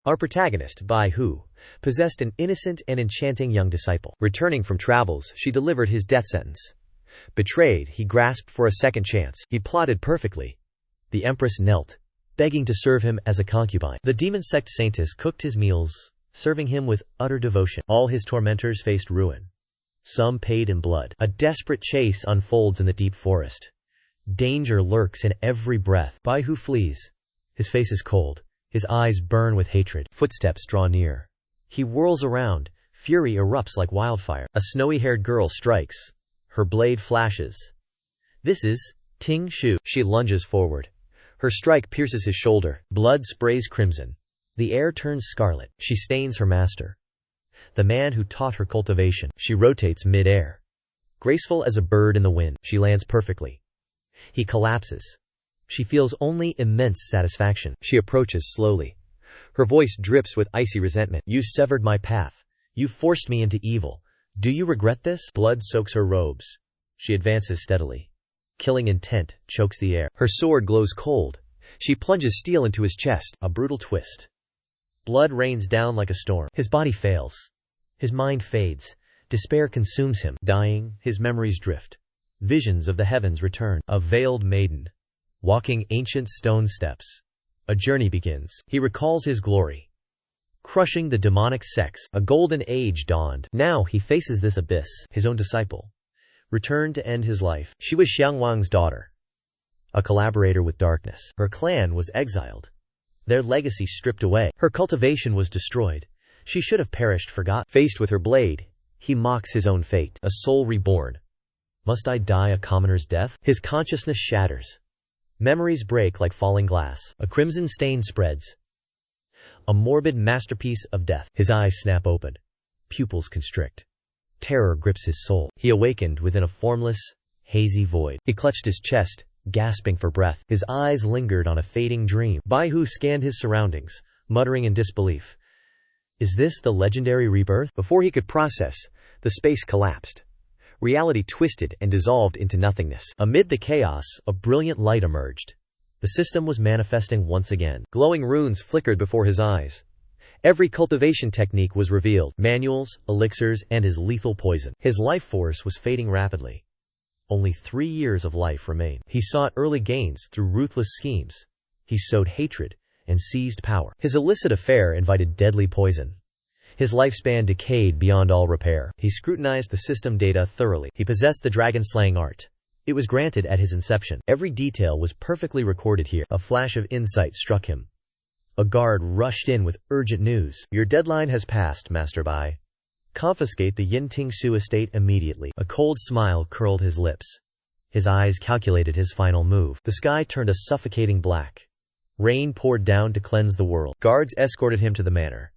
Our protagonist, Bai Hu, possessed an innocent and enchanting young disciple. Returning from travels, she delivered his death sentence. Betrayed, he grasped for a second chance. He plotted perfectly. The empress knelt, begging to serve him as a concubine. The Demon Sect Saintess cooked his meals, serving him with utter devotion. All his tormentors faced ruin. Some paid in blood. A desperate chase unfolds in the deep forest. Danger lurks in every breath. Bai Hu flees. His face is cold. His eyes burn with hatred. Footsteps draw near. He whirls around. Fury erupts like wildfire. A snowy-haired girl strikes. Her blade flashes. This is Ting Xue. She lunges forward. Her strike pierces his shoulder. Blood sprays crimson. The air turns scarlet. She stains her master, the man who taught her cultivation. She rotates mid-air. Graceful as a bird in the wind, she lands perfectly. He collapses. She feels only immense satisfaction. She approaches slowly. Her voice drips with icy resentment. You severed my path. You forced me into evil. Do you regret this? Blood soaks her robes. She advances steadily. Killing intent chokes the air. Her sword glows cold. She plunges steel into his chest. A brutal twist. Blood rains down like a storm. His body fails. His mind fades. Despair consumes him. Dying, his memories drift. Visions of the heavens return. A veiled maiden, walking ancient stone steps. A journey begins. He recalls his glory, crushing the demonic sects. A golden age dawned. Now he faces this abyss. His own disciple returned to end his life. She was Xiang Wang's daughter, a collaborator with darkness. Her clan was exiled, their legacy stripped away. Her cultivation was destroyed. She should have perished, forgot. Faced with her blade, he mocks his own fate. A soul reborn. Must I die a commoner's death? His consciousness shatters. Memories break like falling glass. A crimson stain spreads. A morbid masterpiece of death. His eyes snap open. Pupils constrict. Terror grips his soul. He awakened within a formless, hazy void. He clutched his chest, gasping for breath. His eyes lingered on a fading dream. Bai Hu scanned his surroundings, muttering in disbelief. Is this the legendary rebirth? Before he could process, the space collapsed. Reality twisted and dissolved into nothingness. Amid the chaos, a brilliant light emerged. The system was manifesting once again. Glowing runes flickered before his eyes. Every cultivation technique was revealed. Manuals, elixirs, and his lethal poison. His life force was fading rapidly. Only 3 years of life remained. He sought early gains through ruthless schemes. He sowed hatred and seized power. His illicit affair invited deadly poison. His lifespan decayed beyond all repair. He scrutinized the system data thoroughly. He possessed the dragon-slaying art. It was granted at his inception. Every detail was perfectly recorded here. A flash of insight struck him. A guard rushed in with urgent news. Your deadline has passed, Master Bai. Confiscate the Ting Xue estate immediately. A cold smile curled his lips. His eyes calculated his final move. The sky turned a suffocating black. Rain poured down to cleanse the world. Guards escorted him to the manor.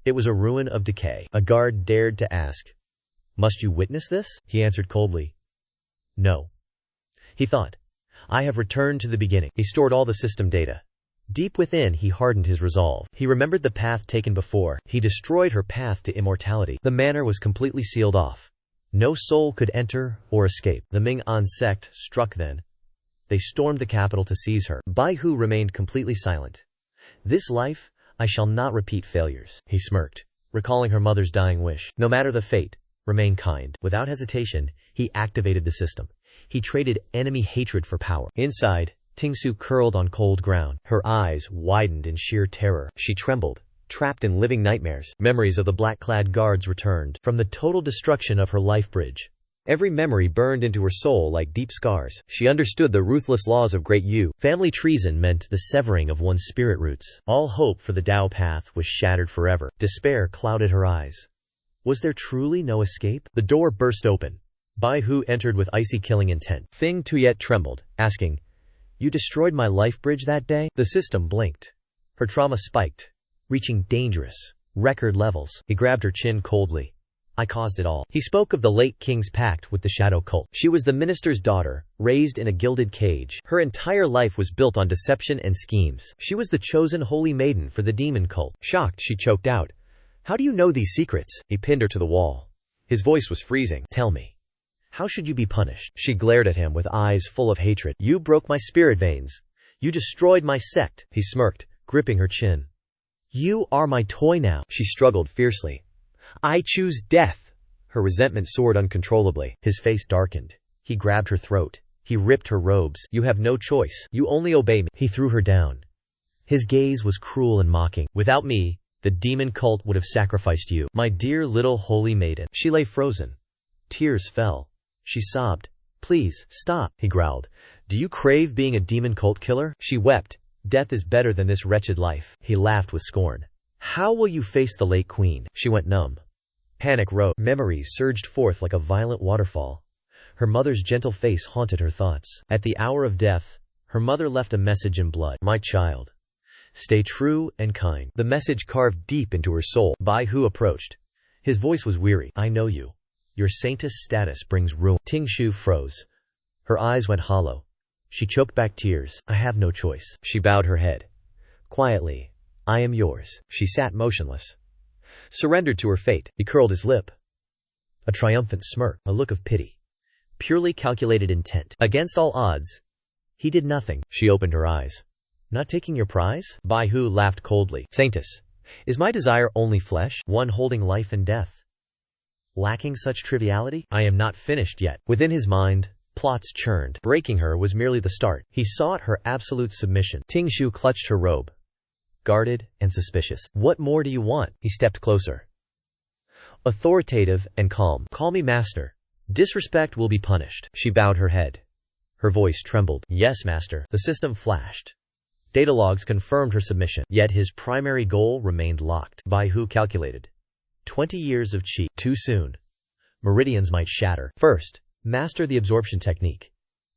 It was a ruin of decay. A guard dared to ask, "Must you witness this?" He answered coldly, "No." He thought, "I have returned to the beginning." He stored all the system data. Deep within, he hardened his resolve. He remembered the path taken before. He destroyed her path to immortality. The manor was completely sealed off. No soul could enter or escape. The Ming-An sect struck then. They stormed the capital to seize her. Bai Hu remained completely silent. This life, I shall not repeat failures. He smirked, recalling her mother's dying wish. No matter the fate, remain kind. Without hesitation, he activated the system. He traded enemy hatred for power. Inside, Ting Xue curled on cold ground. Her eyes widened in sheer terror. She trembled, trapped in living nightmares. Memories of the black-clad guards returned from the total destruction of her life bridge. Every memory burned into her soul like deep scars. She understood the ruthless laws of Great Yu. Family treason meant the severing of one's spirit roots. All hope for the Tao path was shattered forever. Despair clouded her eyes. Was there truly no escape? The door burst open. Bai Hu entered with icy killing intent. Ting Xue trembled, asking, "You destroyed my life bridge that day?" The system blinked. Her trauma spiked, reaching dangerous, record levels. He grabbed her chin coldly. "I caused it all." He spoke of the late king's pact with the shadow cult. She was the minister's daughter, raised in a gilded cage. Her entire life was built on deception and schemes. She was the chosen holy maiden for the demon cult. Shocked, she choked out, "How do you know these secrets?" He pinned her to the wall. His voice was freezing. "Tell me, how should you be punished?" She glared at him with eyes full of hatred. "You broke my spirit veins. You destroyed my sect." He smirked, gripping her chin. You are my toy now. She struggled fiercely. I choose death. Her resentment soared uncontrollably. His face darkened. He grabbed her throat. He ripped her robes. You have no choice. You only obey me. He threw her down. His gaze was cruel and mocking. Without me, the demon cult would have sacrificed you. My dear little holy maiden. She lay frozen. Tears fell. She sobbed. Please, stop, he growled. Do you crave being a demon cult killer? She wept. Death is better than this wretched life. He laughed with scorn. How will you face the late queen? She went numb. Panic rose. Memories surged forth like a violent waterfall. Her mother's gentle face haunted her thoughts. At the hour of death, her mother left a message in blood. My child, stay true and kind. The message carved deep into her soul. Bai Hu approached. His voice was weary. I know you. Your saintess status brings ruin. Ting Xue froze. Her eyes went hollow. She choked back tears. I have no choice. She bowed her head. Quietly, I am yours. She sat motionless. Surrendered to her fate. He curled his lip. A triumphant smirk. A look of pity. Purely calculated intent. Against all odds, he did nothing. She opened her eyes. Not taking your prize? Bai Hu laughed coldly. Saintess, is my desire only flesh? One holding life and death? Lacking such triviality? I am not finished yet. Within his mind, plots churned. Breaking her was merely the start. He sought her absolute submission. Ting Xue clutched her robe. Guarded and suspicious. What more do you want? He stepped closer. Authoritative and calm. Call me master. Disrespect will be punished. She bowed her head. Her voice trembled. Yes, master. The system flashed. Data logs confirmed her submission. Yet his primary goal remained locked. Bai Hu calculated. 20 years of chi. Too soon. Meridians might shatter. First, master the absorption technique.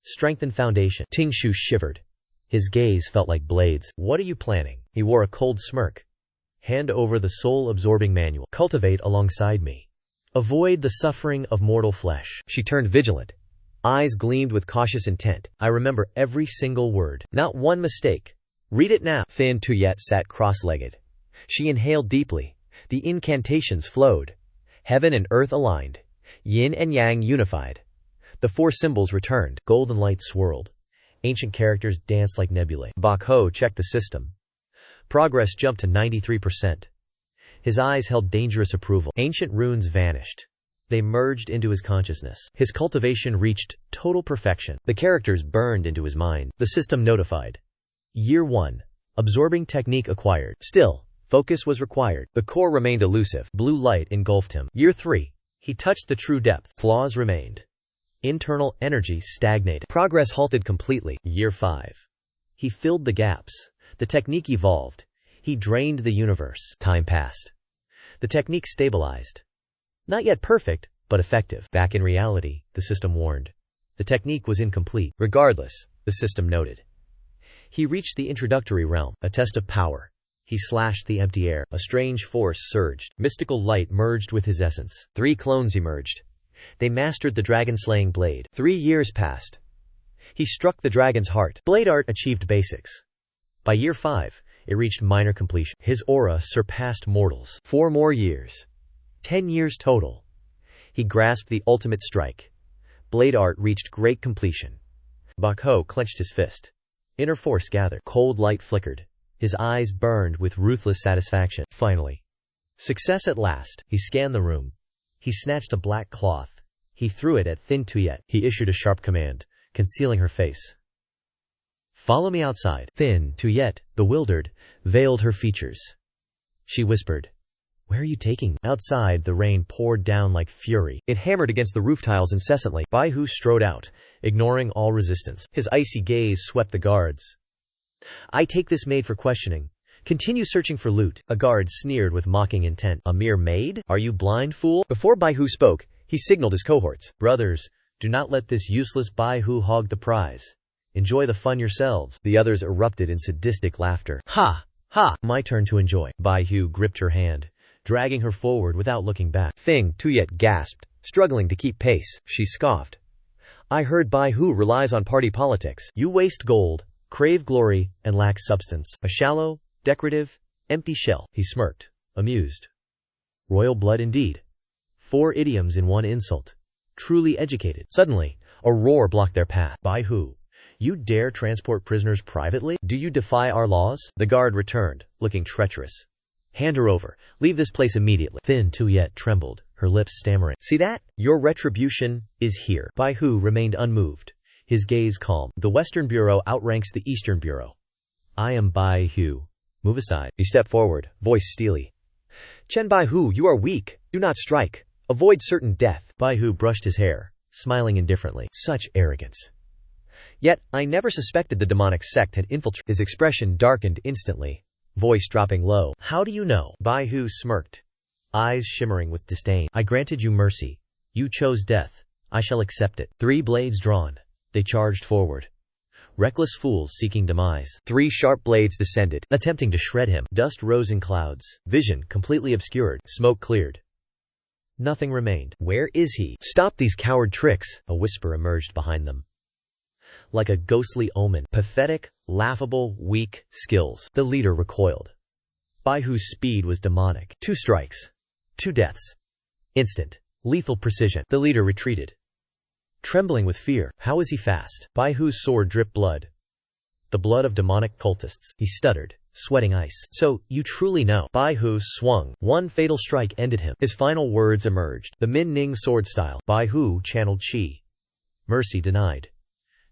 Strengthen foundation. Ting Xue shivered. His gaze felt like blades. What are you planning? He wore a cold smirk. Hand over the soul-absorbing manual. Cultivate alongside me. Avoid the suffering of mortal flesh. She turned vigilant. Eyes gleamed with cautious intent. I remember every single word. Not one mistake. Read it now. Ting Xue sat cross-legged. She inhaled deeply. The incantations flowed. Heaven and earth aligned. Yin and yang unified. The four symbols returned. Golden light swirled. Ancient characters danced like nebulae. Bai Hu checked the system. Progress jumped to 93%. His eyes held dangerous approval. Ancient runes vanished. They merged into his consciousness. His cultivation reached total perfection. The characters burned into his mind. The system notified. Year 1. Absorbing technique acquired. Still, focus was required. The core remained elusive. Blue light engulfed him. Year 3. He touched the true depth. Flaws remained. Internal energy stagnated. Progress halted completely. Year 5. He filled the gaps. The technique evolved. He drained the universe. Time passed. The technique stabilized. Not yet perfect, but effective. Back in reality, the system warned. The technique was incomplete. Regardless, the system noted. He reached the introductory realm, a test of power. He slashed the empty air. A strange force surged. Mystical light merged with his essence. 3 clones emerged. They mastered the dragon-slaying blade. 3 years passed. He struck the dragon's heart. Blade art achieved basics. By year 5, it reached minor completion. His aura surpassed mortals. 4 more years. 10 years total. He grasped the ultimate strike. Blade art reached great completion. Bai Hu clenched his fist. Inner force gathered. Cold light flickered. His eyes burned with ruthless satisfaction. Finally. Success at last. He scanned the room. He snatched a black cloth. He threw it at Ting Xue. He issued a sharp command, concealing her face. Follow me outside. Ting Xue, bewildered, veiled her features. She whispered, Where are you taking me? Outside, the rain poured down like fury. It hammered against the roof tiles incessantly. Bai Hu strode out, ignoring all resistance. His icy gaze swept the guards. I take this maid for questioning. Continue searching for loot. A guard sneered with mocking intent. A mere maid? Are you blind, fool? Before Bai Hu spoke, he signaled his cohorts. Brothers, do not let this useless Bai Hu hog the prize. Enjoy the fun yourselves. The others erupted in sadistic laughter. Ha! Ha! My turn to enjoy. Bai Hu gripped her hand, dragging her forward without looking back. Ting Xue gasped, struggling to keep pace. She scoffed. I heard Bai Hu relies on party politics. You waste gold, crave glory, and lack substance. A shallow, decorative, empty shell. He smirked, amused. Royal blood indeed. 4 idioms in one insult. Truly educated. Suddenly, a roar blocked their path. Bai Hu, you dare transport prisoners privately? Do you defy our laws? The guard returned, looking treacherous. Hand her over. Leave this place immediately. Thin Tuyet trembled, her lips stammering. See that? Your retribution is here. Bai Hu remained unmoved, his gaze calm. The Western Bureau outranks the Eastern Bureau. I am Bai Hu. Move aside. He stepped forward, voice steely. Chen Bai Hu, you are weak. Do not strike. Avoid certain death. Bai Hu brushed his hair, smiling indifferently. Such arrogance. Yet, I never suspected the demonic sect had infiltrated. His expression darkened instantly, voice dropping low. How do you know? Bai Hu smirked, eyes shimmering with disdain. I granted you mercy. You chose death. I shall accept it. 3 blades drawn. They charged forward. Reckless fools seeking demise. 3 sharp blades descended, attempting to shred him. Dust rose in clouds. Vision completely obscured. Smoke cleared. Nothing remained. Where is he? Stop these coward tricks. A whisper emerged behind them. Like a ghostly omen. Pathetic, laughable, weak skills. The leader recoiled. Bai Hu's speed was demonic. 2 strikes. 2 deaths. Instant. Lethal precision. The leader retreated, trembling with fear. How is he fast? Bai Hu's sword dripped blood. The blood of demonic cultists. He stuttered, sweating ice. So, you truly know. Bai Hu swung. 1 fatal strike ended him. His final words emerged. The Min Ning sword style. Bai Hu channeled qi. Mercy denied.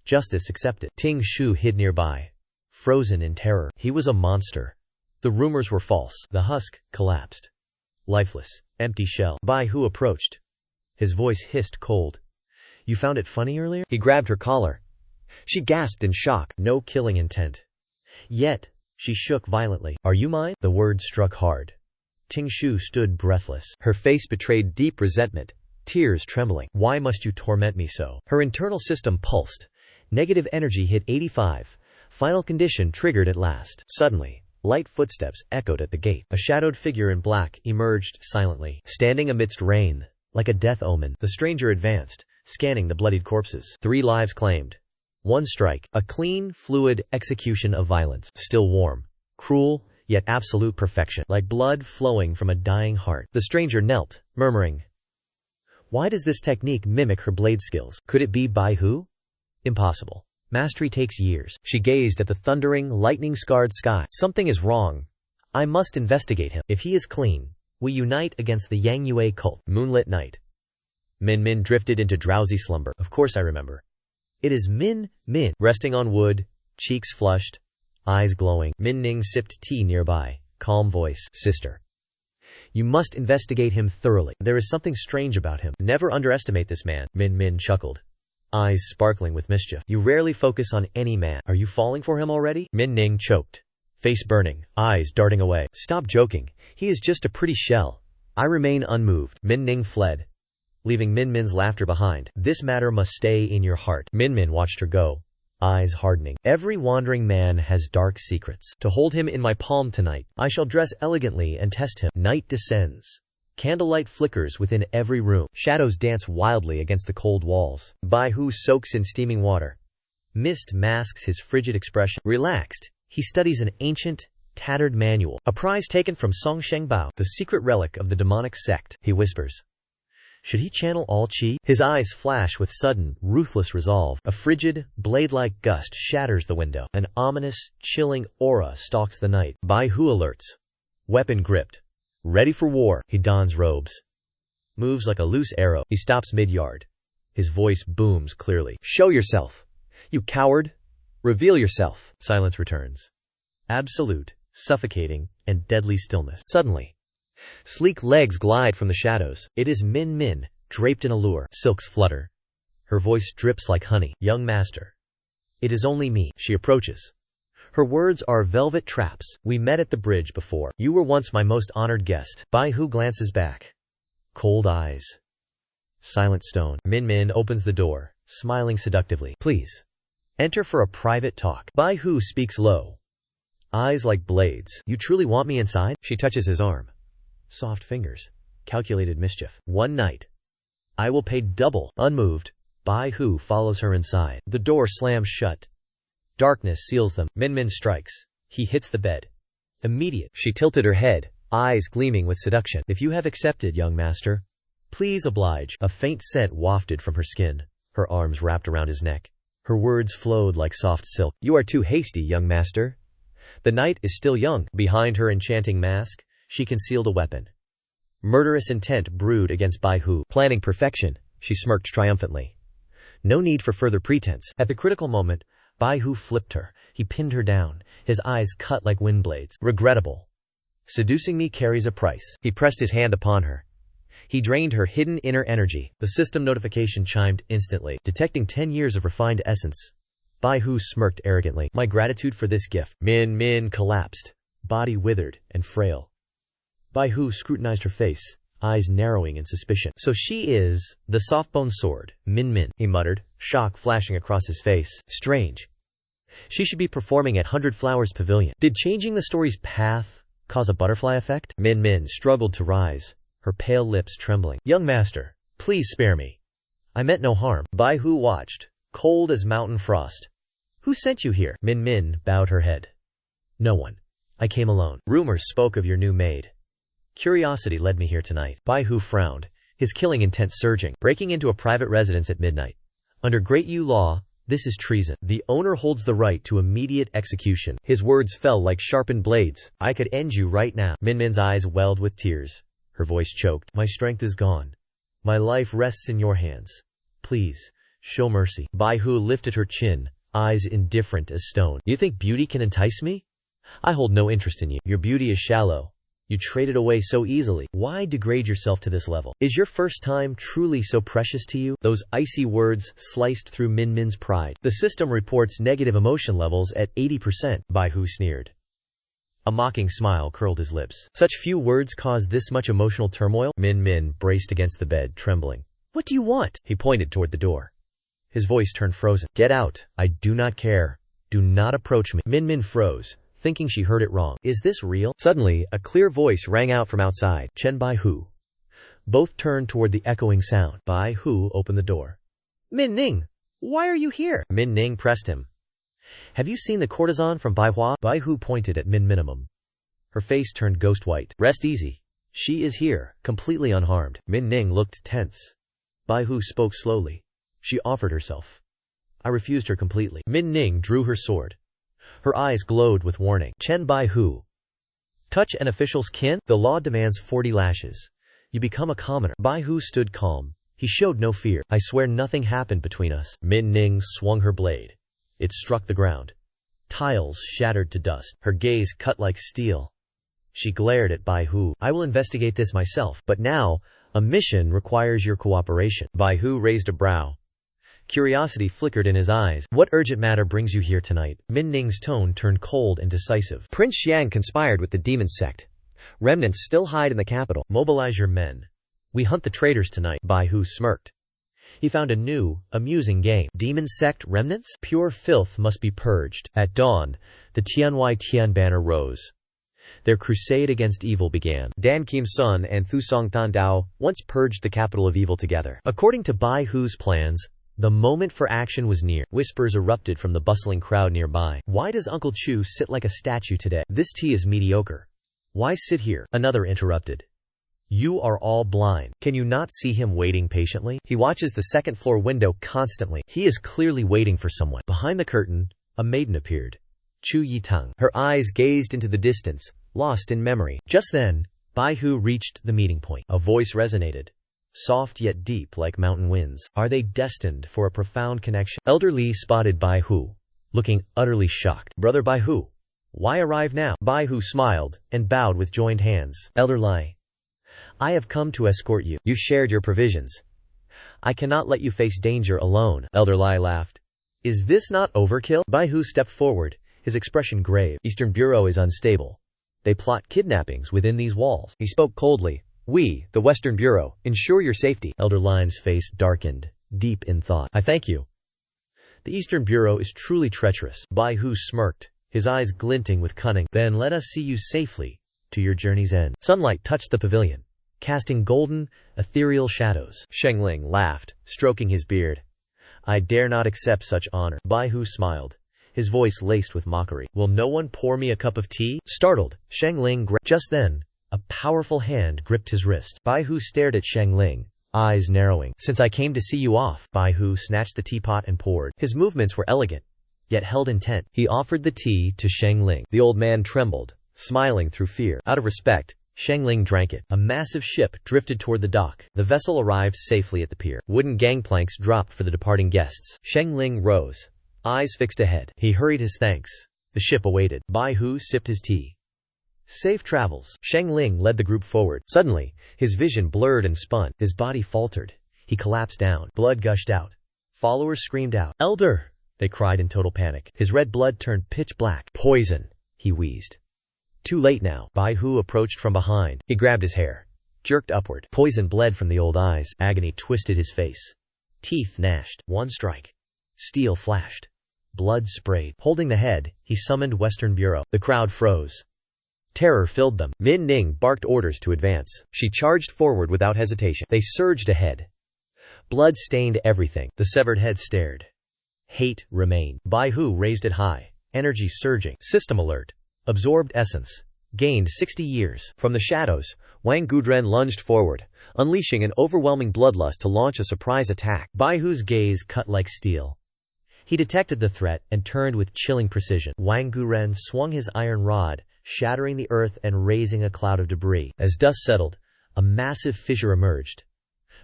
Justice accepted. Ting Xue hid nearby, frozen in terror. He was a monster. The rumors were false. The husk collapsed. Lifeless, empty shell. Bai Hu approached. His voice hissed cold. You found it funny earlier? He grabbed her collar. She gasped in shock. No killing intent. Yet, she shook violently. Are you mine? The word struck hard. Ting Xue stood breathless. Her face betrayed deep resentment, tears trembling. Why must you torment me so? Her internal system pulsed. Negative energy hit 85. Final condition triggered at last. Suddenly, light footsteps echoed at the gate. A shadowed figure in black emerged silently, standing amidst rain, like a death omen. The stranger advanced, scanning the bloodied corpses. 3 lives claimed. 1 strike. A clean, fluid execution of violence. Still warm. Cruel, yet absolute perfection. Like blood flowing from a dying heart. The stranger knelt, murmuring. Why does this technique mimic her blade skills? Could it be Bai Hu? Impossible. Mastery takes years. She gazed at the thundering, lightning-scarred sky. Something is wrong. I must investigate him. If he is clean, we unite against the Yang Yue cult. Moonlit night. Min Min drifted into drowsy slumber. Of course I remember. It is Min Min. Resting on wood, cheeks flushed, eyes glowing. Min Ning sipped tea nearby. Calm voice. Sister. You must investigate him thoroughly. There is something strange about him. Never underestimate this man. Min Min chuckled, eyes sparkling with mischief. You rarely focus on any man. Are you falling for him already? Min Ning choked, face burning, eyes darting away. Stop joking. He is just a pretty shell. I remain unmoved. Min Ning fled, leaving Min Min's laughter behind. This matter must stay in your heart. Min Min watched her go, eyes hardening. Every wandering man has dark secrets. To hold him in my palm tonight, I shall dress elegantly and test him. Night descends. Candlelight flickers within every room. Shadows dance wildly against the cold walls. Bai Hu soaks in steaming water. Mist masks his frigid expression. Relaxed, he studies an ancient, tattered manual. A prize taken from Song Shengbao, the secret relic of the demonic sect. He whispers. Should he channel all qi? His eyes flash with sudden, ruthless resolve. A frigid, blade-like gust shatters the window. An ominous, chilling aura stalks the night. Bai Hu alerts. Weapon gripped. Ready for war. He dons robes. Moves like a loose arrow. He stops mid-yard. His voice booms clearly. Show yourself. You coward. Reveal yourself. Silence returns. Absolute, suffocating, and deadly stillness. Suddenly, sleek legs glide from the shadows. It is Min Min, draped in allure. Silks flutter. Her voice drips like honey. Young master. It is only me. She approaches. Her words are velvet traps. We met at the bridge before. You were once my most honored guest. Bai Hu glances back. Cold eyes. Silent stone. Min Min opens the door, smiling seductively. Please. Enter for a private talk. Bai Hu speaks low. Eyes like blades. You truly want me inside? She touches his arm. Soft fingers. Calculated mischief. One night. I will pay double. Unmoved, Bai Hu follows her inside. The door slams shut. Darkness seals them. Min Min strikes. He hits the bed. Immediate. She tilted her head, eyes gleaming with seduction. If you have accepted, young master, please oblige. A faint scent wafted from her skin, her arms wrapped around his neck. Her words flowed like soft silk. You are too hasty, young master. The night is still young. Behind her enchanting mask, She concealed a weapon. Murderous intent brewed against Bai Hu. Planning perfection, she smirked triumphantly. No need for further pretense. At the critical moment, Bai Hu flipped her. He pinned her down, his eyes cut like wind blades. Regrettable. Seducing me carries a price. He pressed his hand upon her. He drained her hidden inner energy. The system notification chimed instantly, detecting 10 years of refined essence. Bai Hu smirked arrogantly. My gratitude for this gift. Min collapsed, body withered and frail. Bai Hu scrutinized her face, eyes narrowing in suspicion. So she is the soft-bone sword, Min, he muttered, shock flashing across his face. Strange. She should be performing at 100 Flowers Pavilion. Did changing the story's path cause a butterfly effect? Min struggled to rise, her pale lips trembling. Young master, please spare me. I meant no harm. Bai Hu watched, cold as mountain frost. Who sent you here? Min bowed her head. No one. I came alone. Rumors spoke of your new maid. Curiosity led me here tonight. Bai Hu frowned, his killing intent surging. Breaking into a private residence at midnight. Under Great Yu law, this is treason. The owner holds the right to immediate execution. His words fell like sharpened blades. I could end you right now. Min's eyes welled with tears. Her voice choked. My strength is gone. My life rests in your hands. Please, show mercy. Bai Hu lifted her chin, eyes indifferent as stone. You think beauty can entice me? I hold no interest in you. Your beauty is shallow. You trade it away so easily. Why degrade yourself to this level? Is your first time truly so precious to you? Those icy words sliced through Min's pride. The system reports negative emotion levels at 80%, Bai Hu sneered. A mocking smile curled his lips. Such few words cause this much emotional turmoil? Min braced against the bed, trembling. What do you want? He pointed toward the door. His voice turned frozen. Get out. I do not care. Do not approach me. Min froze, thinking she heard it wrong. Is this real? Suddenly, a clear voice rang out from outside. Chen Bai Hu. Both turned toward the echoing sound. Bai Hu opened the door. Min Ning, why are you here? Min Ning pressed him. Have you seen the courtesan from Bai Hua? Bai Hu pointed at Min Minimum. Her face turned ghost white. Rest easy. She is here, completely unharmed. Min Ning looked tense. Bai Hu spoke slowly. She offered herself. I refused her completely. Min Ning drew her sword. Her eyes glowed with warning. Chen Bai Hu. Touch an official's kin? The law demands 40 lashes. You become a commoner. Bai Hu stood calm. He showed no fear. I swear nothing happened between us. Min Ning swung her blade. It struck the ground. Tiles shattered to dust. Her gaze cut like steel. She glared at Bai Hu. I will investigate this myself, but now, a mission requires your cooperation. Bai Hu raised a brow. Curiosity flickered in his eyes. What urgent matter brings you here tonight? Min Ning's tone turned cold and decisive. Prince Xiang conspired with the Demon Sect. Remnants still hide in the capital. Mobilize your men. We hunt the traitors tonight. Bai Hu smirked. He found a new, amusing game. Demon Sect remnants? Pure filth must be purged. At dawn, the Tianyi banner rose. Their crusade against evil began. Dan Kim Sun and Thusong Thandao once purged the capital of evil together. According to Bai Hu's plans, the moment for action was near. Whispers erupted from the bustling crowd nearby. Why does Uncle Chu sit like a statue today? This tea is mediocre. Why sit here? Another interrupted. You are all blind. Can you not see him waiting patiently? He watches the second-floor window constantly. He is clearly waiting for someone. Behind the curtain, a maiden appeared. Chu Yitang. Her eyes gazed into the distance, lost in memory. Just then, Bai Hu reached the meeting point. A voice resonated. Soft yet deep like mountain winds. Are they destined for a profound connection? Elder Li spotted Bai Hu, looking utterly shocked. Brother Bai Hu, why arrive now? Bai Hu smiled and bowed with joined hands. Elder Li, I have come to escort you. You shared your provisions. I cannot let you face danger alone. Elder Li laughed. Is this not overkill? Bai Hu stepped forward, his expression grave. Eastern Bureau is unstable. They plot kidnappings within these walls. He spoke coldly. We, the Western Bureau, ensure your safety. Elder Line's face darkened, deep in thought. I thank you. The Eastern Bureau is truly treacherous. Bai Hu smirked, his eyes glinting with cunning. Then let us see you safely to your journey's end. Sunlight touched the pavilion, casting golden, ethereal shadows. Sheng Ling laughed, stroking his beard. I dare not accept such honor. Bai Hu smiled, his voice laced with mockery. Will no one pour me a cup of tea? Startled, Sheng Ling just then, a powerful hand gripped his wrist. Bai Hu stared at Sheng Ling, eyes narrowing. Since I came to see you off. Bai Hu snatched the teapot and poured. His movements were elegant, yet held intent. He offered the tea to Sheng Ling. The old man trembled, smiling through fear. Out of respect, Sheng Ling drank it. A massive ship drifted toward the dock. The vessel arrived safely at the pier. Wooden gangplanks dropped for the departing guests. Sheng Ling rose, eyes fixed ahead. He hurried his thanks. The ship awaited. Bai Hu sipped his tea. Safe travels. Sheng Ling led the group forward. Suddenly, his vision blurred and spun. His body faltered. He collapsed down. Blood gushed out. Followers screamed out. "Elder!" they cried in total panic. His red blood turned pitch black. "Poison," he wheezed. Too late now. Bai Hu approached from behind. He grabbed his hair, jerked upward. Poison bled from the old eyes. Agony twisted his face. Teeth gnashed. One strike. Steel flashed. Blood sprayed. Holding the head, he summoned Western Bureau. The crowd froze. Terror filled them. Min Ning barked orders to advance. She charged forward without hesitation. They surged ahead. Blood stained everything. The severed head stared. Hate remained. Bai Hu raised it high. Energy surging. System alert. Absorbed essence. Gained 60 years. From the shadows, Wang Gudren lunged forward, unleashing an overwhelming bloodlust to launch a surprise attack. Bai Hu's gaze cut like steel. He detected the threat and turned with chilling precision. Wang Gudren swung his iron rod, shattering the earth and raising a cloud of debris. As dust settled, a massive fissure emerged.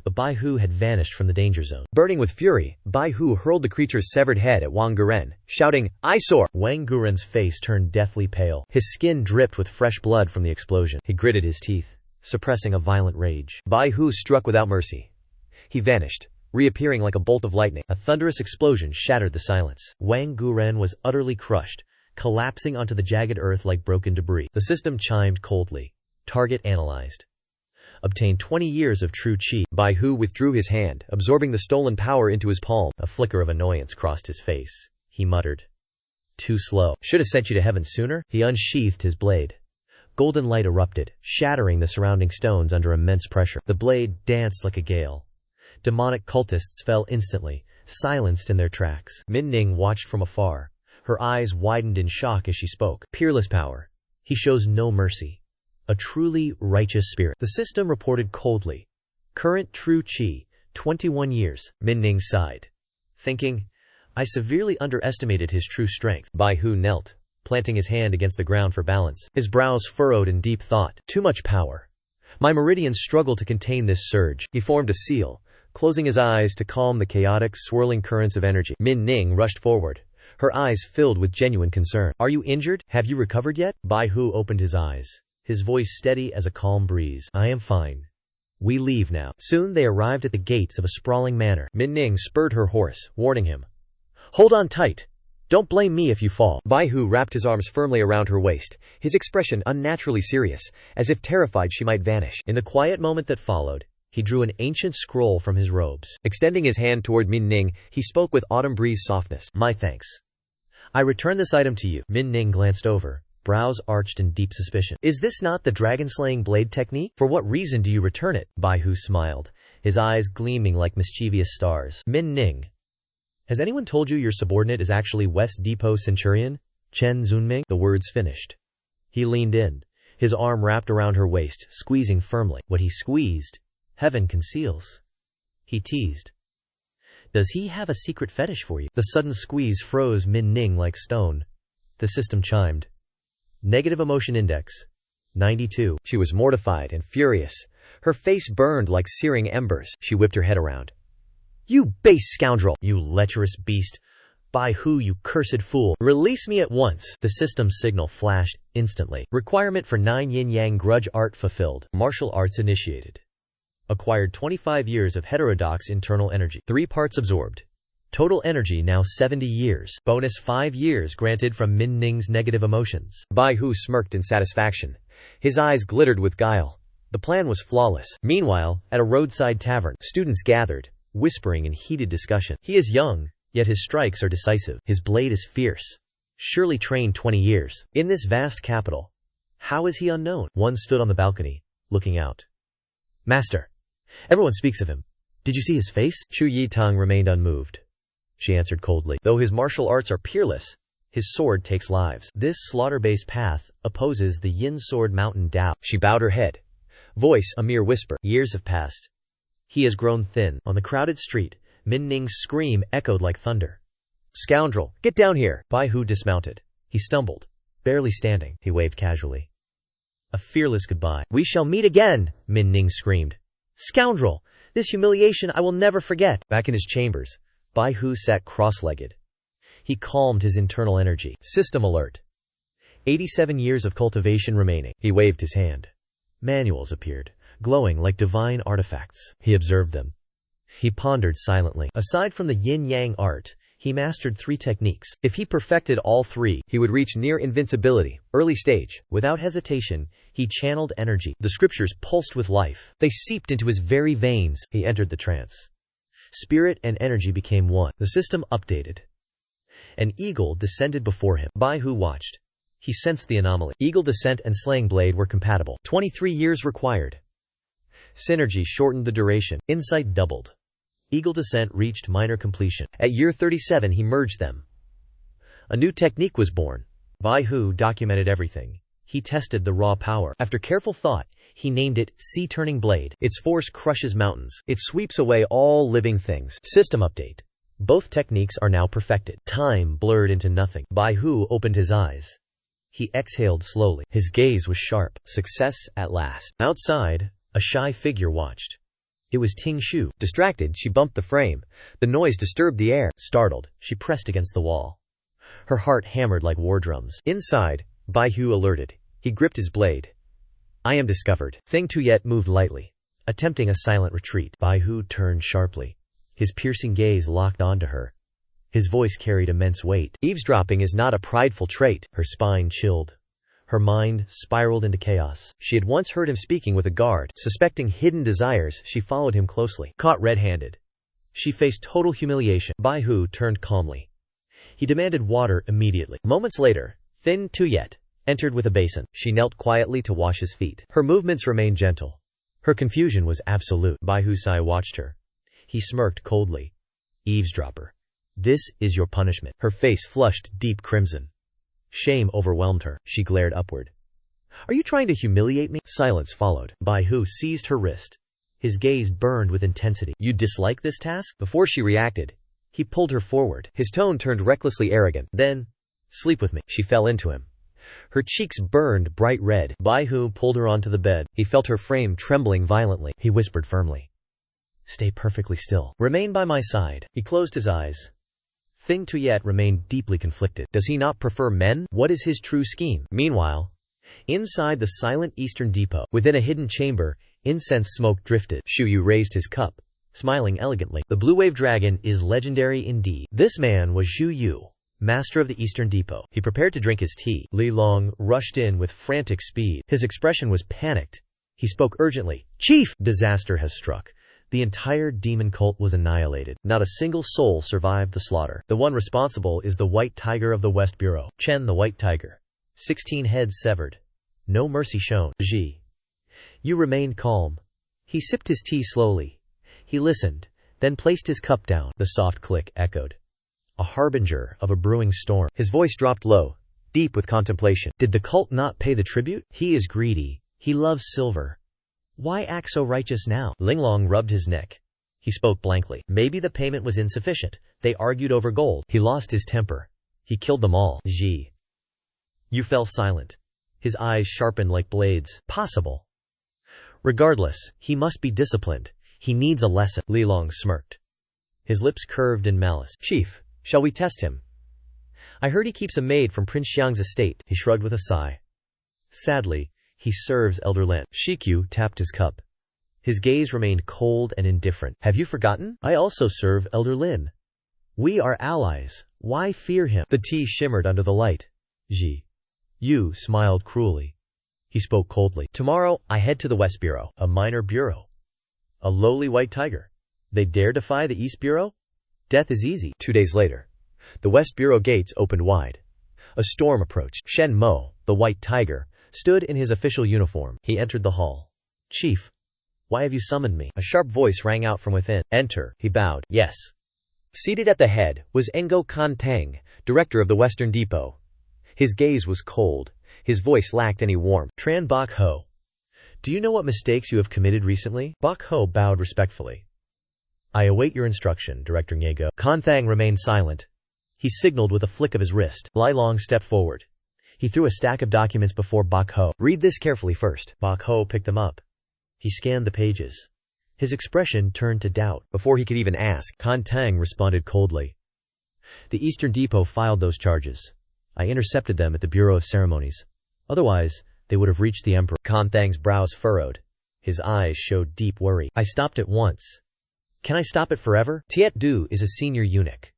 But Bai Hu had vanished from the danger zone. Burning with fury, Bai Hu hurled the creature's severed head at Wang Guren, shouting, "Eyesore!" Wang Guren's face turned deathly pale. His skin dripped with fresh blood from the explosion. He gritted his teeth, suppressing a violent rage. Bai Hu struck without mercy. He vanished, reappearing like a bolt of lightning. A thunderous explosion shattered the silence. Wang Guren was utterly crushed, collapsing onto the jagged earth like broken debris. The system chimed coldly. Target analyzed. Obtained 20 years of true chi. Bai Hu withdrew his hand, absorbing the stolen power into his palm. A flicker of annoyance crossed his face. He muttered, "Too slow. Should have sent you to heaven sooner." He unsheathed his blade. Golden light erupted, shattering the surrounding stones under immense pressure. The blade danced like a gale. Demonic cultists fell instantly, silenced in their tracks. Min Ning watched from afar. Her eyes widened in shock as she spoke. Peerless power. He shows no mercy. A truly righteous spirit. The system reported coldly. Current true chi, 21 years. Min Ning sighed, thinking, I severely underestimated his true strength. Bai Hu knelt, planting his hand against the ground for balance. His brows furrowed in deep thought. Too much power. My meridians struggle to contain this surge. He formed a seal, closing his eyes to calm the chaotic, swirling currents of energy. Min Ning rushed forward, her eyes filled with genuine concern. Are you injured? Have you recovered yet? Bai Hu opened his eyes, his voice steady as a calm breeze. I am fine. We leave now. Soon they arrived at the gates of a sprawling manor. Min Ning spurred her horse, warning him. Hold on tight. Don't blame me if you fall. Bai Hu wrapped his arms firmly around her waist, his expression unnaturally serious, as if terrified she might vanish. In the quiet moment that followed, he drew an ancient scroll from his robes. Extending his hand toward Min Ning, he spoke with autumn breeze softness. My thanks. I return this item to you. Min Ning glanced over, brows arched in deep suspicion. Is this not the dragon-slaying blade technique? For what reason do you return it? Bai Hu smiled, his eyes gleaming like mischievous stars. Min Ning, has anyone told you your subordinate is actually West Depot Centurion, Chen Zunming? The words finished. He leaned in, his arm wrapped around her waist, squeezing firmly. What he squeezed, heaven conceals. He teased. Does he have a secret fetish for you? The sudden squeeze froze Min Ning like stone. The system chimed. Negative emotion index, 92. She was mortified and furious. Her face burned like searing embers. She whipped her head around. You base scoundrel! You lecherous beast! Bai Hu, you cursed fool! Release me at once! The system's signal flashed instantly. Requirement for 9 yin-yang grudge art fulfilled. Martial arts initiated. Acquired 25 years of heterodox internal energy. 3 parts absorbed. Total energy now 70 years. Bonus 5 years granted from Min Ning's negative emotions. Bai Hu smirked in satisfaction. His eyes glittered with guile. The plan was flawless. Meanwhile, at a roadside tavern, students gathered, whispering in heated discussion. He is young, yet his strikes are decisive. His blade is fierce. Surely trained 20 years. In this vast capital, how is he unknown? One stood on the balcony, looking out. Master, everyone speaks of him. Did you see his face? Chu Yitang remained unmoved. She answered coldly. Though his martial arts are peerless, his sword takes lives. This slaughter-based path opposes the yin sword mountain Tao. She bowed her head. Voice a mere whisper. Years have passed. He has grown thin. On the crowded street, Min Ning's scream echoed like thunder. Scoundrel, get down here! Bai Hu dismounted. He stumbled, barely standing. He waved casually. A fearless goodbye. "We shall meet again," Min Ning screamed. "Scoundrel! This humiliation I will never forget." Back in his chambers, Bai Hu sat cross-legged. He calmed his internal energy. System alert. 87 years of cultivation remaining. He waved his hand. Manuals appeared, glowing like divine artifacts. He observed them. He pondered silently. Aside from the yin-yang art, he mastered 3 techniques. If he perfected all 3, he would reach near invincibility, early stage. Without hesitation, he channeled energy. The scriptures pulsed with life. They seeped into his very veins. He entered the trance. Spirit and energy became one. The system updated. An eagle descended before him. Bai Hu watched. He sensed the anomaly. Eagle descent and slaying blade were compatible. 23 years required. Synergy shortened the duration. Insight doubled. Eagle descent reached minor completion. At year 37 he merged them. A new technique was born. Bai Hu documented everything. He tested the raw power. After careful thought, he named it Sea-Turning Blade. Its force crushes mountains. It sweeps away all living things. System update. Both techniques are now perfected. Time blurred into nothing. Bai Hu opened his eyes. He exhaled slowly. His gaze was sharp. Success at last. Outside, a shy figure watched. It was Ting Xue. Distracted, she bumped the frame. The noise disturbed the air. Startled, she pressed against the wall. Her heart hammered like war drums. Inside, Bai Hu alerted. He gripped his blade. "I am discovered." Ting Xue moved lightly, attempting a silent retreat. Bai Hu turned sharply. His piercing gaze locked onto her. His voice carried immense weight. Eavesdropping is not a prideful trait. Her spine chilled. Her mind spiraled into chaos. She had once heard him speaking with a guard. Suspecting hidden desires, she followed him closely. Caught red-handed, she faced total humiliation. Bai Hu turned calmly. He demanded water immediately. Moments later, Ting Xue entered with a basin. She knelt quietly to wash his feet. Her movements remained gentle. Her confusion was absolute. Bai Hu Sai watched her. He smirked coldly. "Eavesdropper. This is your punishment." Her face flushed deep crimson. Shame overwhelmed her. She glared upward. "Are you trying to humiliate me?" Silence followed. Bai Hu seized her wrist. His gaze burned with intensity. "You dislike this task?" Before she reacted, he pulled her forward. His tone turned recklessly arrogant. "Then, sleep with me." She fell into him. Her cheeks burned bright red. Bai Hu pulled her onto the bed. He felt her frame trembling violently. He whispered firmly, "Stay perfectly still. Remain by my side." He closed his eyes. Ting Xue remained deeply conflicted. Does he not prefer men? What is his true scheme? Meanwhile, inside the silent eastern depot, within a hidden chamber, incense smoke drifted. Xu Yu raised his cup, smiling elegantly. The Blue Wave Dragon is legendary indeed. This man was Xu Yu, master of the eastern depot. He prepared to drink his tea. Li Long rushed in with frantic speed. His expression was panicked. He spoke urgently. "Chief! Disaster has struck. The entire demon cult was annihilated. Not a single soul survived the slaughter. The one responsible is the White Tiger of the West Bureau. Chen the White Tiger. 16 heads severed. No mercy shown." Ji. Yu remained calm. He sipped his tea slowly. He listened, then placed his cup down. The soft click echoed. A harbinger of a brewing storm. His voice dropped low, deep with contemplation. Did the cult not pay the tribute? He is greedy. He loves silver. Why act so righteous now? Linglong rubbed his neck. He spoke blankly. Maybe the payment was insufficient. They argued over gold. He lost his temper. He killed them all. Ji. Yu fell silent. His eyes sharpened like blades. Possible. Regardless, he must be disciplined. He needs a lesson. Li Long smirked. His lips curved in malice. "Chief, shall we test him? I heard he keeps a maid from Prince Xiang's estate." He shrugged with a sigh. "Sadly, he serves Elder Lin." Shikyu tapped his cup. His gaze remained cold and indifferent. "Have you forgotten? I also serve Elder Lin. We are allies. Why fear him?" The tea shimmered under the light. Ji. Yu smiled cruelly. He spoke coldly. "Tomorrow, I head to the West Bureau." A minor bureau. A lowly white tiger. They dare defy the East Bureau? Death is easy. 2 days later, the West Bureau gates opened wide. A storm approached. Shen Mo, the white tiger, stood in his official uniform. He entered the hall. "Chief, why have you summoned me?" A sharp voice rang out from within. "Enter." He bowed. "Yes." Seated at the head was Engo Kantang, director of the Western Depot. His gaze was cold. His voice lacked any warmth. "Tran Bok Ho, do you know what mistakes you have committed recently?" Bok Ho bowed respectfully. "I await your instruction, Director Nyego." Kantang remained silent. He signaled with a flick of his wrist. Lai Long stepped forward. He threw a stack of documents before Bai Hu. "Read this carefully first." Bai Hu picked them up. He scanned the pages. His expression turned to doubt. Before he could even ask, Kan Tang responded coldly. "The Eastern Depot filed those charges. I intercepted them at the Bureau of Ceremonies. Otherwise, they would have reached the Emperor." Kan Tang's brows furrowed. His eyes showed deep worry. "I stopped it once. Can I stop it forever? Tiet Du is a senior eunuch.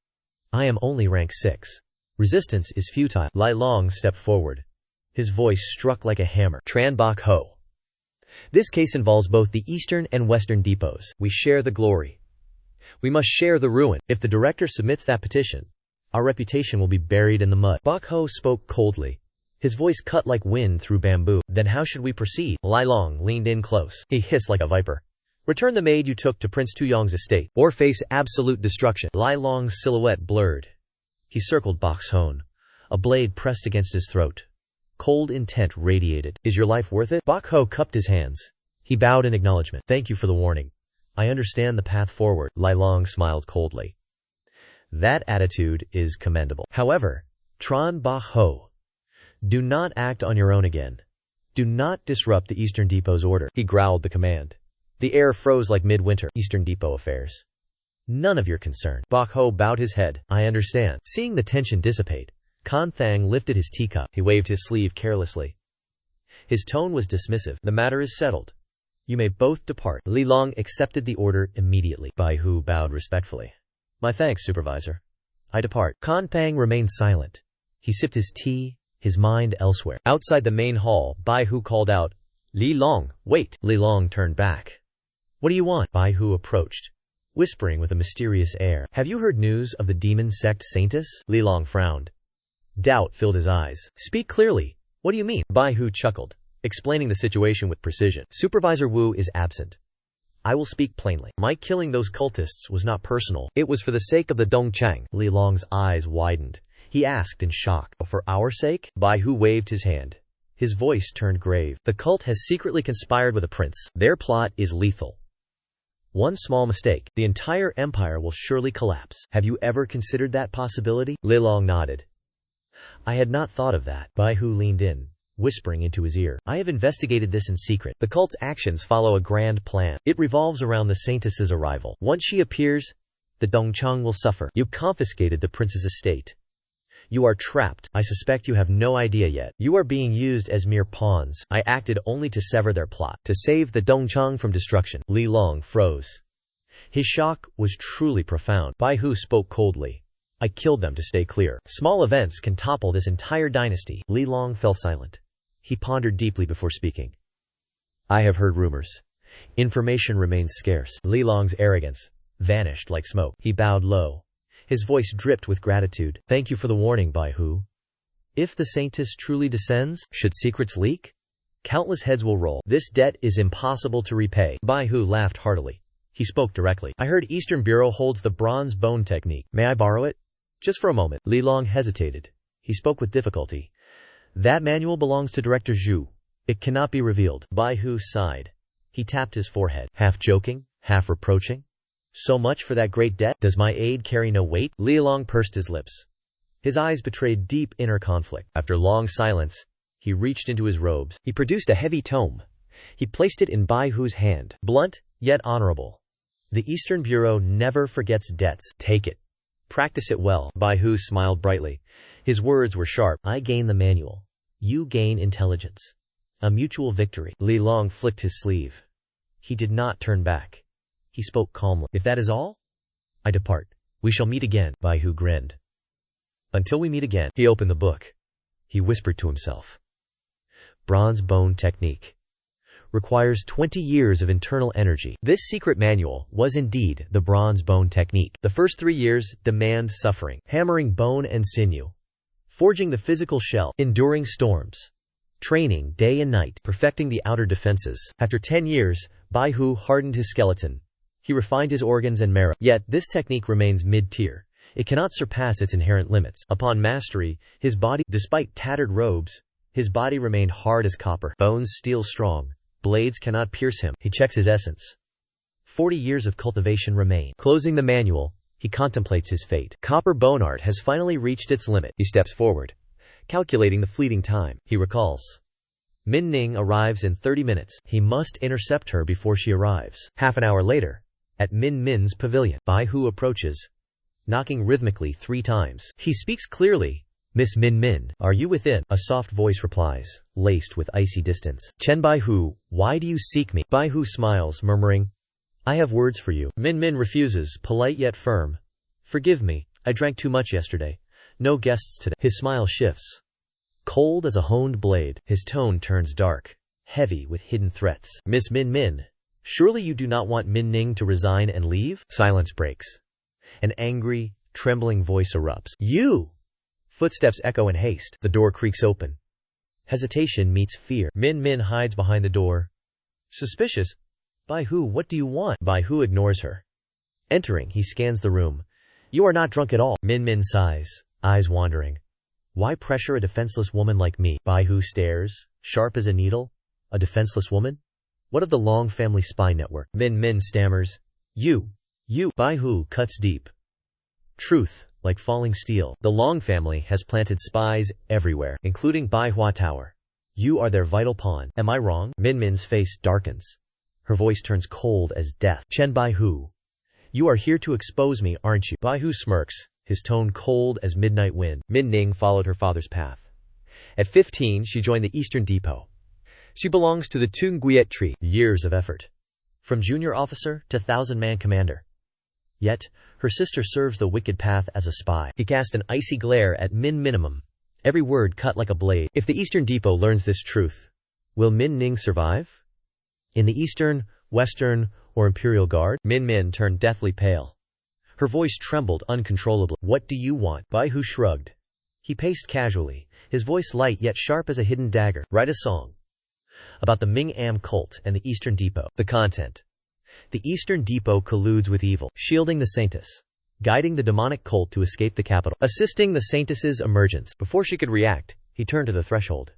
I am only rank 6. Resistance is futile." Lai Long stepped forward. His voice struck like a hammer. "Tran Bai Hu. This case involves both the Eastern and Western depots. We share the glory. We must share the ruin. If the director submits that petition, our reputation will be buried in the mud." Bai Hu spoke coldly. His voice cut like wind through bamboo. "Then how should we proceed?" Lai Long leaned in close. He hissed like a viper. "Return the maid you took to Prince Tuyong's estate, or face absolute destruction." Lai Long's silhouette blurred. He circled Bai Hu. A blade pressed against his throat. Cold intent radiated. "Is your life worth it?" Bai Hu cupped his hands. He bowed in acknowledgement. "Thank you for the warning. I understand the path forward." Lai Long smiled coldly. "That attitude is commendable. However, Tran Bai Hu, do not act on your own again. Do not disrupt the Eastern Depot's order." He growled the command. The air froze like midwinter. "Eastern Depot affairs. None of your concern." Bai Hu bowed his head. "I understand." Seeing the tension dissipate, Kan Tang lifted his teacup. He waved his sleeve carelessly. His tone was dismissive. "The matter is settled. You may both depart." Li Long accepted the order immediately. Bai Hu bowed respectfully. "My thanks, supervisor. I depart." Kan Tang remained silent. He sipped his tea, his mind elsewhere. Outside the main hall, Bai Hu called out, "Li Long, wait." Li Long turned back. "What do you want?" Bai Hu approached, whispering with a mysterious air. "Have you heard news of the Demon Sect Saintess?" Li Long frowned. Doubt filled his eyes. "Speak clearly. What do you mean?" Bai Hu chuckled, explaining the situation with precision. "Supervisor Wu is absent. I will speak plainly. My killing those cultists was not personal. It was for the sake of the Dongchang." Li Long's eyes widened. He asked in shock, "For our sake?" Bai Hu waved his hand. His voice turned grave. "The cult has secretly conspired with a prince. Their plot is lethal. One small mistake, the entire empire will surely collapse. Have you ever considered that possibility?" Li Long nodded. "I had not thought of that." Bai Hu leaned in, whispering into his ear. "I have investigated this in secret. The cult's actions follow a grand plan. It revolves around the Saintess's arrival. Once she appears, the Dongchang will suffer. You confiscated the prince's estate. You are trapped. I suspect you have no idea yet. You are being used as mere pawns. I acted only to sever their plot, to save the Dongchang from destruction." Li Long froze. His shock was truly profound. Bai Hu spoke coldly. "I killed them to stay clear. Small events can topple this entire dynasty." Li Long fell silent. He pondered deeply before speaking. "I have heard rumors. Information remains scarce." Li Long's arrogance vanished like smoke. He bowed low. His voice dripped with gratitude. "Thank you for the warning, Bai Hu. If the Saintess truly descends, should secrets leak, countless heads will roll. This debt is impossible to repay." Bai Hu laughed heartily. He spoke directly. "I heard Eastern Bureau holds the bronze bone technique. May I borrow it? Just for a moment." Li Long hesitated. He spoke with difficulty. "That manual belongs to Director Zhu. It cannot be revealed." Bai Hu sighed. He tapped his forehead, half joking, half reproaching. "So much for that great debt? Does my aid carry no weight?" Li Long pursed his lips. His eyes betrayed deep inner conflict. After long silence, he reached into his robes. He produced a heavy tome. He placed it in Bai Hu's hand. "Blunt, yet honorable. The Eastern Bureau never forgets debts. Take it. Practice it well." Bai Hu smiled brightly. His words were sharp. "I gain the manual. You gain intelligence. A mutual victory." Li Long flicked his sleeve. He did not turn back. He spoke calmly. "If that is all, I depart. We shall meet again." Bai Hu grinned. "Until we meet again." He opened the book. He whispered to himself. "Bronze bone technique. Requires 20 years of internal energy." This secret manual was indeed the bronze bone technique. The first 3 years demand suffering, hammering bone and sinew, forging the physical shell, enduring storms, training day and night, perfecting the outer defenses. After 10 years, Bai Hu hardened his skeleton. He refined his organs and marrow. Yet, this technique remains mid-tier. It cannot surpass its inherent limits. Upon mastery, his body, despite tattered robes, his body remained hard as copper. Bones steel strong. Blades cannot pierce him. He checks his essence. 40 years of cultivation remain. Closing the manual, he contemplates his fate. Copper bone art has finally reached its limit. He steps forward. Calculating the fleeting time, he recalls. Min Ning arrives in 30 minutes. He must intercept her before she arrives. Half an hour later, at Min Min's pavilion, Bai Hu approaches, knocking rhythmically 3 times. He speaks clearly. Miss Min Min, are you within? A soft voice replies, laced with icy distance. Chen Bai Hu, why do you seek me? Bai Hu smiles, murmuring, I have words for you. Min Min refuses, polite yet firm. Forgive me, I drank too much yesterday. No guests today. His smile shifts. Cold as a honed blade, his tone turns dark, heavy with hidden threats. Miss Min Min, surely you do not want Min Ning to resign and leave? Silence breaks. An angry, trembling voice erupts. You! Footsteps echo in haste. The door creaks open. Hesitation meets fear. Min Min hides behind the door. Suspicious. Bai Hu, what do you want? Bai Hu ignores her. Entering, he scans the room. You are not drunk at all. Min Min sighs, eyes wandering. Why pressure a defenseless woman like me? Bai Hu stares, sharp as a needle. A defenseless woman? What of the Long family spy network? Min Min stammers. You. Bai Hu cuts deep. Truth, like falling steel. The Long family has planted spies everywhere, including Bai Hua Tower. You are their vital pawn. Am I wrong? Min Min's face darkens. Her voice turns cold as death. Chen Bai Hu. You are here to expose me, aren't you? Bai Hu smirks, his tone cold as midnight wind. Min Ning followed her father's path. At 15, she joined the Eastern Depot. She belongs to the Ting Xue tree. Years of effort. From junior officer to 1,000-man commander. Yet, her sister serves the wicked path as a spy. He cast an icy glare at Min Minimum, every word cut like a blade. If the Eastern Depot learns this truth, will Min Ning survive? In the Eastern, Western, or Imperial Guard? Min Min turned deathly pale. Her voice trembled uncontrollably. What do you want? Bai Hu shrugged. He paced casually, his voice light yet sharp as a hidden dagger. Write a song about the Ming Am cult and the Eastern Depot. The content. The Eastern Depot colludes with evil, shielding the Saintess, guiding the demonic cult to escape the capital, assisting the Saintess's emergence. Before she could react, he turned to the threshold.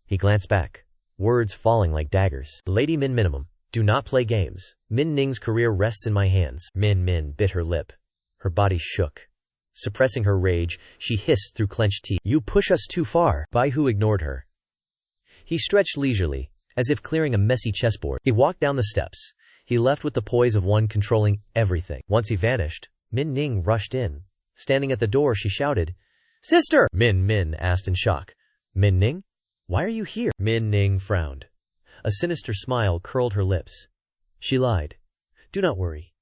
He glanced back, words falling like daggers. Lady Min Minimum, do not play games. Min Ning's career rests in my hands. Min Min bit her lip. Her body shook. Suppressing her rage, she hissed through clenched teeth. You push us too far. Bai Hu ignored her. He stretched leisurely, as if clearing a messy chessboard. He walked down the steps. He left with the poise of one controlling everything. Once he vanished, Min Ning rushed in. Standing at the door, she shouted, Sister! Min Min asked in shock. Min Ning? Why are you here? Min Ning frowned. A sinister smile curled her lips. She lied. Do not worry.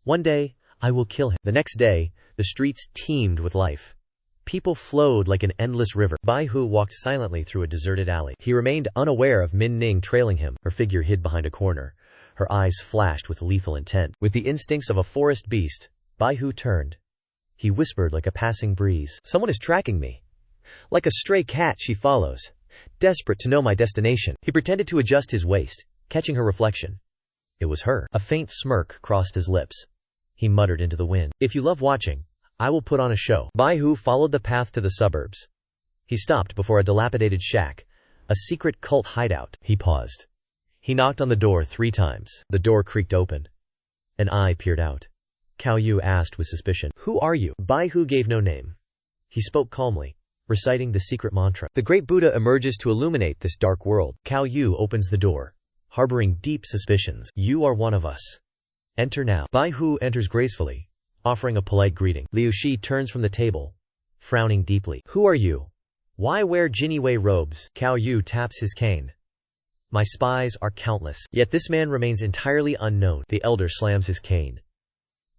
One day, I will kill him. The next day, the streets teemed with life. People flowed like an endless river. Bai Hu walked silently through a deserted alley. He remained unaware of Min Ning trailing him, her figure hid behind a corner. Her eyes flashed with lethal intent. With the instincts of a forest beast, Bai Hu turned. He whispered like a passing breeze. Someone is tracking me. Like a stray cat she follows, desperate to know my destination. He pretended to adjust his waist, catching her reflection. It was her. A faint smirk crossed his lips. He muttered into the wind. If you love watching, I will put on a show. Bai Hu followed the path to the suburbs. He stopped before a dilapidated shack, a secret cult hideout. He paused. He knocked on the door 3 times. The door creaked open. An eye peered out. Cao Yu asked with suspicion, Who are you? Bai Hu gave no name. He spoke calmly, reciting the secret mantra. The great Buddha emerges to illuminate this dark world. Cao Yu opens the door, harboring deep suspicions. You are one of us. Enter now. Bai Hu enters gracefully, offering a polite greeting. Liu Shi turns from the table, frowning deeply. Who are you? Why wear Jiniwei robes? Cao Yu taps his cane. My spies are countless, yet this man remains entirely unknown. The elder slams his cane.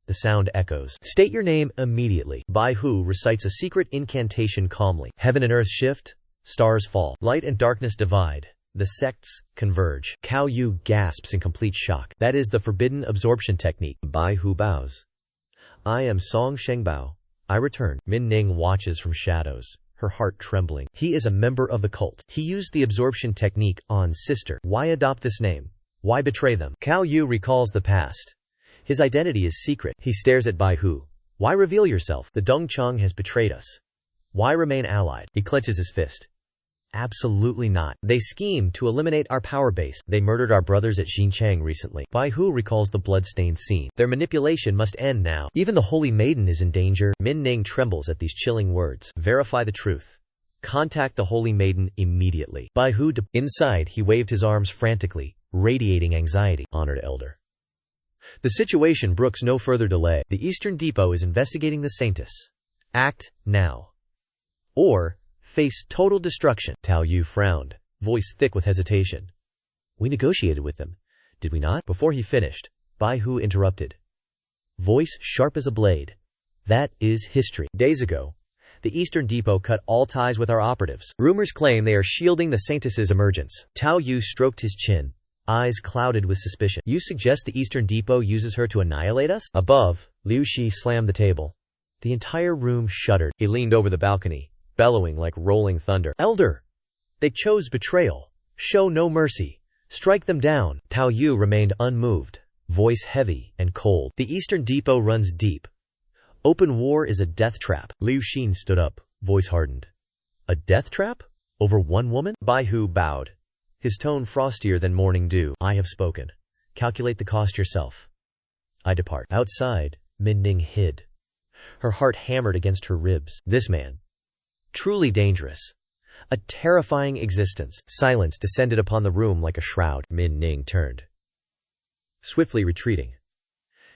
The sound echoes. State your name immediately. Bai Hu recites a secret incantation calmly. Heaven and earth shift, stars fall, light and darkness divide, the sects converge. Cao Yu gasps in complete shock. That is the forbidden absorption technique. Bai Hu bows. I am Song Shengbao. I return. Min Ning watches from shadows, her heart trembling. He is a member of the cult. He used the absorption technique on sister. Why adopt this name? Why betray them? Cao Yu recalls the past. His identity is secret. He stares at Bai Hu. Why reveal yourself? The Dongcheng has betrayed us. Why remain allied? He clenches his fist. Absolutely not. They schemed to eliminate our power base. They murdered our brothers at Xinjiang recently. Bai Hu recalls the blood-stained scene. Their manipulation must end now. Even the Holy Maiden is in danger. Min Ning trembles at these chilling words. Verify the truth. Contact the Holy Maiden immediately. Bai Hu. Inside, he waved his arms frantically, radiating anxiety. Honored Elder. The situation brooks no further delay. The Eastern Depot is investigating the Saintess. Act now. Or face total destruction. Tao Yu frowned, voice thick with hesitation. We negotiated with them, did we not? Before he finished, Bai Hu interrupted. Voice sharp as a blade. That is history. Days ago, the Eastern Depot cut all ties with our operatives. Rumors claim they are shielding the Saintess's emergence. Tao Yu stroked his chin, eyes clouded with suspicion. You suggest the Eastern Depot uses her to annihilate us? Above, Liu Shi slammed the table. The entire room shuddered. He leaned over the balcony, bellowing like rolling thunder. Elder! They chose betrayal. Show no mercy. Strike them down. Tao Yu remained unmoved, voice heavy and cold. The Eastern Depot runs deep. Open war is a death trap. Liu Xin stood up, voice hardened. A death trap? Over one woman? Bai Hu bowed, his tone frostier than morning dew. I have spoken. Calculate the cost yourself. I depart. Outside, Min Ning hid. Her heart hammered against her ribs. This man. Truly dangerous. A terrifying existence. Silence descended upon the room like a shroud. Min Ning turned, swiftly retreating.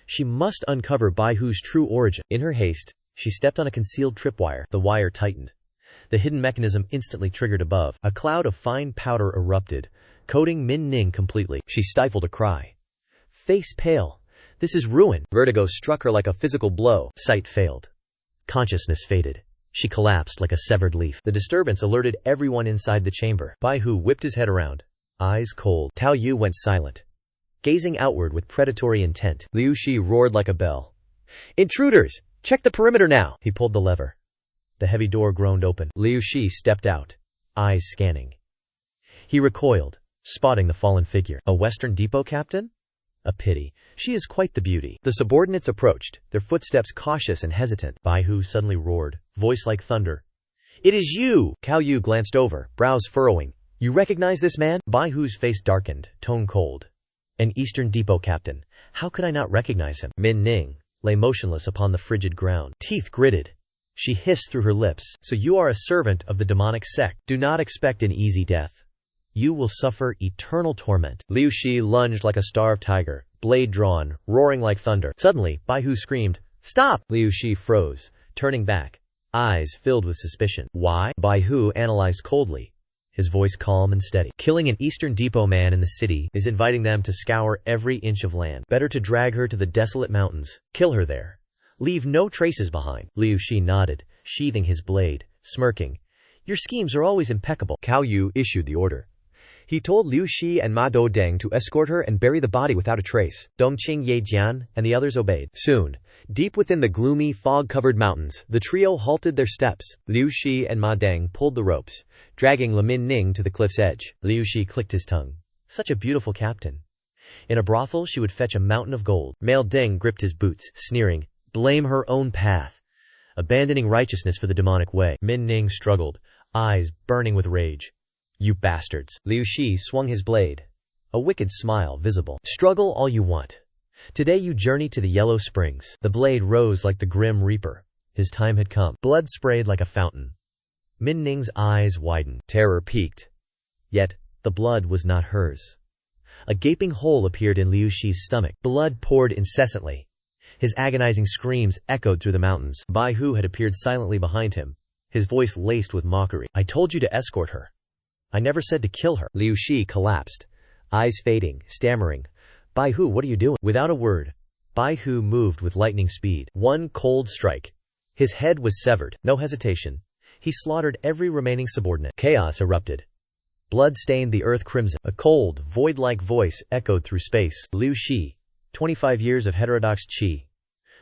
She must uncover Bai Hu's true origin. In her haste, she stepped on a concealed tripwire. The wire tightened. The hidden mechanism instantly triggered above. A cloud of fine powder erupted, coating Min Ning completely. She stifled a cry. Face pale. This is ruin. Vertigo struck her like a physical blow. Sight failed. Consciousness faded. She collapsed like a severed leaf. The disturbance alerted everyone inside the chamber. Bai Hu whipped his head around, eyes cold. Tao Yu went silent, gazing outward with predatory intent. Liu Shi roared like a bell. Intruders! Check the perimeter now! He pulled the lever. The heavy door groaned open. Liu Shi stepped out, eyes scanning. He recoiled, spotting the fallen figure. A Western Depot captain? A pity. She is quite the beauty. The subordinates approached, their footsteps cautious and hesitant. Bai Hu suddenly roared, voice like thunder. It is you! Cao Yu glanced over, brows furrowing. You recognize this man? Bai Hu's face darkened, tone cold. An Eastern Depot captain. How could I not recognize him? Min Ning lay motionless upon the frigid ground. Teeth gritted. She hissed through her lips. So you are a servant of the demonic sect. Do not expect an easy death. You will suffer eternal torment. Liu Shi lunged like a starved tiger, blade drawn, roaring like thunder. Suddenly, Bai Hu screamed, Stop! Liu Shi froze, turning back, eyes filled with suspicion. Why? Bai Hu analyzed coldly, his voice calm and steady. Killing an Eastern Depot man in the city is inviting them to scour every inch of land. Better to drag her to the desolate mountains, kill her there. Leave no traces behind. Liu Shi nodded, sheathing his blade, smirking. Your schemes are always impeccable. Cao Yu issued the order. He told Liu Shi and Ma Dodeng to escort her and bury the body without a trace. Dongqing Yejian and the others obeyed. Soon, deep within the gloomy, fog-covered mountains, the trio halted their steps. Liu Shi and Ma Deng pulled the ropes, dragging Min Ning to the cliff's edge. Liu Shi clicked his tongue. Such a beautiful captain. In a brothel, she would fetch a mountain of gold. Male Deng gripped his boots, sneering. Blame her own path. Abandoning righteousness for the demonic way. Min Ning struggled, eyes burning with rage. You bastards. Liu Shi swung his blade, a wicked smile visible. Struggle all you want. Today you journey to the Yellow Springs. The blade rose like the Grim Reaper. His time had come. Blood sprayed like a fountain. Min Ning's eyes widened. Terror peaked. Yet, the blood was not hers. A gaping hole appeared in Liu Shi's stomach. Blood poured incessantly. His agonizing screams echoed through the mountains. Bai Hu had appeared silently behind him, his voice laced with mockery. I told you to escort her. I never said to kill her. Liu Shi collapsed, eyes fading, stammering. Bai Hu, what are you doing? Without a word, Bai Hu moved with lightning speed. One cold strike. His head was severed. No hesitation. He slaughtered every remaining subordinate. Chaos erupted. Blood stained the earth crimson. A cold, void-like voice echoed through space. Liu Shi, 25 years of heterodox qi.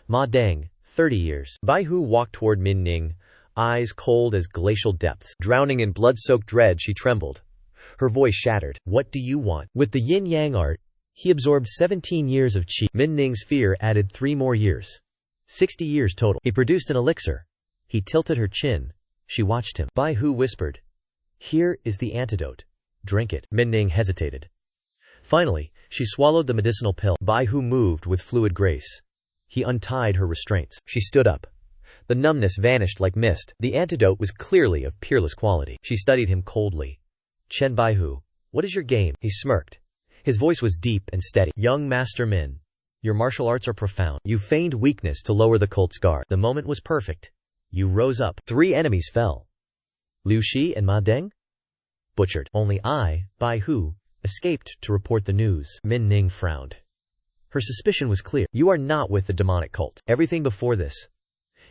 Ma Deng, 30 years. Bai Hu walked toward Min Ning, eyes cold as glacial depths. Drowning in blood-soaked dread, she trembled. Her voice shattered. What do you want? With the yin-yang art, he absorbed 17 years of qi. Min Ning's fear added 3 more years. 60 years total. He produced an elixir. He tilted her chin. She watched him. Bai Hu whispered, Here is the antidote. Drink it. Min Ning hesitated. Finally, she swallowed the medicinal pill. Bai Hu moved with fluid grace. He untied her restraints. She stood up, The numbness vanished like mist. The antidote was clearly of peerless quality. She studied him coldly. Bai Hu, what is your game? He smirked. His voice was deep and steady. Young Master Min, your martial arts are profound. You feigned weakness to lower the cult's guard. The moment was perfect. You rose up. 3 enemies fell. Liu Shi and Ma Deng? Butchered. Only I, Bai Hu, escaped to report the news. Min Ning frowned. Her suspicion was clear. You are not with the demonic cult. Everything before this,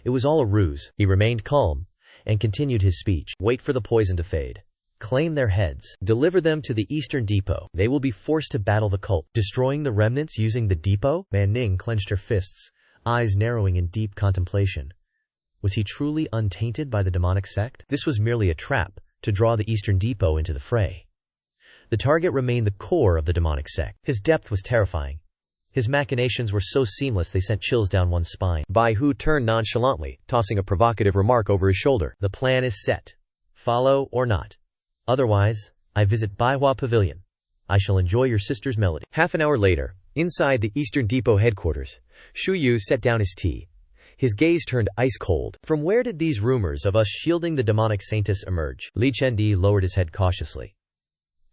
it was all a ruse. He remained calm and continued his speech. Wait for the poison to fade. Claim their heads. Deliver them to the Eastern Depot. They will be forced to battle the cult. Destroying the remnants using the depot? Man Ning clenched her fists, eyes narrowing in deep contemplation. Was he truly untainted by the demonic sect? This was merely a trap to draw the Eastern Depot into the fray. The target remained the core of the demonic sect. His depth was terrifying. His machinations were so seamless they sent chills down one's spine. Bai Hu turned nonchalantly, tossing a provocative remark over his shoulder. The plan is set. Follow or not. Otherwise, I visit Baihua Pavilion. I shall enjoy your sister's melody. Half an hour later, inside the Eastern Depot headquarters, Xu Yu set down his tea. His gaze turned ice-cold. From where did these rumors of us shielding the demonic saintess emerge? Li Chendi lowered his head cautiously.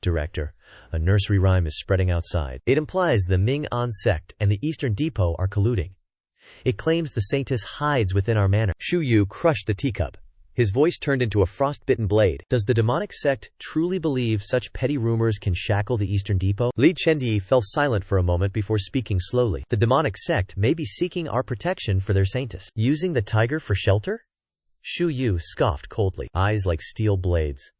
Director, a nursery rhyme is spreading outside. It implies the Ming-An sect and the Eastern Depot are colluding. It claims the saintess hides within our manor. Xu Yu crushed the teacup. His voice turned into a frost-bitten blade. Does the demonic sect truly believe such petty rumors can shackle the Eastern Depot? Li Chendi fell silent for a moment before speaking slowly. The demonic sect may be seeking our protection for their saintess. Using the tiger for shelter? Xu Yu scoffed coldly, eyes like steel blades.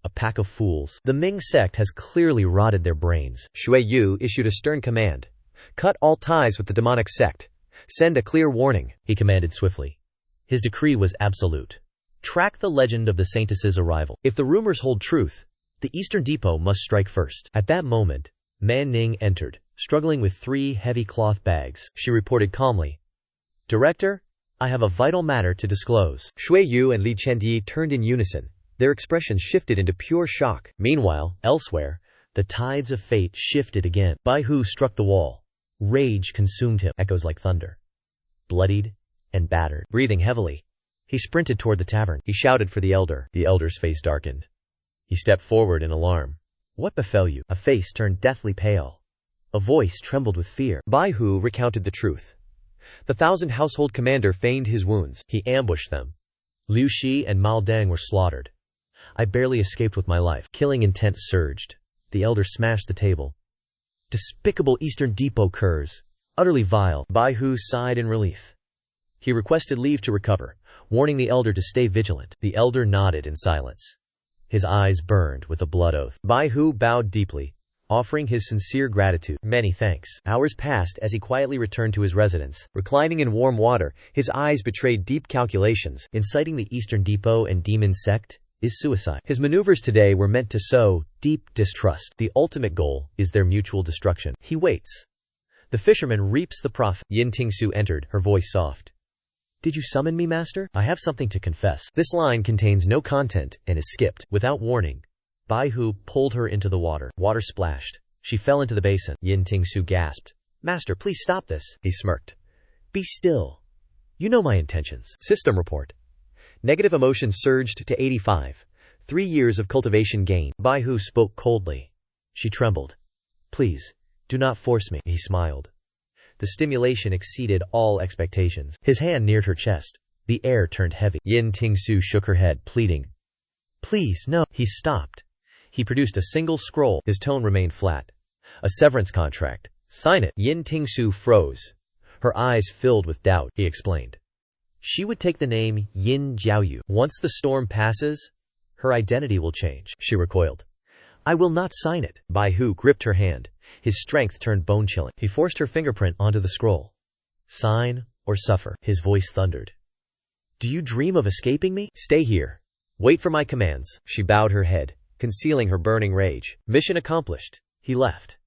A pack of fools. The Ming sect has clearly rotted their brains. Xue Yu issued a stern command. Cut all ties with the demonic sect. Send a clear warning, he commanded swiftly. His decree was absolute. Track the legend of the saintess's arrival. If the rumors hold truth, the Eastern Depot must strike first. At that moment, Man Ning entered, struggling with 3 heavy cloth bags. She reported calmly. Director, I have a vital matter to disclose. Xue Yu and Li Chendi turned in unison. Their expressions shifted into pure shock. Meanwhile, elsewhere, the tides of fate shifted again. Bai Hu struck the wall. Rage consumed him, echoes like thunder. Bloodied and battered, breathing heavily, he sprinted toward the tavern. He shouted for the elder. The elder's face darkened. He stepped forward in alarm. What befell you? A face turned deathly pale. A voice trembled with fear. Bai Hu recounted the truth. The 1,000 household commander feigned his wounds. He ambushed them. Liu Shi and Ma Deng were slaughtered. I barely escaped with my life. Killing intent surged. The elder smashed the table. Despicable Eastern Depot curs. Utterly vile. Bai Hu sighed in relief. He requested leave to recover, warning the elder to stay vigilant. The elder nodded in silence. His eyes burned with a blood oath. Bai Hu bowed deeply, offering his sincere gratitude. Many thanks. Hours passed as he quietly returned to his residence. Reclining in warm water, his eyes betrayed deep calculations. Inciting the Eastern Depot and Demon Sect is suicide. His maneuvers today were meant to sow deep distrust. The ultimate goal is their mutual destruction. He waits. The fisherman reaps the profit. Ting Xue entered, her voice soft. Did you summon me, master? I have something to confess. This line contains no content and is skipped. Without warning, Bai Hu pulled her into the water. Water splashed. She fell into the basin. Ting Xue gasped. Master, please stop this. He smirked. Be still. You know my intentions. System report. Negative emotion surged to 85. 3 years of cultivation gain. Bai Hu spoke coldly. She trembled. Please, do not force me. He smiled. The stimulation exceeded all expectations. His hand neared her chest. The air turned heavy. Ting Xue shook her head, pleading. Please, no. He stopped. He produced a single scroll. His tone remained flat. A severance contract. Sign it. Ting Xue froze. Her eyes filled with doubt. He explained. She would take the name Yin Jiaoyu. Once the storm passes, her identity will change. She recoiled. I will not sign it. Bai Hu gripped her hand. His strength turned bone-chilling. He forced her fingerprint onto the scroll. Sign or suffer. His voice thundered. Do you dream of escaping me? Stay here. Wait for my commands. She bowed her head, concealing her burning rage. Mission accomplished. He left.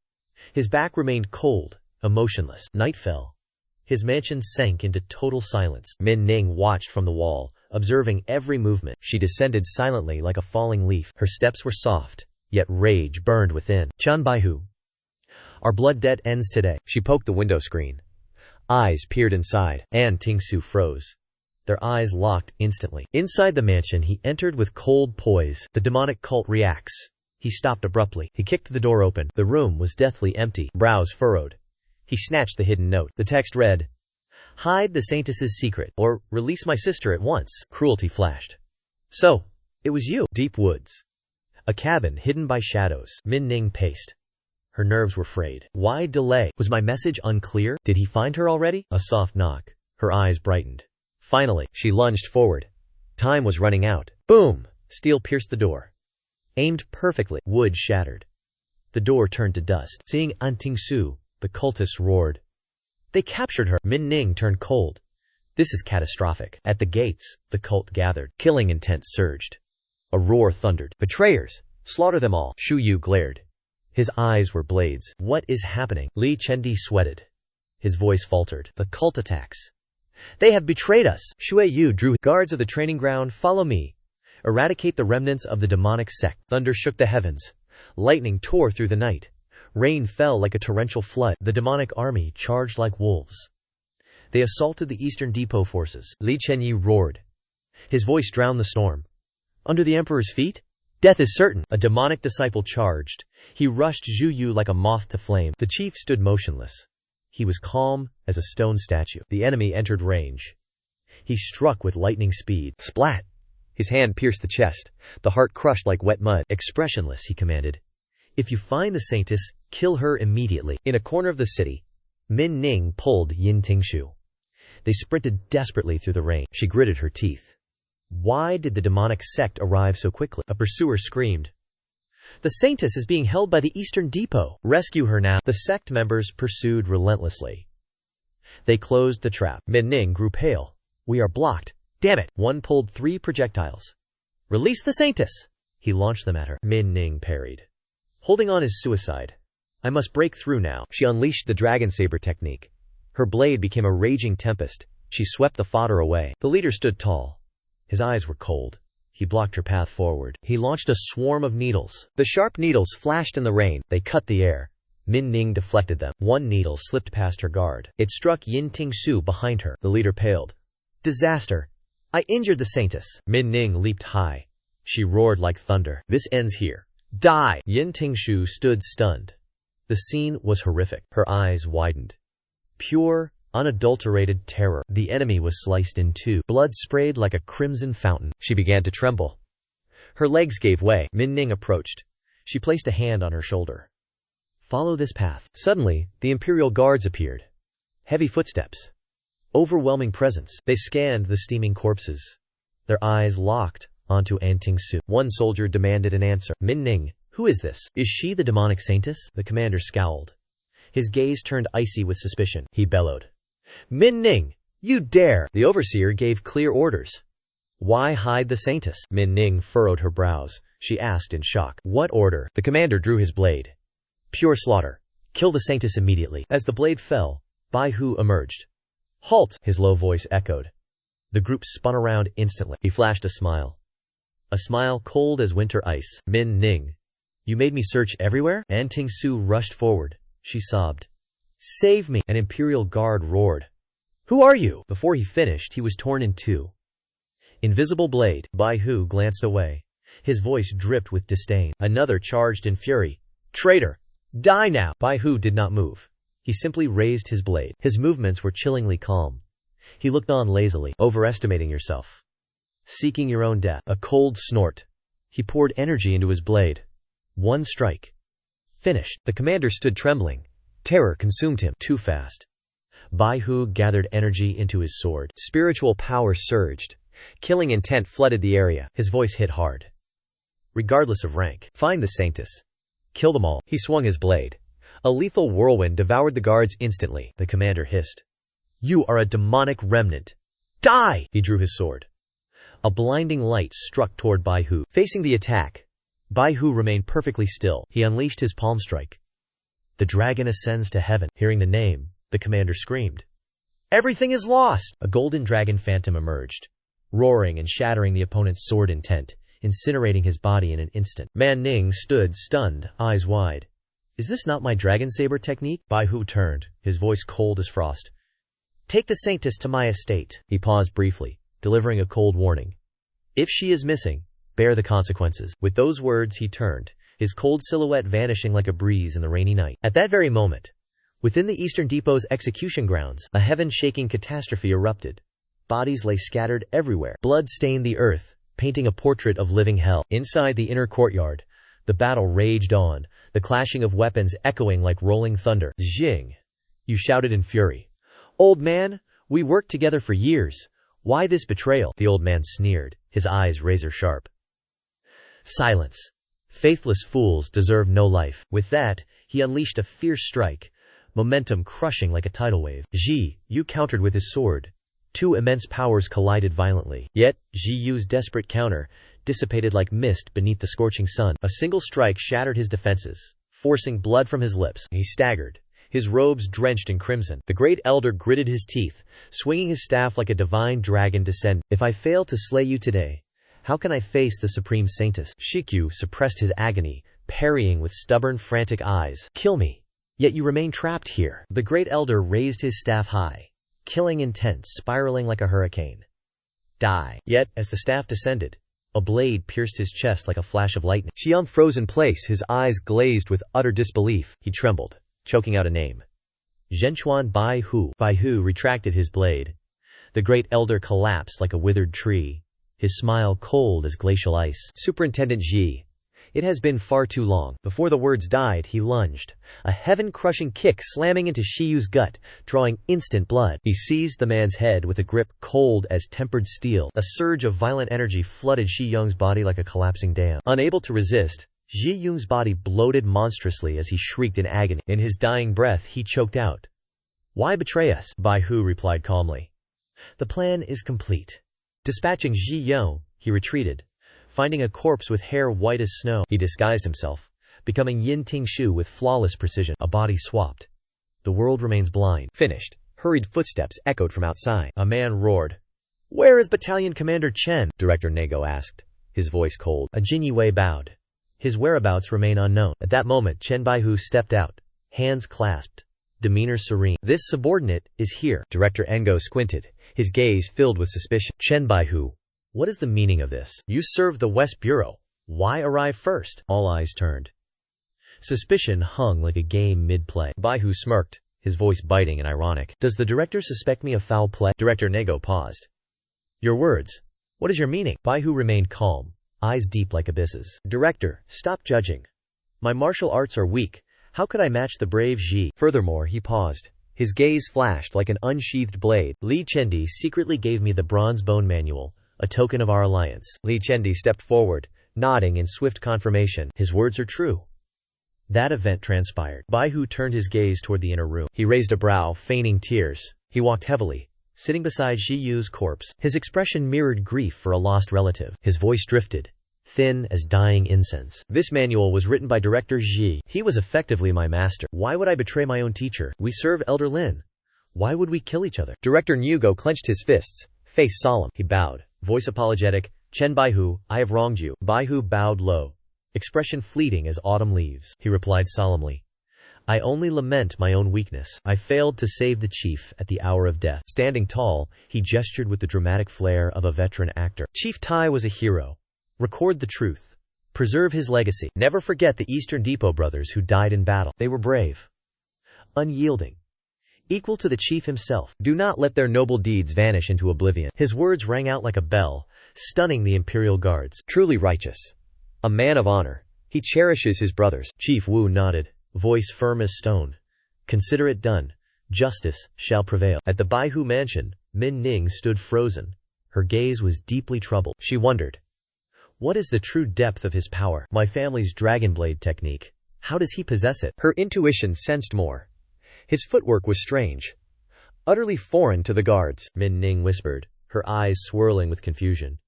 His back remained cold, emotionless. Night fell. His mansion sank into total silence. Min Ning watched from the wall, observing every movement. She descended silently like a falling leaf. Her steps were soft, yet rage burned within. Bai Hu. Our blood debt ends today. She poked the window screen. Eyes peered inside. Ting Xue froze. Their eyes locked instantly. Inside the mansion he entered with cold poise. The demonic cult reacts. He stopped abruptly. He kicked the door open. The room was deathly empty. Brows furrowed. He snatched the hidden note. The text read, "Hide the Saintess's secret, or release my sister at once." Cruelty flashed. "So, it was you." Deep woods. A cabin hidden by shadows. Min Ning paced. Her nerves were frayed. Why delay? Was my message unclear? Did he find her already? A soft knock. Her eyes brightened. Finally, she lunged forward. Time was running out. Boom! Steel pierced the door. Aimed perfectly. Wood shattered. The door turned to dust. Seeing Ting Xue, the cultists roared. They captured her. Min Ning turned cold. This is catastrophic. At the gates, the cult gathered. Killing intent surged. A roar thundered. Betrayers! Slaughter them all! Shu Yu glared. His eyes were blades. What is happening? Li Chendi sweated. His voice faltered. The cult attacks. They have betrayed us. Xue Yu drew. Guards of the training ground, follow me. Eradicate the remnants of the demonic sect. Thunder shook the heavens. Lightning tore through the night. Rain fell like a torrential flood. The demonic army charged like wolves. They assaulted the Eastern Depot forces. Li Chenyi roared. His voice drowned the storm. Under the Emperor's feet? Death is certain. A demonic disciple charged. He rushed Zhu Yu like a moth to flame. The chief stood motionless. He was calm as a stone statue. The enemy entered range. He struck with lightning speed. Splat! His hand pierced the chest. The heart crushed like wet mud. Expressionless, he commanded. If you find the Saintess, kill her immediately. In a corner of the city, Min Ning pulled Ting Xue. They sprinted desperately through the rain. She gritted her teeth. Why did the demonic sect arrive so quickly? A pursuer screamed. The Saintess is being held by the Eastern Depot. Rescue her now. The sect members pursued relentlessly. They closed the trap. Min Ning grew pale. We are blocked. Damn it! One pulled 3 projectiles. Release the Saintess! He launched them at her. Min Ning parried. Holding on is suicide. I must break through now. She unleashed the dragon saber technique. Her blade became a raging tempest. She swept the fodder away. The leader stood tall. His eyes were cold. He blocked her path forward. He launched a swarm of needles. The sharp needles flashed in the rain. They cut the air. Min Ning deflected them. One needle slipped past her guard. It struck Ting Xue behind her. The leader paled. Disaster! I injured the Saintess. Min Ning leaped high. She roared like thunder. This ends here. Die! Ting Xue stood stunned. The scene was horrific. Her eyes widened. Pure, unadulterated terror. The enemy was sliced in 2. Blood sprayed like a crimson fountain. She began to tremble. Her legs gave way. Min Ning approached. She placed a hand on her shoulder. Follow this path. Suddenly, the Imperial Guards appeared. Heavy footsteps. Overwhelming presence. They scanned the steaming corpses. Their eyes locked onto Ting Xue. One soldier demanded an answer. Min Ning, who is this? Is she the demonic Saintess? The commander scowled. His gaze turned icy with suspicion. He bellowed. Min Ning, you dare! The overseer gave clear orders. Why hide the Saintess? Min Ning furrowed her brows. She asked in shock. What order? The commander drew his blade. Pure slaughter. Kill the Saintess immediately. As the blade fell, Bai Hu emerged. Halt! His low voice echoed. The group spun around instantly. He flashed a smile. A smile cold as winter ice. Min Ning, you made me search everywhere? Ting Xue rushed forward. She sobbed. Save me! An Imperial Guard roared. Who are you? Before he finished, he was torn in 2. Invisible blade. Bai Hu glanced away. His voice dripped with disdain. Another charged in fury. Traitor! Die now! Bai Hu did not move. He simply raised his blade. His movements were chillingly calm. He looked on lazily. Overestimating yourself. Seeking your own death. A cold snort. He poured energy into his blade. One strike. Finished. The commander stood trembling. Terror consumed him. Too fast. Bai Hu gathered energy into his sword. Spiritual power surged. Killing intent flooded the area. His voice hit hard. Regardless of rank, find the Saintess. Kill them all. He swung his blade. A lethal whirlwind devoured the guards instantly. The commander hissed. You are a demonic remnant. Die! He drew his sword. A blinding light struck toward Bai Hu. Facing the attack, Bai Hu remained perfectly still. He unleashed his palm strike. The dragon ascends to heaven. Hearing the name, the commander screamed. Everything is lost! A golden dragon phantom emerged, roaring and shattering the opponent's sword intent, incinerating his body in an instant. Min Ning stood stunned, eyes wide. Is this not my dragon saber technique? Bai Hu turned, his voice cold as frost. Take the Saintess to my estate. He paused briefly. delivering a cold warning. If she is missing, bear the consequences. With those words he turned, his cold silhouette vanishing like a breeze in the rainy night. At that very moment, within the Eastern Depot's execution grounds, a heaven-shaking catastrophe erupted. Bodies lay scattered everywhere. Blood stained the earth, painting a portrait of living hell. Inside the inner courtyard, the battle raged on, the clashing of weapons echoing like rolling thunder. "Jing," you shouted in fury. "Old man, we worked together for years. Why this betrayal?" The old man sneered, his eyes razor-sharp. "Silence. Faithless fools deserve no life." With that, he unleashed a fierce strike, momentum crushing like a tidal wave. Ji Yu countered with his sword. Two immense powers collided violently. Yet, Ji Yu's desperate counter dissipated like mist beneath the scorching sun. A single strike shattered his defenses, forcing blood from his lips. He staggered, his robes drenched in crimson. The great elder gritted his teeth, swinging his staff like a divine dragon descending. "If I fail to slay you today, how can I face the Supreme Saintess?" Shikyu suppressed his agony, parrying with stubborn, frantic eyes. "Kill me, yet you remain trapped here." The great elder raised his staff high, killing intent spiraling like a hurricane. "Die." Yet, as the staff descended, a blade pierced his chest like a flash of lightning. Xiang froze in place, his eyes glazed with utter disbelief. He trembled, choking out a name. "Zhenchuan Bai Hu." Bai Hu retracted his blade. The great elder collapsed like a withered tree, his smile cold as glacial ice. "Superintendent Ji, it has been far too long." Before the words died, he lunged, a heaven-crushing kick slamming into Shiyu's gut, drawing instant blood. He seized the man's head with a grip cold as tempered steel. A surge of violent energy flooded Shi Yung's body like a collapsing dam. Unable to resist, Ji Yung's body bloated monstrously as he shrieked in agony. In his dying breath, he choked out, "Why betray us?" Bai Hu replied calmly, "The plan is complete." Dispatching Ji Yong, he retreated, finding a corpse with hair white as snow. He disguised himself, becoming Ting Xue with flawless precision. A body swapped. The world remains blind. Finished. Hurried footsteps echoed from outside. A man roared, "Where is Battalion Commander Chen?" Director Nego asked, his voice cold. A Jin Yue bowed. His whereabouts remain unknown. At that moment, Chen Baihu stepped out, hands clasped, demeanor serene. "This subordinate is here." Director Engo squinted, his gaze filled with suspicion. "Chen Baihu, what is the meaning of this? You serve the West Bureau. Why arrive first?" All eyes turned. Suspicion hung like a game mid-play. Baihu smirked, his voice biting and ironic. "Does the director suspect me of foul play?" Director Nego paused. "Your words. What is your meaning?" Baihu remained calm, eyes deep like abysses. "Director, stop judging. My martial arts are weak. How could I match the brave Ji?" Furthermore, he paused. His gaze flashed like an unsheathed blade. "Li Chendi secretly gave me the Bronze Bone Manual, a token of our alliance." Li Chendi stepped forward, nodding in swift confirmation. "His words are true." That event transpired. Baihu turned his gaze toward the inner room. He raised a brow, feigning tears. He walked heavily, sitting beside Ji Yu's corpse. His expression mirrored grief for a lost relative. His voice drifted, thin as dying incense. "This manual was written by Director Ji. He was effectively my master. Why would I betray my own teacher? We serve Elder Lin. Why would we kill each other?" Director Nyugo clenched his fists, face solemn. He bowed, voice apologetic. "Chen Baihu, I have wronged you." Baihu bowed low, expression fleeting as autumn leaves. He replied solemnly, "I only lament my own weakness. I failed to save the chief at the hour of death." Standing tall, he gestured with the dramatic flair of a veteran actor. "Chief Tai was a hero. Record the truth. Preserve his legacy. Never forget the Eastern Depot brothers who died in battle. They were brave, unyielding, equal to the chief himself. Do not let their noble deeds vanish into oblivion." His words rang out like a bell, stunning the Imperial Guards. "Truly righteous. A man of honor. He cherishes his brothers." Chief Wu nodded, voice firm as stone. "Consider it done. Justice shall prevail." At the Baihu mansion, Min Ning stood frozen. Her gaze was deeply troubled. She wondered, what is the true depth of his power? My family's dragon blade technique. How does he possess it? Her intuition sensed more. His footwork was strange, utterly foreign to the guards. Min Ning whispered, her eyes swirling with confusion.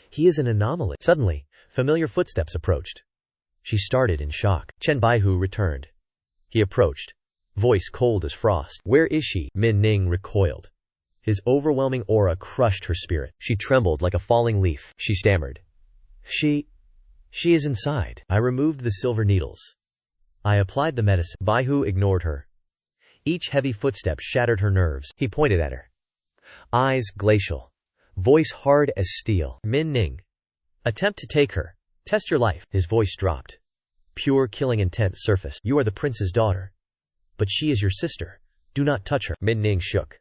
He is an anomaly. Suddenly, familiar footsteps approached. She started in shock. Chen Baihu returned. He approached, voice cold as frost. "Where is she?" Min Ning recoiled. His overwhelming aura crushed her spirit. She trembled like a falling leaf. She stammered, She is inside. I removed the silver needles. I applied the medicine." Baihu ignored her. Each heavy footstep shattered her nerves. He pointed at her. Eyes glacial, voice hard as steel. Min Ning. Attempt to take her. Test your life. His voice dropped. Pure killing intent surfaced. You are the prince's daughter. But she is your sister. Do not touch her. Min Ning shook.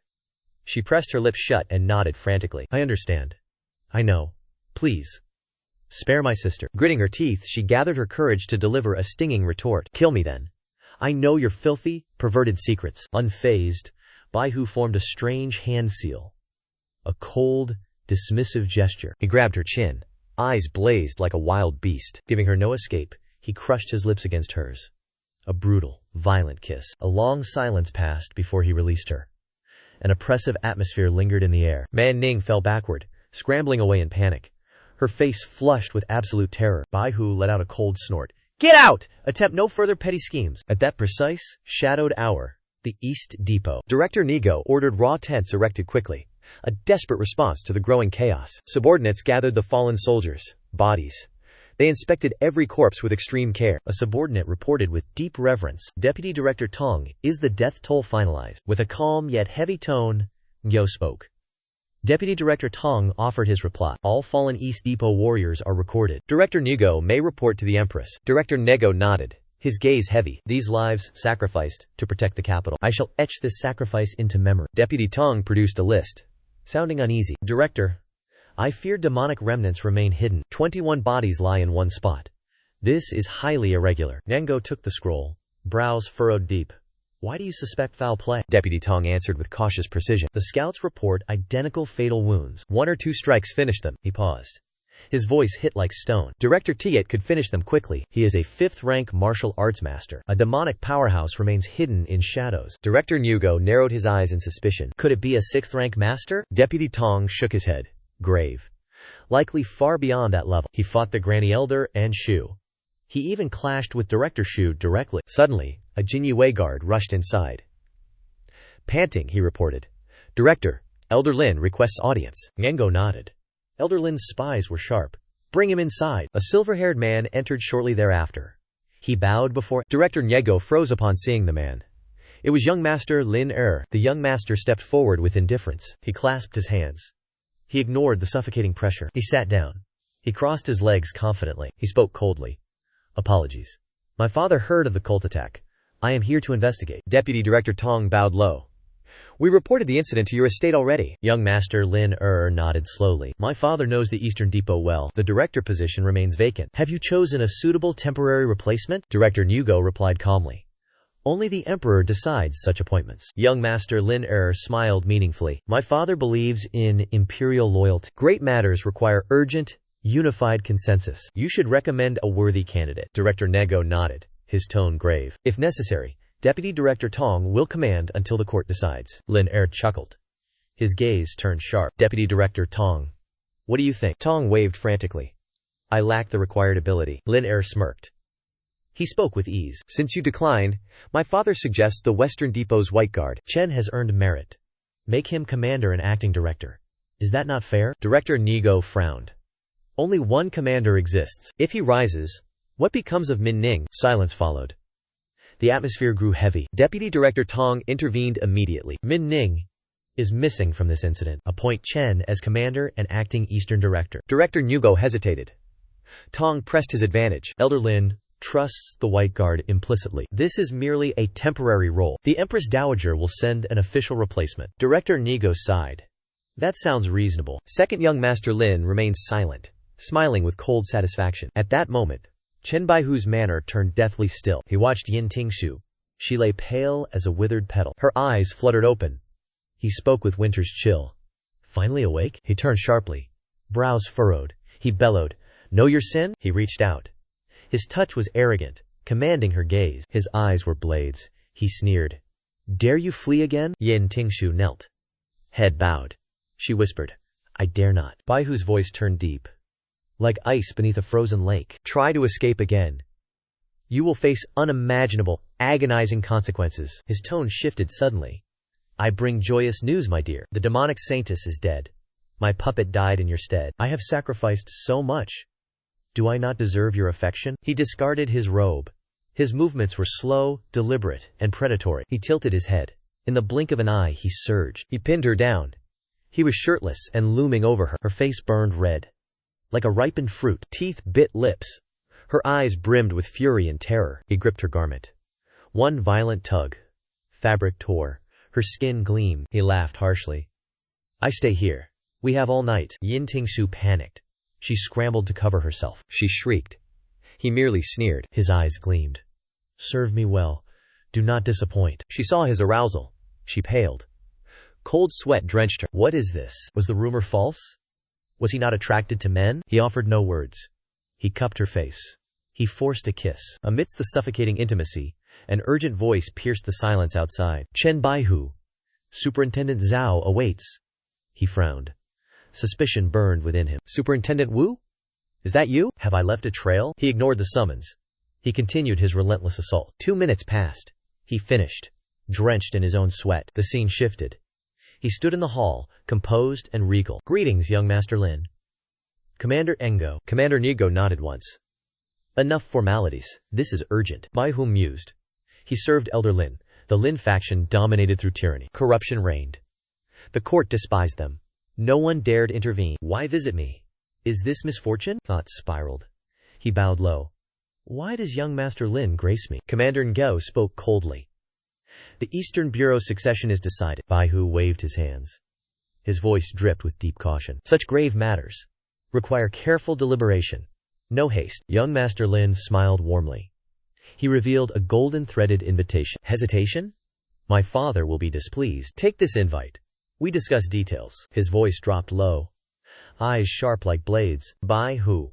She pressed her lips shut and nodded frantically. I understand. I know. Please. Spare my sister. Gritting her teeth, she gathered her courage to deliver a stinging retort. Kill me then. I know your filthy, perverted secrets. Unfazed, Bai Hu formed a strange hand seal. A cold, dismissive gesture. He grabbed her chin. Eyes blazed like a wild beast. Giving her no escape, he crushed his lips against hers. A brutal, violent kiss. A long silence passed before he released her. An oppressive atmosphere lingered in the air. Man Ning fell backward, scrambling away in panic. Her face flushed with absolute terror. Bai Hu let out a cold snort. Get out! Attempt no further petty schemes. At that precise, shadowed hour, the East Depot. Director Nigo ordered raw tents erected quickly. A desperate response to the growing chaos. Subordinates gathered the fallen soldiers' bodies. They inspected every corpse with extreme care. A subordinate reported with deep reverence. Deputy Director Tong, is the death toll finalized? With a calm yet heavy tone, Xue spoke. Deputy Director Tong offered his reply. All fallen East Depot warriors are recorded. Director Nigo may report to the Empress. Director Nego nodded, his gaze heavy. These lives sacrificed to protect the capital. I shall etch this sacrifice into memory. Deputy Tong produced a list, sounding uneasy. Director, I fear demonic remnants remain hidden. 21 bodies lie in one spot. This is highly irregular. Nengo took the scroll, brows furrowed deep. Why do you suspect foul play? Deputy Tong answered with cautious precision. The scouts report identical fatal wounds. 1 or 2 strikes finished them. He paused. His voice hit like stone. Director Tiet could finish them quickly. He is a 5th-rank martial arts master. A demonic powerhouse remains hidden in shadows. Director Nugo narrowed his eyes in suspicion. Could it be a 6th-rank master? Deputy Tong shook his head. Grave. Likely far beyond that level. He fought the Granny Elder and Shu. He even clashed with Director Shu directly. Suddenly, a Jinyue guard rushed inside. Panting, he reported. Director, Elder Lin requests audience. Ngengo nodded. Elder Lin's spies were sharp. Bring him inside. A silver-haired man entered shortly thereafter. He bowed before. Director Nyego froze upon seeing the man. It was young Master Lin Er. The young master stepped forward with indifference. He clasped his hands. He ignored the suffocating pressure. He sat down. He crossed his legs confidently. He spoke coldly. Apologies. My father heard of the cult attack. I am here to investigate. Deputy Director Tong bowed low. We reported the incident to your estate already. Young Master Lin Er nodded slowly. My father knows the Eastern Depot well. The director position remains vacant. Have you chosen a suitable temporary replacement? Director Nugo replied calmly. Only the Emperor decides such appointments. Young Master Lin Er smiled meaningfully. My father believes in imperial loyalty. Great matters require urgent, unified consensus. You should recommend a worthy candidate. Director Nego nodded, his tone grave. If necessary, Deputy Director Tong will command until the court decides. Lin Er chuckled. His gaze turned sharp. Deputy Director Tong. What do you think? Tong waved frantically. I lack the required ability. Lin Er smirked. He spoke with ease. Since you declined, my father suggests the Western Depot's White Guard. Chen has earned merit. Make him commander and acting director. Is that not fair? Director Nigo frowned. Only one commander exists. If he rises, what becomes of Min Ning? Silence followed. The atmosphere grew heavy. Deputy Director Tong intervened immediately. Min Ning is missing from this incident. Appoint Chen as commander and acting Eastern Director. Director Nugo hesitated. Tong pressed his advantage. Elder Lin trusts the White Guard implicitly. This is merely a temporary role. The Empress Dowager will send an official replacement. Director Nigo sighed. That sounds reasonable. Second young Master Lin remained silent, smiling with cold satisfaction. At that moment, Chen Baihu's manner turned deathly still. He watched Yin Ting Xue. She lay pale as a withered petal. Her eyes fluttered open. He spoke with winter's chill. Finally awake? He turned sharply. Brows furrowed. He bellowed. Know your sin? He reached out. His touch was arrogant, commanding her gaze. His eyes were blades. He sneered. Dare you flee again? Yin Ting Xue knelt. Head bowed. She whispered. I dare not. Baihu's voice turned deep. Like ice beneath a frozen lake. Try to escape again. You will face unimaginable, agonizing consequences. His tone shifted suddenly. I bring joyous news, my dear. The demonic saintess is dead. My puppet died in your stead. I have sacrificed so much. Do I not deserve your affection? He discarded his robe. His movements were slow, deliberate, and predatory. He tilted his head. In the blink of an eye, he surged. He pinned her down. He was shirtless and looming over her. Her face burned red, like a ripened fruit. Teeth bit lips. Her eyes brimmed with fury and terror. He gripped her garment. One violent tug. Fabric tore. Her skin gleamed. He laughed harshly. I stay here. We have all night. Ting Xue panicked. She scrambled to cover herself. She shrieked. He merely sneered. His eyes gleamed. Serve me well. Do not disappoint. She saw his arousal. She paled. Cold sweat drenched her. What is this? Was the rumor false? Was he not attracted to men? He offered no words. He cupped her face. He forced a kiss. Amidst the suffocating intimacy, an urgent voice pierced the silence outside. Bai Hu. Superintendent Zhao awaits. He frowned. Suspicion burned within him. Superintendent Wu? Is that you? Have I left a trail? He ignored the summons. He continued his relentless assault. 2 minutes passed. He finished, drenched in his own sweat. The scene shifted. He stood in the hall, composed and regal. Greetings, young Master Lin. Commander Engo. Commander Nigo nodded once. Enough formalities. This is urgent. Bai Hu mused. He served Elder Lin. The Lin faction dominated through tyranny. Corruption reigned. The court despised them. No one dared intervene. Why visit me? Is this misfortune? Thoughts spiraled. He bowed low. Why does young Master Lin grace me? Commander Ngo spoke coldly. The Eastern Bureau succession is decided. Bai Hu waved his hands. His voice dripped with deep caution. Such grave matters require careful deliberation. No haste. Young Master Lin smiled warmly. He revealed a golden-threaded invitation. Hesitation? My father will be displeased. Take this invite. We discuss details. His voice dropped low. Eyes sharp like blades. Bai Hu.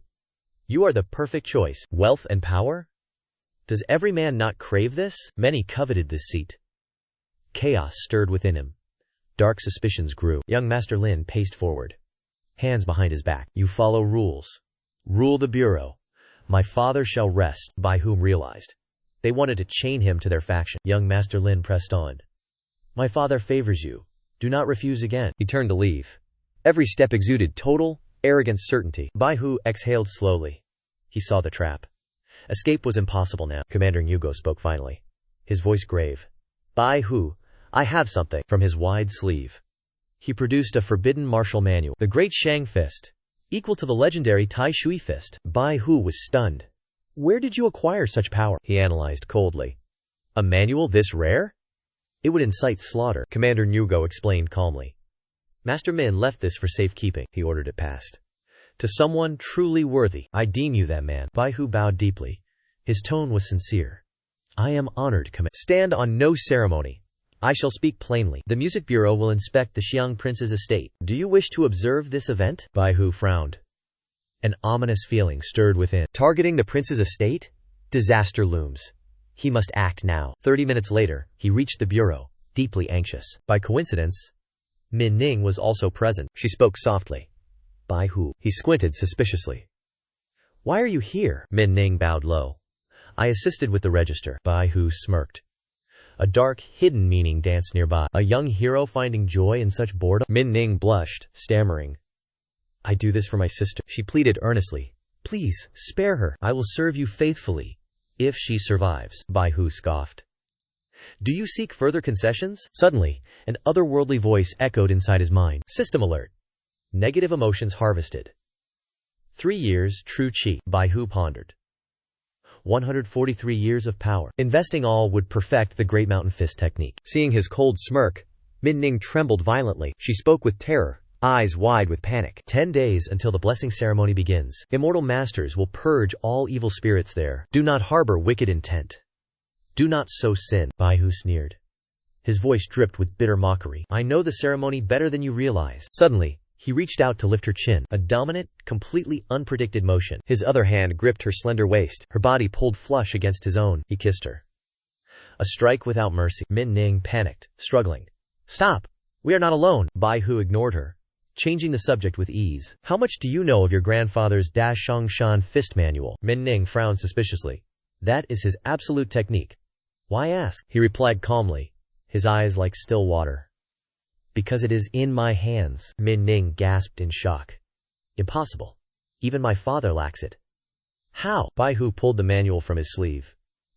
You are the perfect choice. Wealth and power? Does every man not crave this? Many coveted this seat. Chaos stirred within him. Dark suspicions grew. Young Master Lin paced forward. Hands behind his back. You follow rules. Rule the bureau. My father shall rest. Bai Hu realized. They wanted to chain him to their faction. Young Master Lin pressed on. My father favors you. Do not refuse again. He turned to leave. Every step exuded total, arrogant certainty. Bai Hu exhaled slowly. He saw the trap. Escape was impossible now. Commander Hugo spoke finally. His voice grave. Bai Hu, I have something. From his wide sleeve. He produced a forbidden martial manual. The Great Shang Fist. Equal to the legendary Tai Shui Fist. Bai Hu was stunned. Where did you acquire such power? He analyzed coldly. A manual this rare? It would incite slaughter. Commander Hugo explained calmly. Master Min left this for safekeeping. He ordered it passed. To someone truly worthy. I deem you that man. Bai Hu bowed deeply. His tone was sincere. I am honored. Stand on no ceremony. I shall speak plainly. The Music Bureau will inspect the Xiang Prince's estate. Do you wish to observe this event? Bai Hu frowned. An ominous feeling stirred within. Targeting the prince's estate? Disaster looms. He must act now. 30 minutes later, he reached the bureau, deeply anxious. By coincidence, Min Ning was also present. She spoke softly. Bai Hu. He squinted suspiciously. Why are you here? Min Ning bowed low. I assisted with the register. Bai Hu smirked. A dark, hidden meaning danced nearby. A young hero finding joy in such boredom? Min Ning blushed, stammering. I do this for my sister. She pleaded earnestly. Please, spare her. I will serve you faithfully. If she survives. Bai Hu scoffed. Do you seek further concessions? Suddenly, an otherworldly voice echoed inside his mind. System alert. Negative emotions harvested. 3 years, true chi. Bai Hu pondered. 143 years of power. Investing all would perfect the Great Mountain Fist technique. Seeing his cold smirk, Min Ning trembled violently. She spoke with terror, eyes wide with panic. 10 days until the blessing ceremony begins. Immortal masters will purge all evil spirits there. Do not harbor wicked intent. Do not sow sin. Bai Hu sneered. His voice dripped with bitter mockery. I know the ceremony better than you realize. Suddenly, he reached out to lift her chin. A dominant, completely unpredicted motion. His other hand gripped her slender waist. Her body pulled flush against his own. He kissed her. A strike without mercy. Min Ning panicked, struggling. Stop! We are not alone. Bai Hu ignored her, changing the subject with ease. How much do you know of your grandfather's Shongshan Fist manual? Min Ning frowned suspiciously. That is his absolute technique. Why ask? He replied calmly, his eyes like still water. Because it is in my hands. Min Ning gasped in shock. Impossible. Even my father lacks it. How? Bai Hu pulled the manual from his sleeve.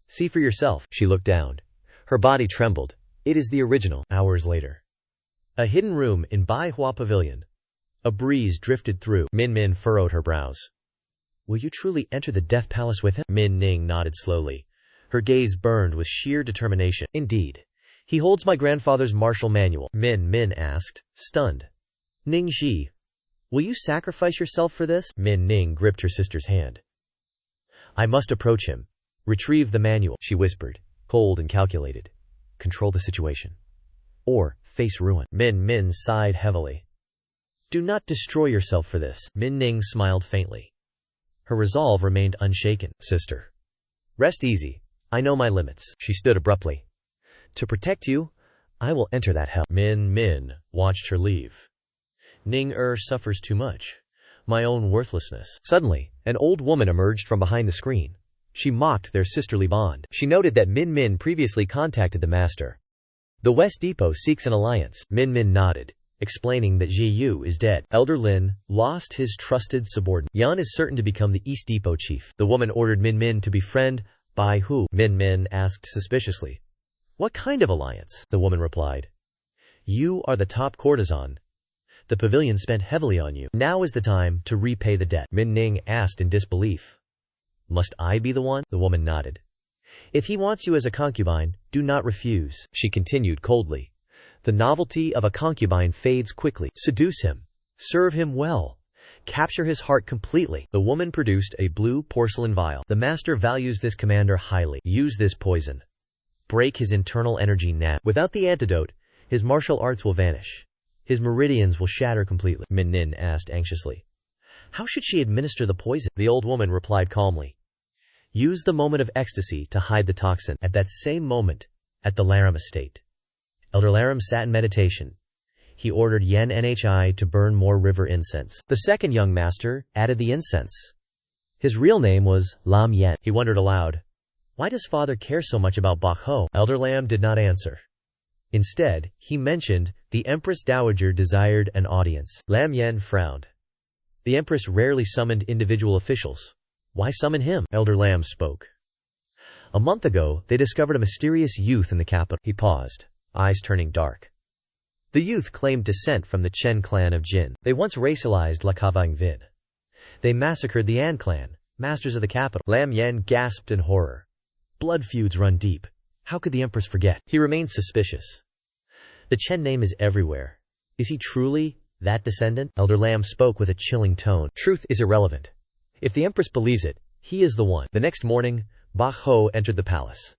See for yourself. She looked down. Her body trembled. It is the original. Hours later. A hidden room in Bai Hu Pavilion. A breeze drifted through. Min Min furrowed her brows. Will you truly enter the Death Palace with him? Min Ning nodded slowly. Her gaze burned with sheer determination. Indeed. He holds my grandfather's martial manual. Min Min asked, stunned. Ning Xi, will you sacrifice yourself for this? Min Ning gripped her sister's hand. I must approach him. Retrieve the manual, she whispered, cold and calculated. Control the situation. Or face ruin. Min Min sighed heavily. Do not destroy yourself for this. Min Ning smiled faintly. Her resolve remained unshaken. Sister. Rest easy. I know my limits. She stood abruptly. To protect you, I will enter that hell. Min Min watched her leave. Ning suffers too much. My own worthlessness. Suddenly, an old woman emerged from behind the screen. She mocked their sisterly bond. She noted that Min Min previously contacted the master. The West Depot seeks an alliance. Min Min nodded, explaining that Ji Yu is dead. Elder Lin lost his trusted subordinate. Yan is certain to become the East Depot chief. The woman ordered Min Min to befriend Bai Hu. Min Min asked suspiciously. What kind of alliance? The woman replied. You are the top courtesan. The pavilion spent heavily on you. Now is the time to repay the debt. Min Ning asked in disbelief. Must I be the one? The woman nodded. If he wants you as a concubine, do not refuse, she continued coldly. The novelty of a concubine fades quickly. Seduce him. Serve him well. Capture his heart completely. The woman produced a blue porcelain vial. The master values this commander highly. Use this poison. Break his internal energy now. Without the antidote, his martial arts will vanish. His meridians will shatter completely. Min Nin asked anxiously. How should she administer the poison? The old woman replied calmly. Use the moment of ecstasy to hide the toxin. At that same moment, at the Laram estate, Elder Laram sat in meditation. He ordered Yen Nhi to burn more river incense. The second young master added the incense. His real name was Lam Yen. He wondered aloud, why does father care so much about Bai Hu? Elder Lam did not answer. Instead, he mentioned the Empress Dowager desired an audience. Lam Yen frowned. The Empress rarely summoned individual officials. Why summon him? Elder Lam spoke. A month ago, they discovered a mysterious youth in the capital. He paused, eyes turning dark. The youth claimed descent from the Chen clan of Jin. They once racialized Lakavang Vid. They massacred the An clan, masters of the capital. Lam Yen gasped in horror. Blood feuds run deep. How could the Empress forget? He remained suspicious. The Chen name is everywhere. Is he truly that descendant? Elder Lam spoke with a chilling tone. Truth is irrelevant. If the Empress believes it, he is the one. The next morning, Bai Hu entered the palace.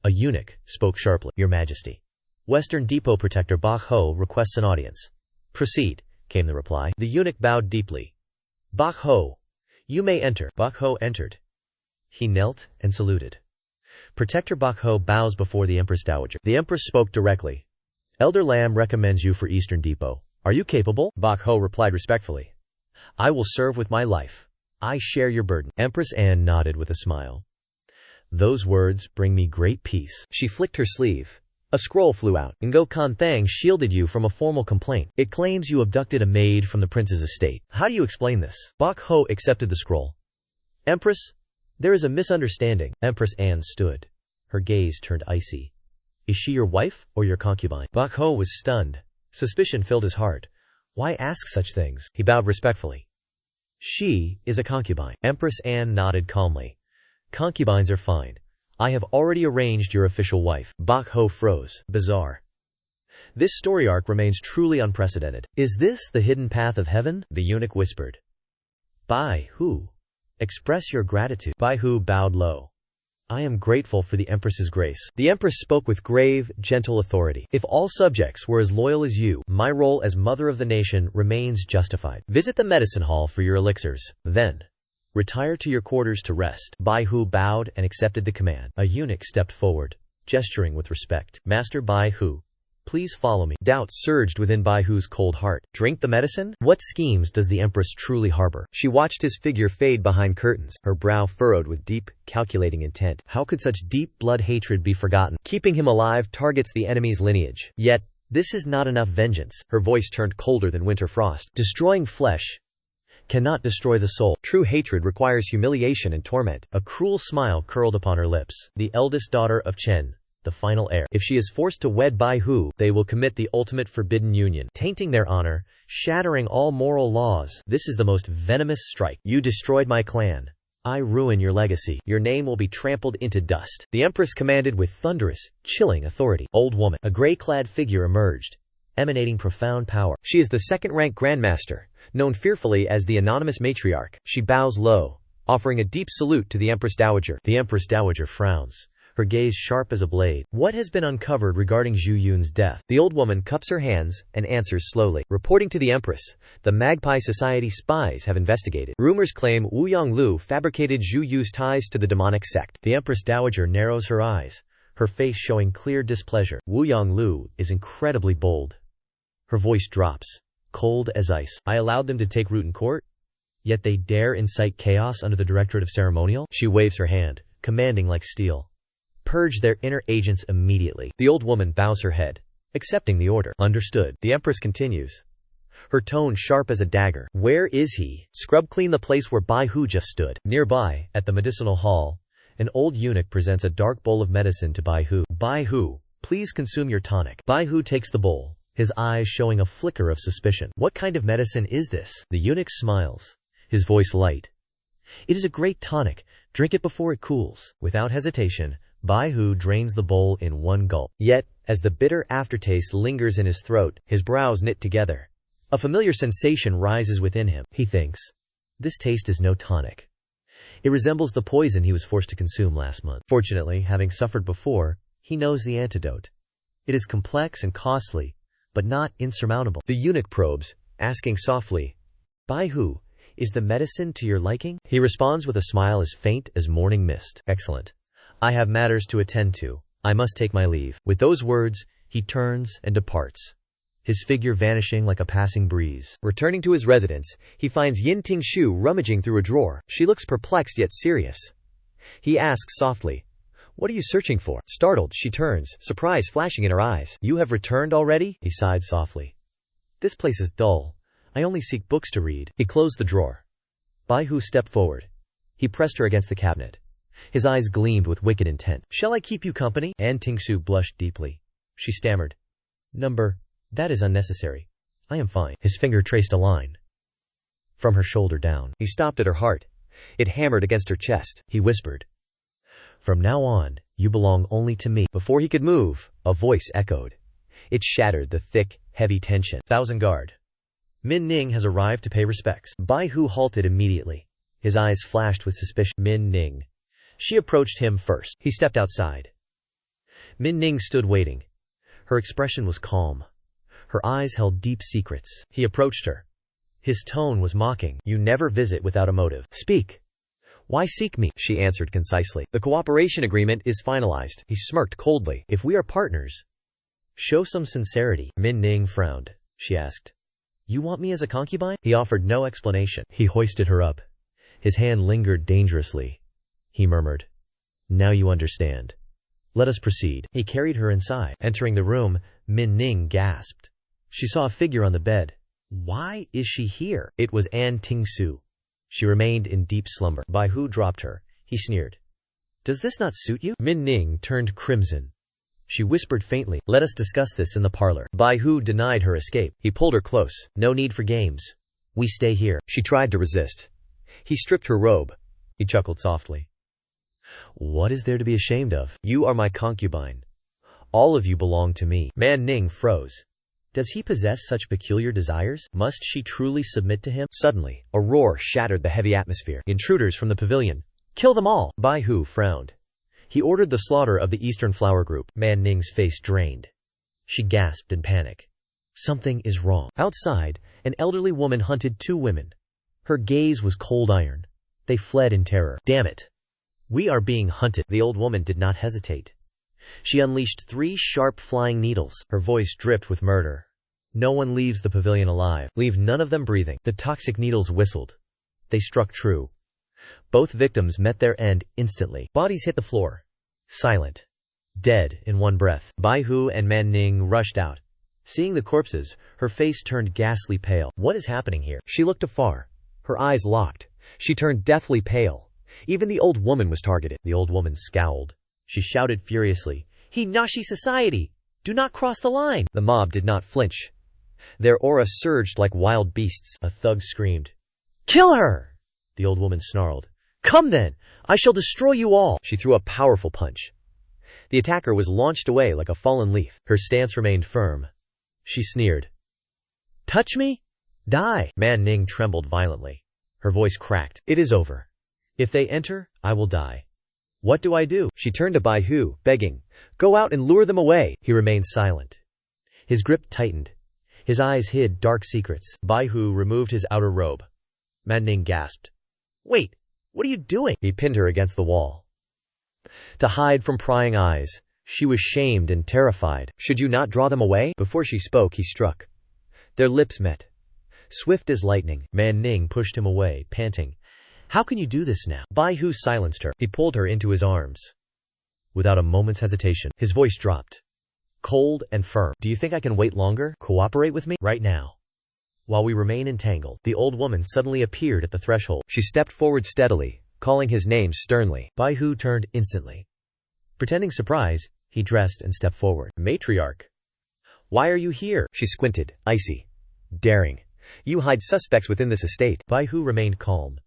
A eunuch spoke sharply. Your Majesty. Western Depot Protector Bai Hu requests an audience. Proceed, came the reply. The eunuch bowed deeply. Bai Hu, you may enter. Bai Hu entered. He knelt and saluted. Protector Bai Hu bows before the Empress Dowager. The Empress spoke directly. Elder Lam recommends you for Eastern Depot. Are you capable? Bai Hu replied respectfully. I will serve with my life. I share your burden. Empress Anne nodded with a smile. Those words bring me great peace. She flicked her sleeve. A scroll flew out. Ngo Kan Thang shielded you from a formal complaint. It claims you abducted a maid from the prince's estate. How do you explain this? Bai Hu accepted the scroll. Empress, there is a misunderstanding. Empress Anne stood. Her gaze turned icy. Is she your wife or your concubine? Bai Hu was stunned. Suspicion filled his heart. Why ask such things? He bowed respectfully. She is a concubine. Empress Anne nodded calmly. Concubines are fine. I have already arranged your official wife. Bai Hu froze. Bizarre. This story arc remains truly unprecedented. Is this the hidden path of heaven? The eunuch whispered. Bai Hu, express your gratitude. Bai Hu bowed low. I am grateful for the Empress's grace. The Empress spoke with grave, gentle authority. If all subjects were as loyal as you, my role as mother of the nation remains justified. Visit the medicine hall for your elixirs. Then, retire to your quarters to rest. Bai Hu bowed and accepted the command. A eunuch stepped forward, gesturing with respect. Master Bai Hu, please follow me. Doubt surged within Bai Hu's cold heart. Drink the medicine? What schemes does the Empress truly harbor? She watched his figure fade behind curtains, her brow furrowed with deep, calculating intent. How could such deep blood hatred be forgotten? Keeping him alive targets the enemy's lineage. Yet, this is not enough vengeance. Her voice turned colder than winter frost. Destroying flesh cannot destroy the soul. True hatred requires humiliation and torment. A cruel smile curled upon her lips. The eldest daughter of Chen, the final heir. If she is forced to wed Bai Hu, they will commit the ultimate forbidden union, tainting their honor, shattering all moral laws. This is the most venomous strike. You destroyed my clan. I ruin your legacy. Your name will be trampled into dust. The empress commanded with thunderous, chilling authority. Old woman. A gray-clad figure emerged, emanating profound power. She is the second-rank grandmaster, known fearfully as the anonymous matriarch. She bows low, offering a deep salute to the Empress Dowager. The Empress Dowager frowns, her gaze sharp as a blade. What has been uncovered regarding Zhu Yun's death? The old woman cups her hands and answers slowly. Reporting to the Empress, the Magpie Society spies have investigated. Rumors claim Wu Yonglu fabricated Zhu Yu's ties to the demonic sect. The Empress Dowager narrows her eyes, her face showing clear displeasure. Wu Yonglu is incredibly bold. Her voice drops, cold as ice. I allowed them to take root in court, yet they dare incite chaos under the Directorate of Ceremonial? She waves her hand, commanding like steel. Purge their inner agents immediately. The old woman bows her head, accepting the order. Understood. The Empress continues, her tone sharp as a dagger. Where is he? Scrub clean the place where Bai Hu just stood. Nearby, at the medicinal hall, an old eunuch presents a dark bowl of medicine to Bai Hu. Bai Hu, please consume your tonic. Bai Hu takes the bowl, his eyes showing a flicker of suspicion. What kind of medicine is this? The eunuch smiles, his voice light. It is a great tonic. Drink it before it cools. Without hesitation, Bai Hu drains the bowl in one gulp. Yet, as the bitter aftertaste lingers in his throat, his brows knit together. A familiar sensation rises within him. He thinks, this taste is no tonic. It resembles the poison he was forced to consume last month. Fortunately, having suffered before, he knows the antidote. It is complex and costly, but not insurmountable. The eunuch probes, asking softly, Bai Hu, is the medicine to your liking? He responds with a smile as faint as morning mist. Excellent. I have matters to attend to. I must take my leave. With those words, he turns and departs, his figure vanishing like a passing breeze. Returning to his residence, he finds Ting Xue rummaging through a drawer. She looks perplexed yet serious. He asks softly, what are you searching for? Startled, she turns, surprise flashing in her eyes. You have returned already? He sighed softly. This place is dull. I only seek books to read. He closed the drawer. Bai Hu stepped forward. He pressed her against the cabinet. His eyes gleamed with wicked intent. Shall I keep you company? Ting Xue blushed deeply. She stammered. That is unnecessary. I am fine. His finger traced a line from her shoulder down. He stopped at her heart. It hammered against her chest. He whispered, from now on, you belong only to me. Before he could move, a voice echoed. It shattered the thick, heavy tension. Thousand Guard. Min Ning has arrived to pay respects. Bai Hu halted immediately. His eyes flashed with suspicion. Min Ning. She approached him first. He stepped outside. Min Ning stood waiting. Her expression was calm. Her eyes held deep secrets. He approached her. His tone was mocking. You never visit without a motive. Speak. Why seek me? She answered concisely. The cooperation agreement is finalized. He smirked coldly. If we are partners, show some sincerity. Min Ning frowned. She asked, you want me as a concubine? He offered no explanation. He hoisted her up. His hand lingered dangerously. He murmured, now you understand. Let us proceed. He carried her inside. Entering the room, Min Ning gasped. She saw a figure on the bed. Why is she here? It was Ting Xue. She remained in deep slumber. Bai Hu dropped her. He sneered. Does this not suit you? Min Ning turned crimson. She whispered faintly, let us discuss this in the parlor. Bai Hu denied her escape. He pulled her close. No need for games. We stay here. She tried to resist. He stripped her robe. He chuckled softly. What is there to be ashamed of? You are my concubine. All of you belong to me. Man Ning froze. Does he possess such peculiar desires? Must she truly submit to him? Suddenly, a roar shattered the heavy atmosphere. Intruders from the pavilion. Kill them all! Bai Hu frowned. He ordered the slaughter of the Eastern Flower Group. Man Ning's face drained. She gasped in panic. Something is wrong. Outside, an elderly woman hunted two women. Her gaze was cold iron. They fled in terror. Damn it! We are being hunted. The old woman did not hesitate. She unleashed 3 sharp flying needles. Her voice dripped with murder. No one leaves the pavilion alive. Leave none of them breathing. The toxic needles whistled. They struck true. Both victims met their end instantly. Bodies hit the floor. Silent. Dead in one breath. Bai Hu and Man Ning rushed out. Seeing the corpses, her face turned ghastly pale. What is happening here? She looked afar. Her eyes locked. She turned deathly pale. Even the old woman was targeted. The old woman scowled. She shouted furiously, He Nashi society! Do not cross the line! The mob did not flinch. Their aura surged like wild beasts. A thug screamed. Kill her! The old woman snarled. Come then! I shall destroy you all! She threw a powerful punch. The attacker was launched away like a fallen leaf. Her stance remained firm. She sneered. Touch me? Die! Man Ning trembled violently. Her voice cracked. It is over. If they enter, I will die. What do I do? She turned to Bai Hu, begging. Go out and lure them away. He remained silent. His grip tightened. His eyes hid dark secrets. Bai Hu removed his outer robe. Man Ning gasped. Wait, what are you doing? He pinned her against the wall. To hide from prying eyes, she was shamed and terrified. Should you not draw them away? Before she spoke, he struck. Their lips met. Swift as lightning, Man Ning pushed him away, panting. How can you do this now? Bai Hu silenced her. He pulled her into his arms. Without a moment's hesitation, his voice dropped. Cold and firm. Do you think I can wait longer? Cooperate with me? Right now. While we remain entangled, the old woman suddenly appeared at the threshold. She stepped forward steadily, calling his name sternly. Bai Hu turned instantly. Pretending surprise, he dressed and stepped forward. Matriarch. Why are you here? She squinted, icy. Daring. You hide suspects within this estate. Bai Hu remained calm.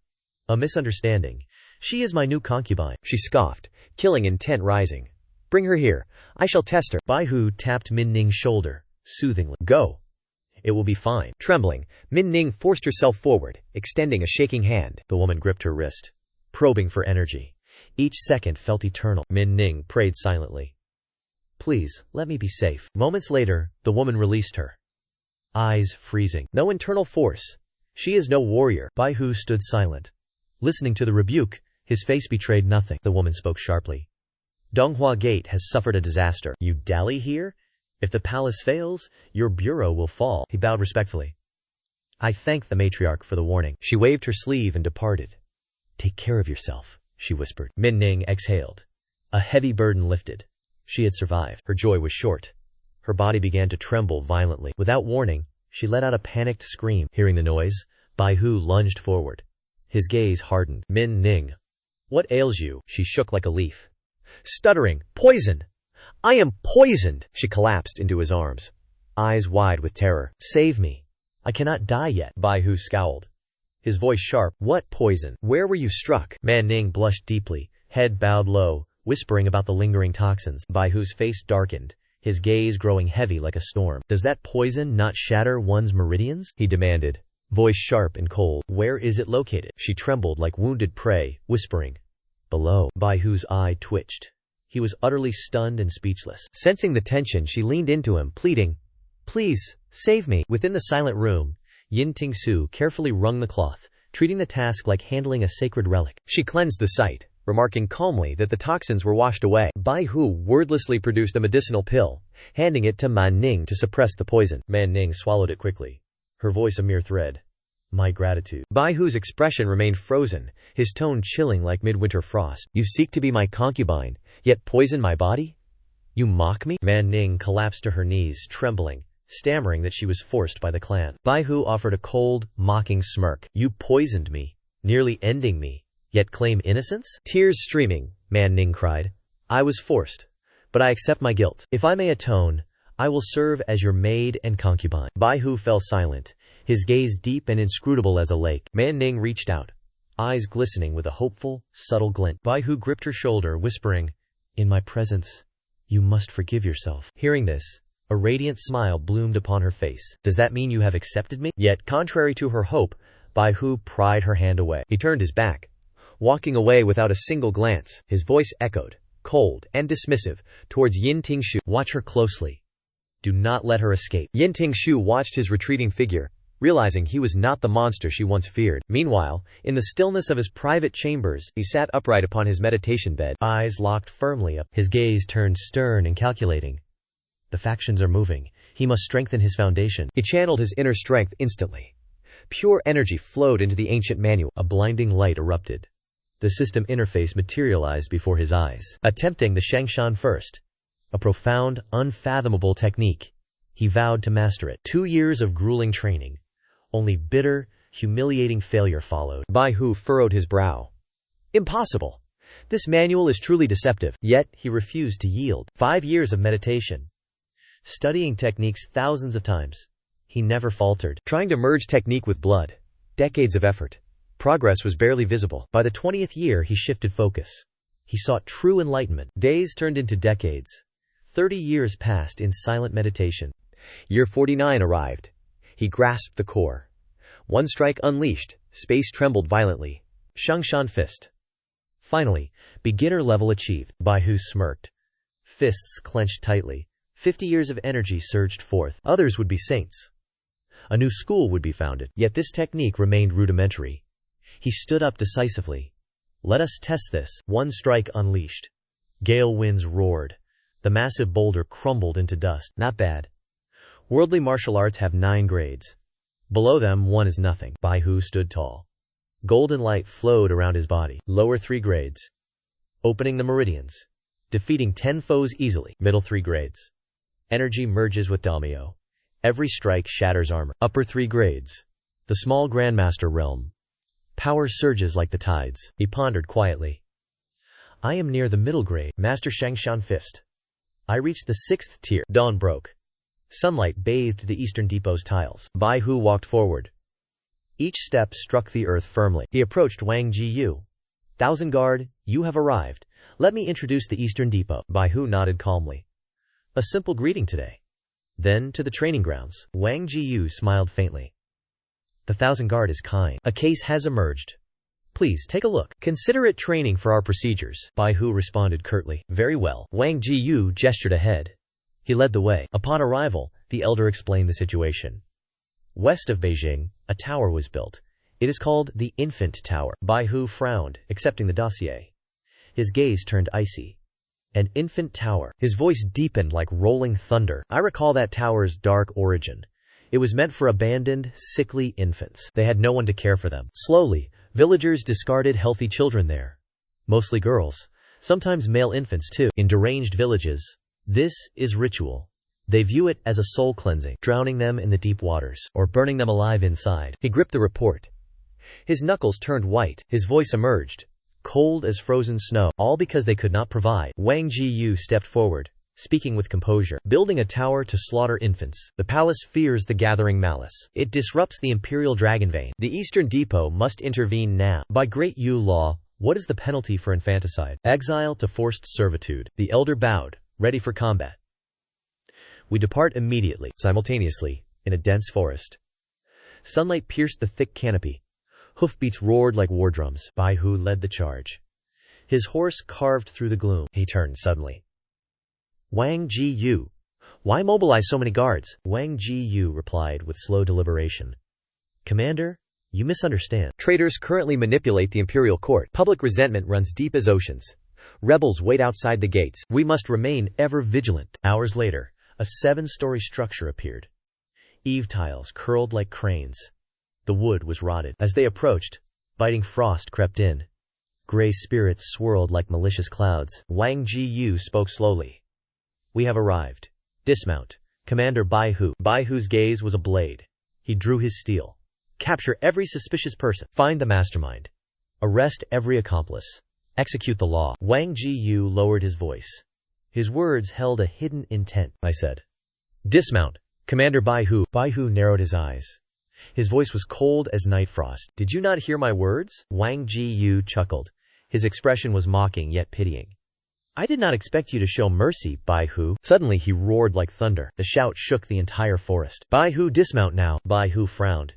A misunderstanding. She is my new concubine. She scoffed, killing intent rising. Bring her here. I shall test her. Bai Hu tapped Min Ning's shoulder, soothingly. Go. It will be fine. Trembling, Min Ning forced herself forward, extending a shaking hand. The woman gripped her wrist, probing for energy. Each second felt eternal. Min Ning prayed silently. Please, let me be safe. Moments later, the woman released her. Eyes freezing. No internal force. She is no warrior. Bai Hu stood silent. Listening to the rebuke, his face betrayed nothing. The woman spoke sharply. Donghua Gate has suffered a disaster. You dally here? If the palace fails, your bureau will fall. He bowed respectfully. I thank the matriarch for the warning. She waved her sleeve and departed. Take care of yourself, she whispered. Min Ning exhaled. A heavy burden lifted. She had survived. Her joy was short. Her body began to tremble violently. Without warning, she let out a panicked scream. Hearing the noise, Bai Hu lunged forward. His gaze hardened. Min Ning. What ails you? She shook like a leaf. Stuttering. Poison! I am poisoned! She collapsed into his arms, eyes wide with terror. Save me. I cannot die yet. Bai Hu scowled. His voice sharp. What poison? Where were you struck? Man Ning blushed deeply, head bowed low, whispering about the lingering toxins. Bai Hu's face darkened, his gaze growing heavy like a storm. Does that poison not shatter one's meridians? He demanded, voice sharp and cold. Where is it located? She trembled like wounded prey, whispering. Below. Bai Hu's eye twitched. He was utterly stunned and speechless. Sensing the tension, she leaned into him, pleading, Please, save me. Within the silent room, Ting Xue carefully wrung the cloth, treating the task like handling a sacred relic. She cleansed the site, remarking calmly that the toxins were washed away. Bai Hu wordlessly produced a medicinal pill, handing it to Man Ning to suppress the poison. Man Ning swallowed it quickly, her voice a mere thread. My gratitude. Bai Hu's expression remained frozen, his tone chilling like midwinter frost. You seek to be my concubine, yet poison my body? You mock me? Man Ning collapsed to her knees, trembling, stammering that she was forced by the clan. Bai Hu offered a cold, mocking smirk. You poisoned me, nearly ending me, yet claim innocence? Tears streaming, Man Ning cried. I was forced, but I accept my guilt. If I may atone, I will serve as your maid and concubine. Bai Hu fell silent, his gaze deep and inscrutable as a lake. Man Ning reached out, eyes glistening with a hopeful, subtle glint. Bai Hu gripped her shoulder, whispering, In my presence, you must forgive yourself. Hearing this, a radiant smile bloomed upon her face. Does that mean you have accepted me? Yet, contrary to her hope, Bai Hu pried her hand away. He turned his back, walking away without a single glance. His voice echoed, cold and dismissive, towards Ting Xue. Watch her closely. Do not let her escape. Ting Xue watched his retreating figure, realizing he was not the monster she once feared. Meanwhile, in the stillness of his private chambers, he sat upright upon his meditation bed, eyes locked firmly up, his gaze turned stern and calculating. The factions are moving. He must strengthen his foundation. He channeled his inner strength instantly. Pure energy flowed into the ancient manual. A blinding light erupted. The system interface materialized before his eyes. Attempting the Shangshan first, a profound, unfathomable technique, he vowed to master it. 2 years of grueling training. Only bitter, humiliating failure followed. Bai Hu furrowed his brow. Impossible. This manual is truly deceptive, yet he refused to yield. 5 years of meditation. Studying techniques thousands of times. He never faltered. Trying to merge technique with blood. Decades of effort. Progress was barely visible. By the 20th year, he shifted focus. He sought true enlightenment. Days turned into decades. 30 years passed in silent meditation. Year 49 arrived. He grasped the core. One strike unleashed. Space trembled violently. Shangshan fist. Finally, beginner level achieved. Bai Hu smirked. Fists clenched tightly. 50 years of energy surged forth. Others would be saints. A new school would be founded. Yet this technique remained rudimentary. He stood up decisively. Let us test this. One strike unleashed. Gale winds roared. The massive boulder crumbled into dust. Not bad. Worldly martial arts have 9 grades. Below them, 1 is nothing. Bai Hu stood tall. Golden light flowed around his body. Lower 3 grades. Opening the meridians. Defeating 10 foes easily. Middle 3 grades. Energy merges with Damio. Every strike shatters armor. Upper 3 grades. The small Grandmaster realm. Power surges like the tides. He pondered quietly. I am near the middle grade. Master Shangshan fist. I reached the 6th tier. Dawn broke. Sunlight bathed the eastern depot's tiles. Bai Hu walked forward. Each step struck the earth firmly. He approached Wang Jiyu. Thousand Guard, you have arrived. Let me introduce the eastern depot. Bai Hu nodded calmly. A simple greeting today. Then to the training grounds. Wang Jiyu smiled faintly. The Thousand Guard is kind. A case has emerged. Please take a look. Consider it training for our procedures. Bai Hu responded curtly. Very well. Wang Jiyu gestured ahead. He led the way. Upon arrival, the elder explained the situation. West of Beijing, a tower was built. It is called the Infant Tower. Bai Hu frowned, accepting the dossier. His gaze turned icy. An infant tower. His voice deepened like rolling thunder. I recall that tower's dark origin. It was meant for abandoned, sickly infants. They had no one to care for them. Slowly, villagers discarded healthy children there. Mostly girls. Sometimes male infants too. In deranged villages, this is ritual. They view it as a soul cleansing, drowning them in the deep waters, or burning them alive inside. He gripped the report. His knuckles turned white. His voice emerged. Cold as frozen snow, all because they could not provide. Wang Jiyu stepped forward, speaking with composure. Building a tower to slaughter infants. The palace fears the gathering malice. It disrupts the imperial dragon vein. The Eastern Depot must intervene now. By Great Yu law, what is the penalty for infanticide? Exile to forced servitude. The elder bowed, ready for combat. We depart immediately. Simultaneously, in a dense forest. Sunlight pierced the thick canopy. Hoofbeats roared like war drums. Bai Hu led the charge. His horse carved through the gloom. He turned suddenly. Wang Jiyu. Why mobilize so many guards? Wang Jiyu replied with slow deliberation. Commander, you misunderstand. Traitors currently manipulate the imperial court. Public resentment runs deep as oceans. Rebels wait outside the gates. We must remain ever vigilant. Hours later, a 7-story structure appeared. Eave tiles curled like cranes. The wood was rotted. As they approached, biting frost crept in. Gray spirits swirled like malicious clouds. Wang Jiyu spoke slowly. We have arrived. Dismount. Commander Bai Hu. Bai Hu's gaze was a blade. He drew his steel. Capture every suspicious person. Find the mastermind. Arrest every accomplice. Execute the law. Wang Jiyu lowered his voice. His words held a hidden intent. I said. Dismount. Commander Bai Hu. Bai Hu narrowed his eyes. His voice was cold as night frost. Did you not hear my words? Wang Jiyu chuckled. His expression was mocking yet pitying. I did not expect you to show mercy, Bai Hu. Suddenly he roared like thunder. The shout shook the entire forest. Bai Hu, dismount now. Bai Hu frowned.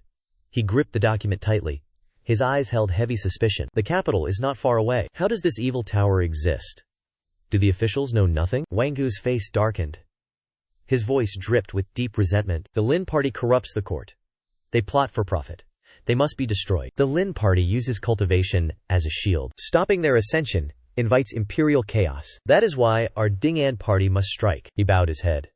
He gripped the document tightly. His eyes held heavy suspicion. The capital is not far away. How does this evil tower exist? Do the officials know nothing? Wang Gu's face darkened. His voice dripped with deep resentment. The Lin party corrupts the court. They plot for profit. They must be destroyed. The Lin party uses cultivation as a shield. Stopping their ascension invites imperial chaos. That is why our Ding'an party must strike. He bowed his head.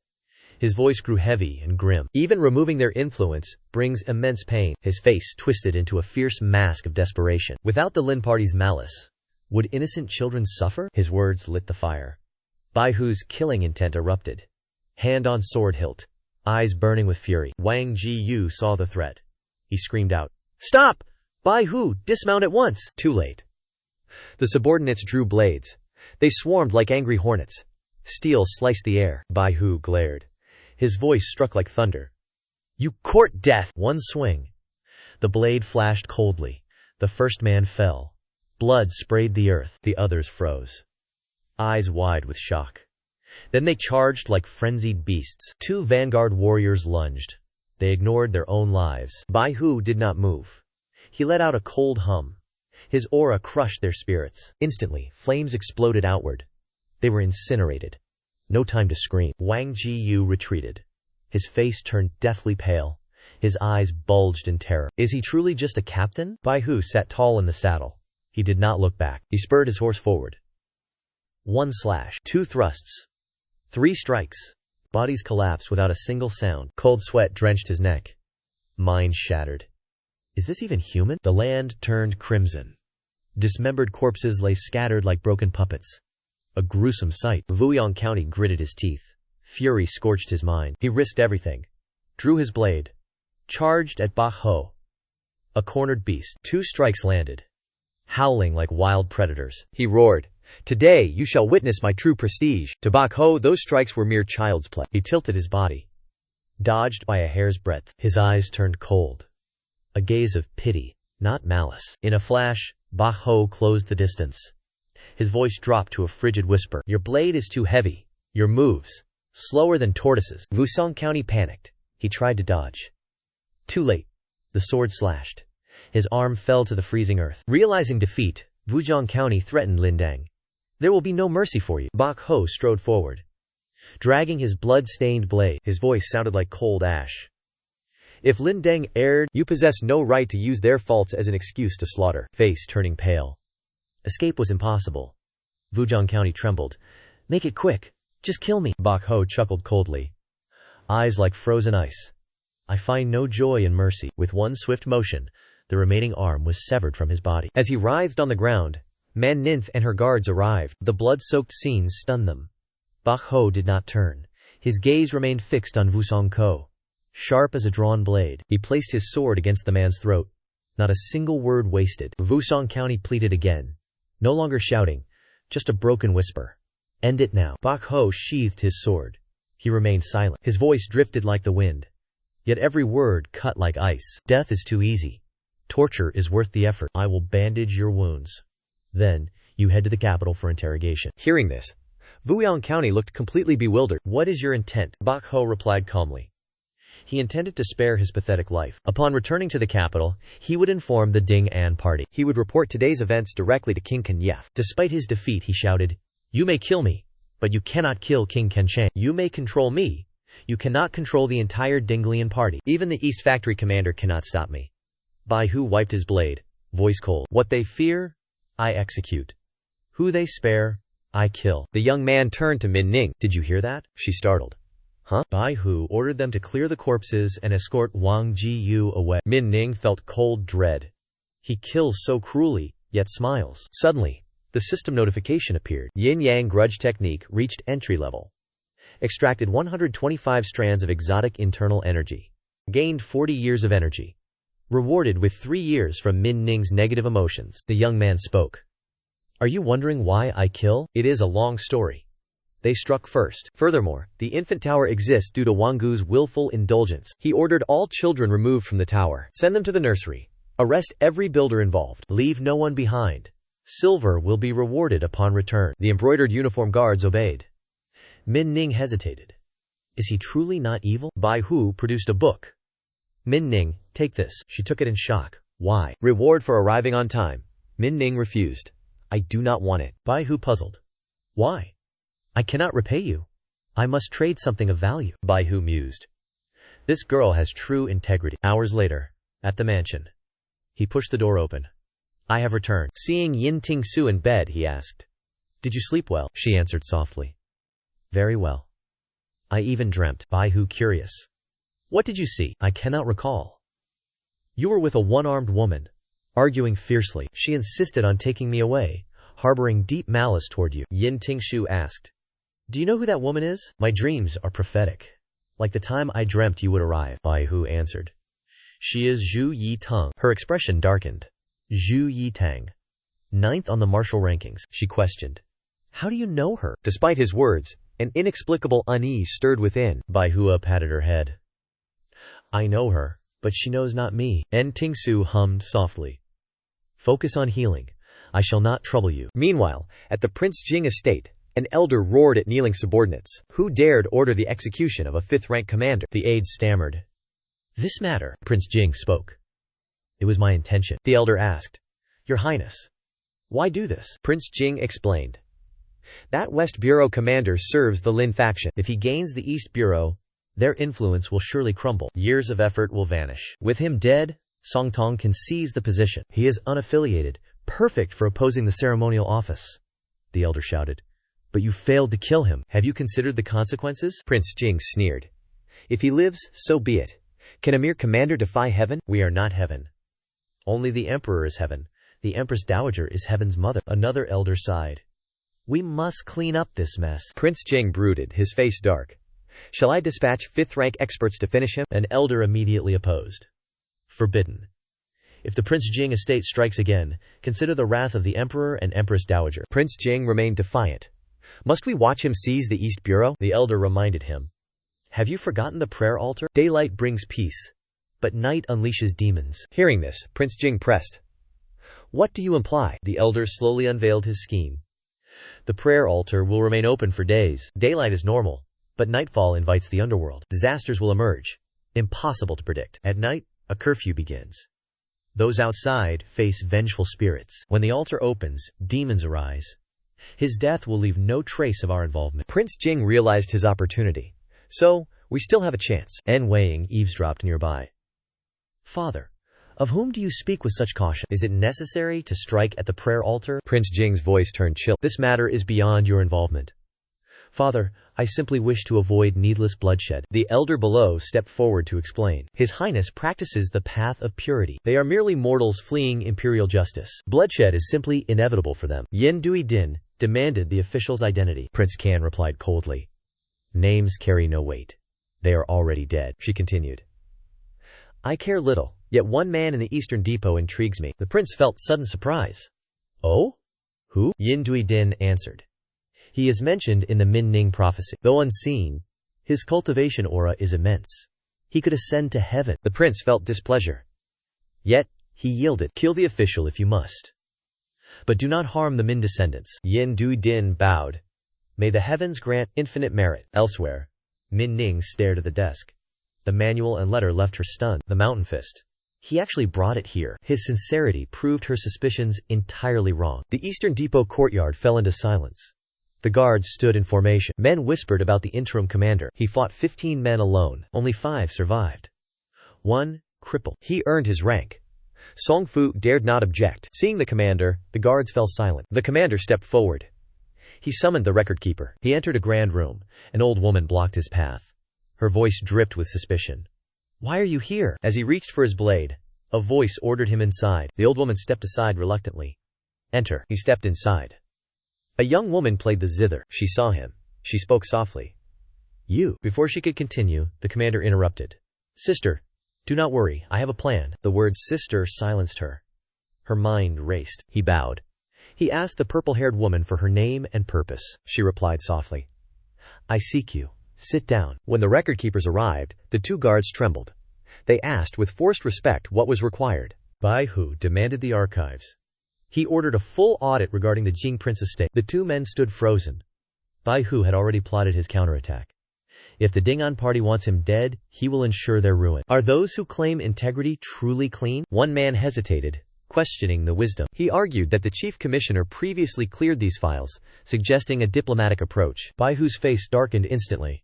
His voice grew heavy and grim. Even removing their influence brings immense pain. His face twisted into a fierce mask of desperation. Without the Lin party's malice, would innocent children suffer? His words lit the fire. Bai Hu's killing intent erupted. Hand on sword hilt. Eyes burning with fury. Wang Jiyu saw the threat. He screamed out, Stop! Bai Hu, dismount at once! Too late. The subordinates drew blades. They swarmed like angry hornets. Steel sliced the air. Bai Hu glared. His voice struck like thunder. "You court death!" One swing. The blade flashed coldly. The first man fell. Blood sprayed the earth. The others froze, eyes wide with shock. Then they charged like frenzied beasts. 2 vanguard warriors lunged. They ignored their own lives. Bai Hu did not move. He let out a cold hum. His aura crushed their spirits. Instantly, flames exploded outward. They were incinerated. No time to scream. Wang Jiyu retreated. His face turned deathly pale. His eyes bulged in terror. Is he truly just a captain? Bai Hu sat tall in the saddle. He did not look back. He spurred his horse forward. 1 slash, 2 thrusts, 3 strikes. Bodies collapsed without a single sound. Cold sweat drenched his neck. Mind shattered. Is this even human? The land turned crimson. Dismembered corpses lay scattered like broken puppets. A gruesome sight. Vuyang County gritted his teeth. Fury scorched his mind. He risked everything. Drew his blade. Charged at Bai Hu. A cornered beast. 2 strikes landed. Howling like wild predators, he roared, "Today you shall witness my true prestige." To Bai Hu, those strikes were mere child's play. He tilted his body. Dodged by a hair's breadth. His eyes turned cold. A gaze of pity, not malice. In a flash, Bai Hu closed the distance. His voice dropped to a frigid whisper. "Your blade is too heavy. Your moves, slower than tortoises." Vuyang County panicked. He tried to dodge. Too late. The sword slashed. His arm fell to the freezing earth. Realizing defeat, Vuyang County threatened Lindang. "There will be no mercy for you." Bai Hu strode forward, dragging his blood-stained blade. His voice sounded like cold ash. "If Lindang erred, you possess no right to use their faults as an excuse to slaughter." Face turning pale. Escape was impossible. Vuyang County trembled. "Make it quick. Just kill me." Bai Hu chuckled coldly. Eyes like frozen ice. "I find no joy in mercy." With one swift motion, the remaining arm was severed from his body. As he writhed on the ground, Man Ninth and her guards arrived. The blood-soaked scenes stunned them. Bai Hu did not turn. His gaze remained fixed on Vuyang County. Sharp as a drawn blade, he placed his sword against the man's throat. Not a single word wasted. Vuyang County pleaded again. No longer shouting, just a broken whisper. "End it now." Bai Hu sheathed his sword. He remained silent. His voice drifted like the wind. Yet every word cut like ice. "Death is too easy. Torture is worth the effort. I will bandage your wounds. Then, you head to the capital for interrogation." Hearing this, Vuyang County looked completely bewildered. "What is your intent?" Bai Hu replied calmly. He intended to spare his pathetic life. Upon returning to the capital, he would inform the Ding An party. He would report today's events directly to King Kenyef. Despite his defeat, he shouted, "You may kill me, but you cannot kill King Kenshan. You may control me. You cannot control the entire Dinglian party. Even the East Factory commander cannot stop me." Bai Hu wiped his blade, voice cold. "What they fear, I execute. Who they spare, I kill." The young man turned to Min Ning. "Did you hear that?" She startled. "Huh?" Bai Hu ordered them to clear the corpses and escort Wang Jiyu away. Min Ning felt cold dread. He kills so cruelly, yet smiles. Suddenly, the system notification appeared. Yin-Yang Grudge Technique reached entry level. Extracted 125 strands of exotic internal energy. Gained 40 years of energy. Rewarded with 3 years from Min Ning's negative emotions. The young man spoke. "Are you wondering why I kill? It is a long story. They struck first. Furthermore, the infant tower exists due to Wangu's willful indulgence. He ordered all children removed from the tower. Send them to the nursery. Arrest every builder involved. Leave no one behind. Silver will be rewarded upon return." The embroidered uniform guards obeyed. Min Ning hesitated. Is he truly not evil? Bai Hu produced a book. "Min Ning, take this." She took it in shock. "Why?" "Reward for arriving on time." Min Ning refused. "I do not want it." Bai Hu puzzled. "Why?" "I cannot repay you. I must trade something of value." Bai Hu mused. This girl has true integrity. Hours later, at the mansion, he pushed the door open. "I have returned." Seeing Ting Xue in bed, he asked, "Did you sleep well?" She answered softly, "Very well. I even dreamt." Bai Hu curious. "What did you see?" "I cannot recall." "You were with a one-armed woman, arguing fiercely. She insisted on taking me away, harboring deep malice toward you." Ting Xue asked, "Do you know who that woman is?" "My dreams are prophetic. Like the time I dreamt you would arrive." Bai Hu answered. "She is Zhu Yi Tang." Her expression darkened. Zhu Yi Tang. ninth on the martial rankings, she questioned. How do you know her? Despite his words, an inexplicable unease stirred within. Bai Hu patted her head. I know her, but she knows not me. And Ting Xue hummed softly. Focus on healing. I shall not trouble you. Meanwhile, at the Prince Jing estate, an elder roared at kneeling subordinates. Who dared order the execution of a fifth-rank commander? The aides stammered. This matter, Prince Jing spoke. It was my intention. The elder asked. Your Highness, why do this? Prince Jing explained. That West Bureau commander serves the Lin faction. If he gains the East Bureau, their influence will surely crumble. Years of effort will vanish. With him dead, Song Tong can seize the position. He is unaffiliated, perfect for opposing the ceremonial office. The elder shouted. But you failed to kill him. Have you considered the consequences? Prince Jing sneered. If he lives, so be it. Can a mere commander defy heaven? We are not heaven. Only the emperor is heaven. The Empress Dowager is heaven's mother. Another elder sighed. We must clean up this mess. Prince Jing brooded, his face dark. Shall I dispatch fifth-rank experts to finish him? An elder immediately opposed. Forbidden. If the Prince Jing estate strikes again, consider the wrath of the Emperor and Empress Dowager. Prince Jing remained defiant. Must we watch him seize the East Bureau? The elder reminded him. Have you forgotten the prayer altar? Daylight brings peace, but night unleashes demons. Hearing this, Prince Jing pressed. What do you imply? The elder slowly unveiled his scheme. The prayer altar will remain open for days. Daylight is normal, but nightfall invites the underworld. Disasters will emerge. Impossible to predict. At night, a curfew begins. Those outside face vengeful spirits. When the altar opens, demons arise. His death will leave no trace of our involvement. Prince Jing realized his opportunity. So, we still have a chance. En Weiying eavesdropped nearby. Father, of whom do you speak with such caution? Is it necessary to strike at the prayer altar? Prince Jing's voice turned chill. This matter is beyond your involvement. Father, I simply wish to avoid needless bloodshed. The elder below stepped forward to explain. His Highness practices the path of purity. They are merely mortals fleeing imperial justice. Bloodshed is simply inevitable for them. Yin Dui Din demanded the official's identity. Prince Kan replied coldly. Names carry no weight. They are already dead, she continued. I care little, yet one man in the Eastern Depot intrigues me. The prince felt sudden surprise. Oh? Who? Yin Dui Din answered. He is mentioned in the Min Ning prophecy. Though unseen, his cultivation aura is immense. He could ascend to heaven. The prince felt displeasure. Yet, he yielded. Kill the official if you must. But do not harm the Min descendants. Yin Dui Din bowed. May the heavens grant infinite merit. Elsewhere, Min Ning stared at the desk. The manual and letter left her stunned. The mountain fist. He actually brought it here. His sincerity proved her suspicions entirely wrong. The Eastern Depot courtyard fell into silence. The guards stood in formation. Men whispered about the interim commander. He fought 15 men alone. Only 5 survived. One, crippled. He earned his rank. Song Fu dared not object. Seeing the commander, the guards fell silent. The commander stepped forward. He summoned the record keeper. He entered a grand room. An old woman blocked his path. Her voice dripped with suspicion. Why are you here? As he reached for his blade, a voice ordered him inside. The old woman stepped aside reluctantly. Enter. He stepped inside. A young woman played the zither. She saw him. She spoke softly. You. Before she could continue, the commander interrupted. Sister, do not worry. I have a plan. The word sister silenced her. Her mind raced. He bowed. He asked the purple-haired woman for her name and purpose. She replied softly. I seek you. Sit down. When the record keepers arrived, the 2 guards trembled. They asked with forced respect what was required. Bai Hu demanded the archives. He ordered a full audit regarding the Jing Prince estate. The 2 men stood frozen. Bai Hu had already plotted his counterattack. If the Ding'an party wants him dead, he will ensure their ruin. Are those who claim integrity truly clean? One man hesitated, questioning the wisdom. He argued that the chief commissioner previously cleared these files, suggesting a diplomatic approach. Bai Hu's face darkened instantly.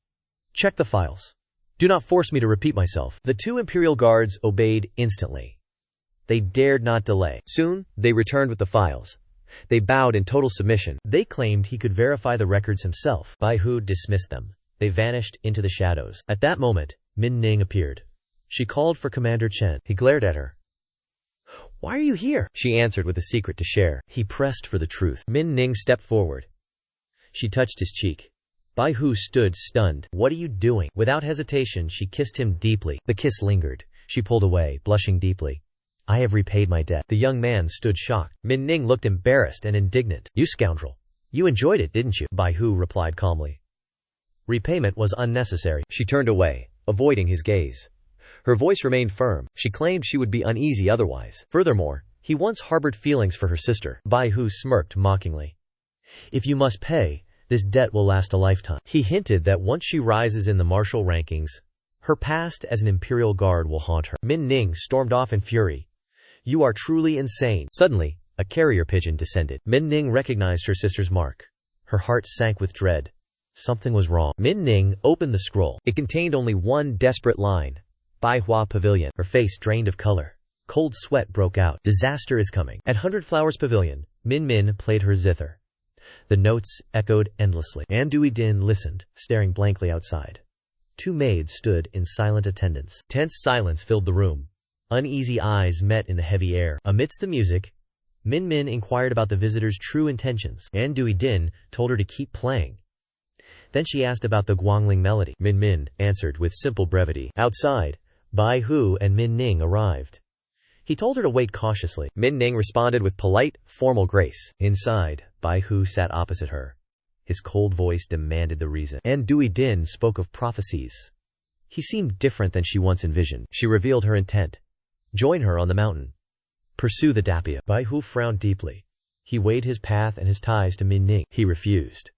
Check the files. Do not force me to repeat myself. The 2 imperial guards obeyed instantly. They dared not delay. Soon, they returned with the files. They bowed in total submission. They claimed he could verify the records himself. Bai Hu dismissed them. They vanished into the shadows. At that moment, Min Ning appeared. She called for Commander Chen. He glared at her. Why are you here? She answered with a secret to share. He pressed for the truth. Min Ning stepped forward. She touched his cheek. Bai Hu stood stunned. What are you doing? Without hesitation, she kissed him deeply. The kiss lingered. She pulled away, blushing deeply. I have repaid my debt. The young man stood shocked. Min Ning looked embarrassed and indignant. You scoundrel. You enjoyed it, didn't you? Bai Hu replied calmly. Repayment was unnecessary. She turned away, avoiding his gaze. Her voice remained firm. She claimed she would be uneasy otherwise. Furthermore, he once harbored feelings for her sister. Bai Hu smirked mockingly. If you must pay, this debt will last a lifetime. He hinted that once she rises in the martial rankings, her past as an imperial guard will haunt her. Min Ning stormed off in fury. You are truly insane. Suddenly, a carrier pigeon descended. Min Ning recognized her sister's mark. Her heart sank with dread. Something was wrong. Min Ning opened the scroll. It contained only one desperate line. Bai Hua Pavilion. Her face drained of color. Cold sweat broke out. Disaster is coming. At 100 Flowers Pavilion, Min Min played her zither. The notes echoed endlessly. Andui Din listened, staring blankly outside. Two maids stood in silent attendance. Tense silence filled the room. Uneasy eyes met in the heavy air. Amidst the music, Min Min inquired about the visitor's true intentions. Andui Din told her to keep playing. Then she asked about the Guangling melody. Min Min answered with simple brevity. Outside, Bai Hu and Min Ning arrived. He told her to wait cautiously. Min Ning responded with polite, formal grace. Inside, Bai Hu sat opposite her. His cold voice demanded the reason. Andui Din spoke of prophecies. He seemed different than she once envisioned. She revealed her intent. Join her on the mountain. Pursue the Dapia. Bai Hu frowned deeply. He weighed his path and his ties to Min Ning. He refused.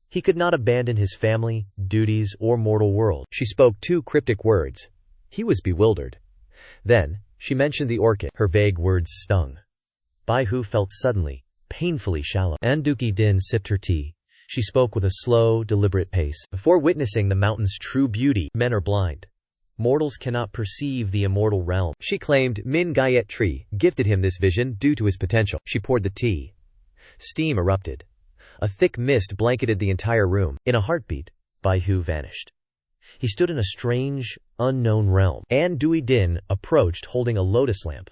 He could not abandon his family, duties, or mortal world. She spoke two cryptic words. He was bewildered. Then, she mentioned the orchid. Her vague words stung. Bai Hu felt suddenly, painfully shallow. Andui Din sipped her tea. She spoke with a slow, deliberate pace. Before witnessing the mountain's true beauty, men are blind. Mortals cannot perceive the immortal realm. She claimed Min Gayet Tree gifted him this vision due to his potential. She poured the tea. Steam erupted. A thick mist blanketed the entire room. In a heartbeat, Bai Hu vanished. He stood in a strange, unknown realm. Andui Din approached holding a lotus lamp.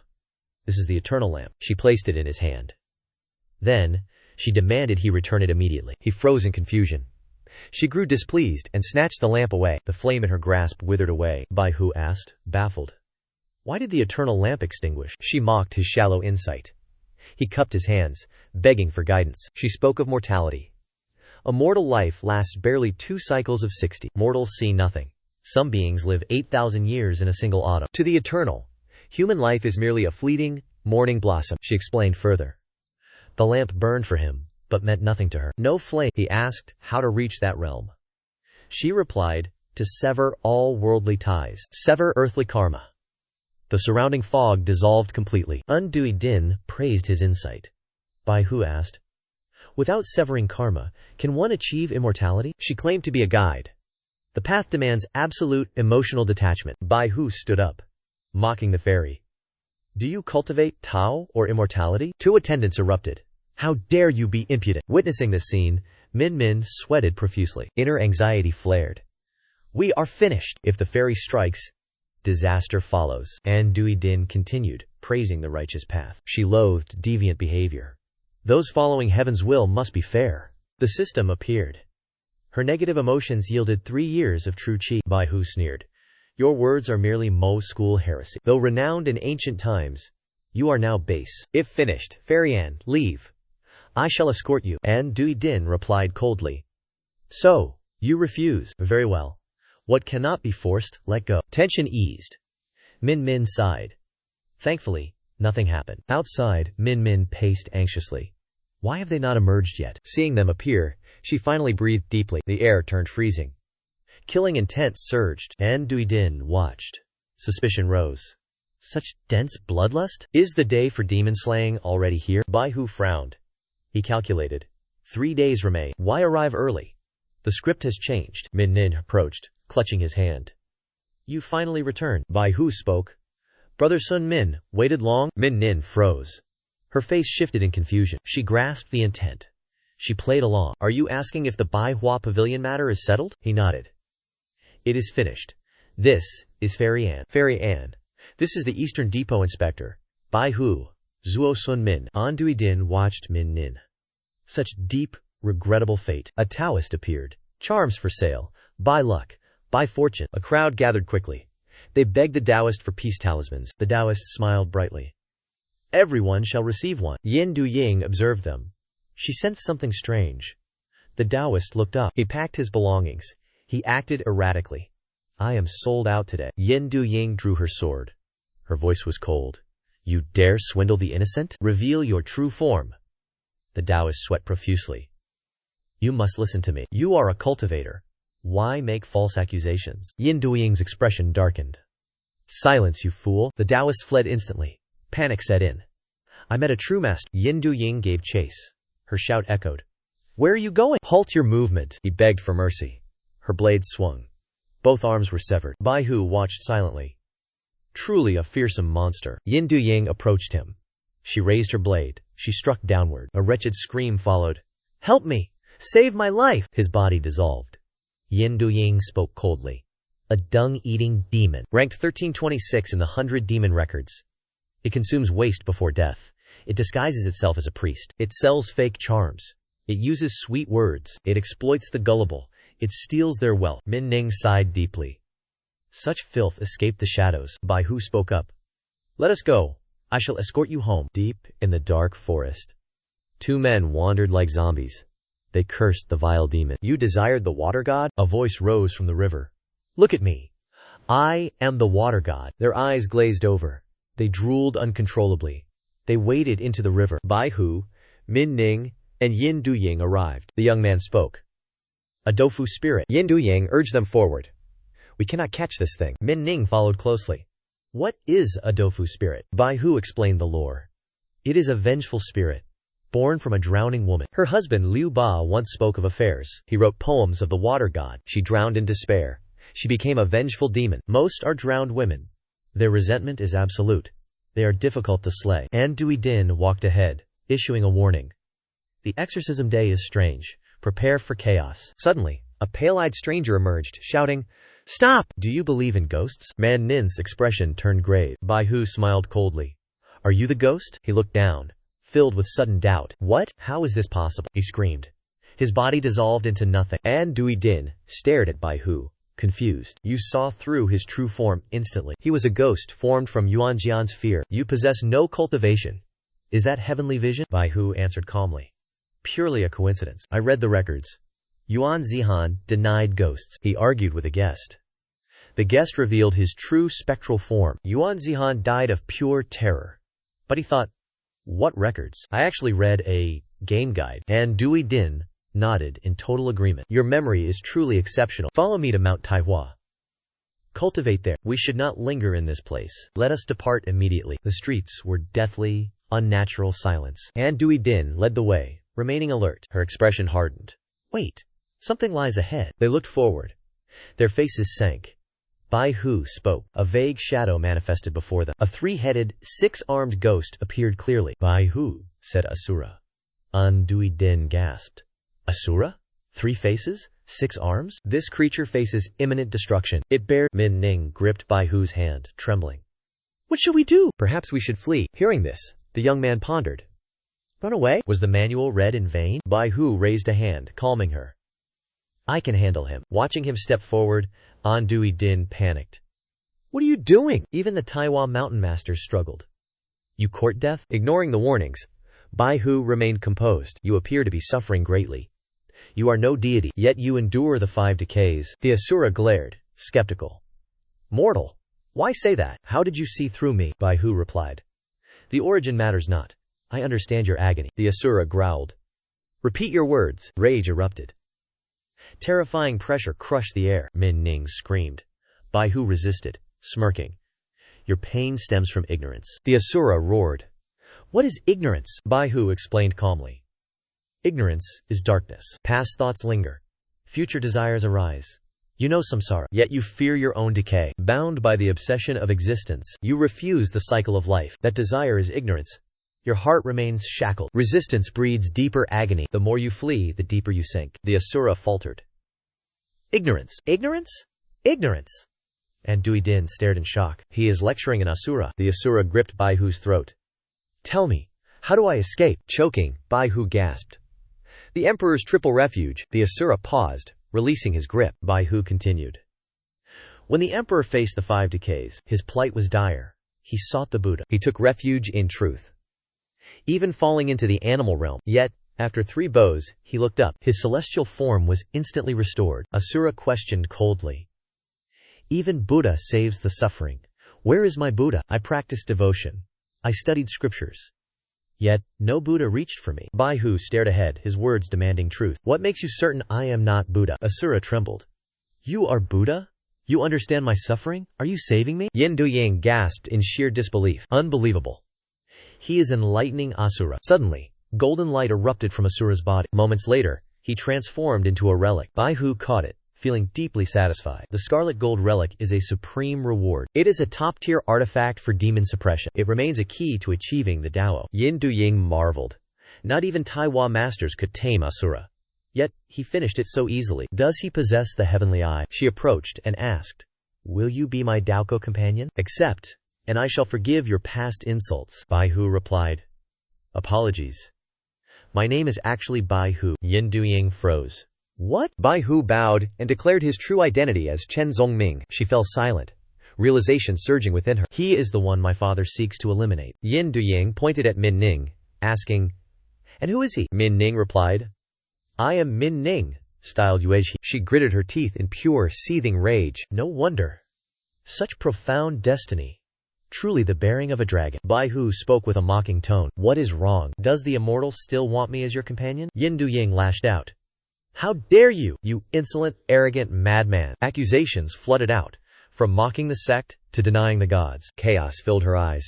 This is the eternal lamp. She placed it in his hand. Then, she demanded he return it immediately. He froze in confusion. She grew displeased and snatched the lamp away. The flame in her grasp withered away. Bai Hu asked, baffled. Why did the eternal lamp extinguish? She mocked his shallow insight. He cupped his hands, begging for guidance. She spoke of mortality. A mortal life lasts barely 2 cycles of 60. Mortals see nothing. Some beings live 8,000 years in a single autumn. To the eternal, human life is merely a fleeting, morning blossom. She explained further. The lamp burned for him, but meant nothing to her. No flame. He asked how to reach that realm. She replied, to sever all worldly ties. Sever earthly karma. The surrounding fog dissolved completely. Andui Din praised his insight. Bai Hu asked, without severing karma, can one achieve immortality? She claimed to be a guide. The path demands absolute emotional detachment. Bai Hu stood up, mocking the fairy. Do you cultivate Tao or immortality? 2 attendants erupted. How dare you be impudent? Witnessing this scene, Min Min sweated profusely. Inner anxiety flared. We are finished. If the fairy strikes, disaster follows. Andui Din continued, praising the righteous path. She loathed deviant behavior. Those following heaven's will must be fair. The system appeared. Her negative emotions yielded 3 years of true qi. Bai Hu sneered. Your words are merely Mo school heresy. Though renowned in ancient times, you are now base. If finished, Fairy Anne, leave. I shall escort you. Andui Din replied coldly. So, you refuse. Very well. What cannot be forced, let go. Tension eased. Min Min sighed. Thankfully, nothing happened. Outside, Min Min paced anxiously. Why have they not emerged yet? Seeing them appear, she finally breathed deeply. The air turned freezing. Killing intent surged. Andui Din watched. Suspicion rose. Such dense bloodlust? Is the day for demon slaying already here? Bai Hu frowned. He calculated. 3 days remain. Why arrive early? The script has changed. Min Nin approached, clutching his hand. You finally returned. Bai Hu spoke. Brother Sun Min, waited long? Min Nin froze. Her face shifted in confusion. She grasped the intent. She played along. Are you asking if the Bai Hua Pavilion matter is settled? He nodded. It is finished. This is Fairy Anne. Fairy Anne. This is the Eastern Depot Inspector. Bai Hu. Zuo Sun Min. Andui Din watched Min Nin. Such deep, regrettable fate. A Taoist appeared. Charms for sale. Buy luck. Buy fortune. A crowd gathered quickly. They begged the Taoist for peace talismans. The Taoist smiled brightly. Everyone shall receive one. Yin Du-ying observed them. She sensed something strange. The Taoist looked up. He packed his belongings. He acted erratically. I am sold out today. Yin Du-ying drew her sword. Her voice was cold. You dare swindle the innocent? Reveal your true form. The Taoist sweat profusely. You must listen to me. You are a cultivator. Why make false accusations? Yin Du-ying's expression darkened. Silence, you fool. The Taoist fled instantly. Panic set in. I met a true master. Yin Du-ying gave chase. Her shout echoed. Where are you going? Halt your movement. He begged for mercy. Her blades swung. Both arms were severed. Bai Hu watched silently. Truly a fearsome monster. Yin Du-ying approached him. She raised her blade. She struck downward. A wretched scream followed. Help me! Save my life! His body dissolved. Yin Du-ying spoke coldly. A dung-eating demon. Ranked 1326 in the 100 demon records. It consumes waste before death. It disguises itself as a priest. It sells fake charms. It uses sweet words. It exploits the gullible. It steals their wealth. Min Ning sighed deeply. Such filth escaped the shadows. Bai Hu spoke up. Let us go. I shall escort you home. Deep in the dark forest, two men wandered like zombies. They cursed the vile demon. You desired the water god? A voice rose from the river. Look at me. I am the water god. Their eyes glazed over. They drooled uncontrollably. They waded into the river. Bai Hu, Min Ning, and Yin Du-ying arrived. The young man spoke. A Dofu spirit. Yin Du-ying urged them forward. We cannot catch this thing. Min Ning followed closely. What is a Dofu spirit? Bai Hu explained the lore. It is a vengeful spirit, born from a drowning woman. Her husband Liu Ba once spoke of affairs. He wrote poems of the water god. She drowned in despair. She became a vengeful demon. Most are drowned women. Their resentment is absolute. They are difficult to slay. An Dui-din walked ahead, issuing a warning. The exorcism day is strange. Prepare for chaos. Suddenly, a pale-eyed stranger emerged, shouting, Stop! Do you believe in ghosts? Man Nin's expression turned grave. Bai Hu smiled coldly. Are you the ghost? He looked down, filled with sudden doubt. What? How is this possible? He screamed. His body dissolved into nothing. An Dui-din stared at Bai Hu, confused. You saw through his true form instantly. He was a ghost formed from Yuan Jian's fear. You possess no cultivation. Is that heavenly vision? Bai Hu answered calmly. Purely a coincidence. I read the records. Yuan Zihan denied ghosts. He argued with a guest. The guest revealed his true spectral form. Yuan Zihan died of pure terror. But he thought, what records? I actually read a game guide. And Dui-din nodded in total agreement. Your memory is truly exceptional. Follow me to Mount Taihua. Cultivate there. We should not linger in this place. Let us depart immediately. The streets were deathly, unnatural silence. An Dui-din led the way, remaining alert. Her expression hardened. Wait. Something lies ahead. They looked forward. Their faces sank. Bai Hu spoke. A vague shadow manifested before them. A three-headed, six-armed ghost appeared clearly. Bai Hu, said Asura. An Dui-din gasped. Asura? 3 faces? 6 arms? This creature faces imminent destruction. It bared. Min Ning gripped Bai Hu's hand, trembling. What shall we do? Perhaps we should flee. Hearing this, the young man pondered. Run away? Was the manual read in vain? Bai Hu raised a hand, calming her. I can handle him. Watching him step forward, An Dui-din panicked. What are you doing? Even the Taiwan mountain masters struggled. You court death? Ignoring the warnings, Bai Hu remained composed. You appear to be suffering greatly. You are no deity, yet you endure the 5 decays. The Asura glared, skeptical. Mortal? Why say that? How did you see through me? Bai Hu replied. The origin matters not. I understand your agony. The Asura growled. Repeat your words. Rage erupted. Terrifying pressure crushed the air. Min Ning screamed. Bai Hu resisted, smirking. Your pain stems from ignorance. The Asura roared. What is ignorance? Bai Hu explained calmly. Ignorance is darkness. Past thoughts linger. Future desires arise. You know samsara, yet you fear your own decay. Bound by the obsession of existence, you refuse the cycle of life. That desire is ignorance. Your heart remains shackled. Resistance breeds deeper agony. The more you flee, the deeper you sink. The Asura faltered. Ignorance. Ignorance? Ignorance. And Dui-din stared in shock. He is lecturing an Asura. The Asura gripped Bai Hu's throat. Tell me, how do I escape? Choking, Bai Hu gasped. The Emperor's triple refuge. The Asura paused, releasing his grip. Bai Hu continued. When the Emperor faced the 5 decays, his plight was dire. He sought the Buddha. He took refuge in truth. even falling into the animal realm. Yet, after 3 bows, he looked up. His celestial form was instantly restored. Asura questioned coldly. Even Buddha saves the suffering. Where is my Buddha? I practiced devotion. I studied scriptures. Yet, no Buddha reached for me. Bai Hu stared ahead, his words demanding truth. What makes you certain I am not Buddha? Asura trembled. You are Buddha? You understand my suffering? Are you saving me? Yin Duying gasped in sheer disbelief. Unbelievable. He is enlightening Asura. Suddenly, golden light erupted from Asura's body. Moments later, he transformed into a relic. Bai Hu caught it, feeling deeply satisfied. The scarlet gold relic is a supreme reward. It is a top-tier artifact for demon suppression. It remains a key to achieving the Dao. Yin Duying marveled. Not even Taiwa masters could tame Asura. Yet, he finished it so easily. Does he possess the heavenly eye? She approached and asked, Will you be my Daoko companion? Accept, and I shall forgive your past insults. Bai Hu replied. Apologies. My name is actually Bai Hu. Yin Duying froze. What? Bai Hu bowed and declared his true identity as Chen Zongming. She fell silent, realization surging within her. He is the one my father seeks to eliminate. Yin Duying pointed at Min Ning, asking, And who is he? Min Ning replied, I am Min Ning, styled Yuezhi. She gritted her teeth in pure, seething rage. No wonder. Such profound destiny. Truly the bearing of a dragon. Bai Hu spoke with a mocking tone. What is wrong? Does the immortal still want me as your companion? Yin Duying lashed out. How dare you, you insolent, arrogant madman! Accusations flooded out, from mocking the sect to denying the gods. Chaos filled her eyes.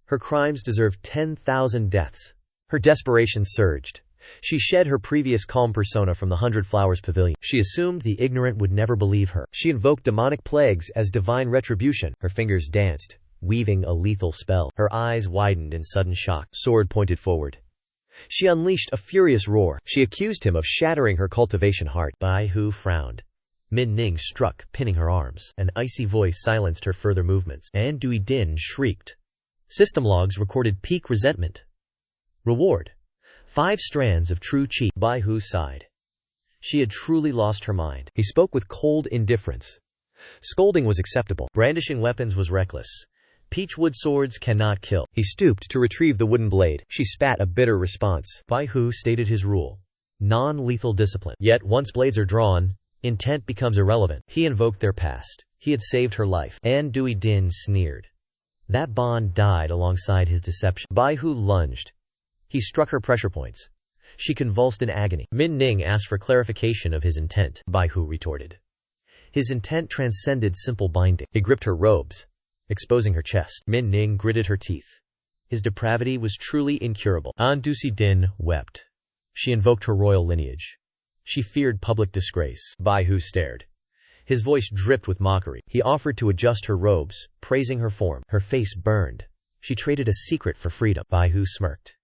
Her crimes deserved 10,000 deaths. Her desperation surged. She shed her previous calm persona from the 100 Flowers Pavilion. She assumed the ignorant would never believe her. She invoked demonic plagues as divine retribution. Her fingers danced, weaving a lethal spell. Her eyes widened in sudden shock. Sword pointed forward. She unleashed a furious roar. She accused him of shattering her cultivation heart. Bai Hu frowned. Min Ning struck, pinning her arms. An icy voice silenced her further movements. And Dui Din shrieked. System logs recorded peak resentment. Reward. 5 strands of true chi. Bai Hu sighed. She had truly lost her mind. He spoke with cold indifference. Scolding was acceptable. Brandishing weapons was reckless. Peachwood swords cannot kill. He stooped to retrieve the wooden blade. She spat a bitter response. Bai Hu stated his rule. Non-lethal discipline. Yet once blades are drawn, intent becomes irrelevant. He invoked their past. He had saved her life. And Dui Din sneered. That bond died alongside his deception. Bai Hu lunged. He struck her pressure points. She convulsed in agony. Min Ning asked for clarification of his intent. Bai Hu retorted. His intent transcended simple binding. He gripped her robes, exposing her chest. Min Ning gritted her teeth. His depravity was truly incurable. Dusi Din wept. She invoked her royal lineage. She feared public disgrace. Bai Hu stared. His voice dripped with mockery. He offered to adjust her robes, praising her form. Her face burned. She traded a secret for freedom. Bai Hu smirked.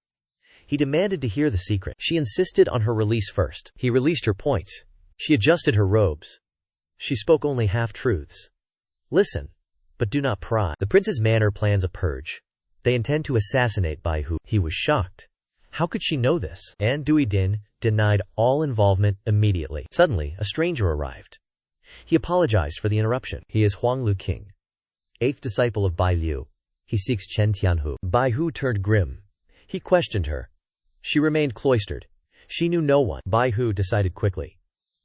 He demanded to hear the secret. She insisted on her release first. He released her points. She adjusted her robes. She spoke only half-truths. Listen, but do not pry. The prince's manor plans a purge. They intend to assassinate Bai Hu. He was shocked. How could she know this? And Dui Din denied all involvement immediately. Suddenly, a stranger arrived. He apologized for the interruption. He is Huang Lu King, 8th disciple of Bai Liu. He seeks Chen Tianhu. Bai Hu turned grim. He questioned her. She remained cloistered. She knew no one. Bai Hu decided quickly.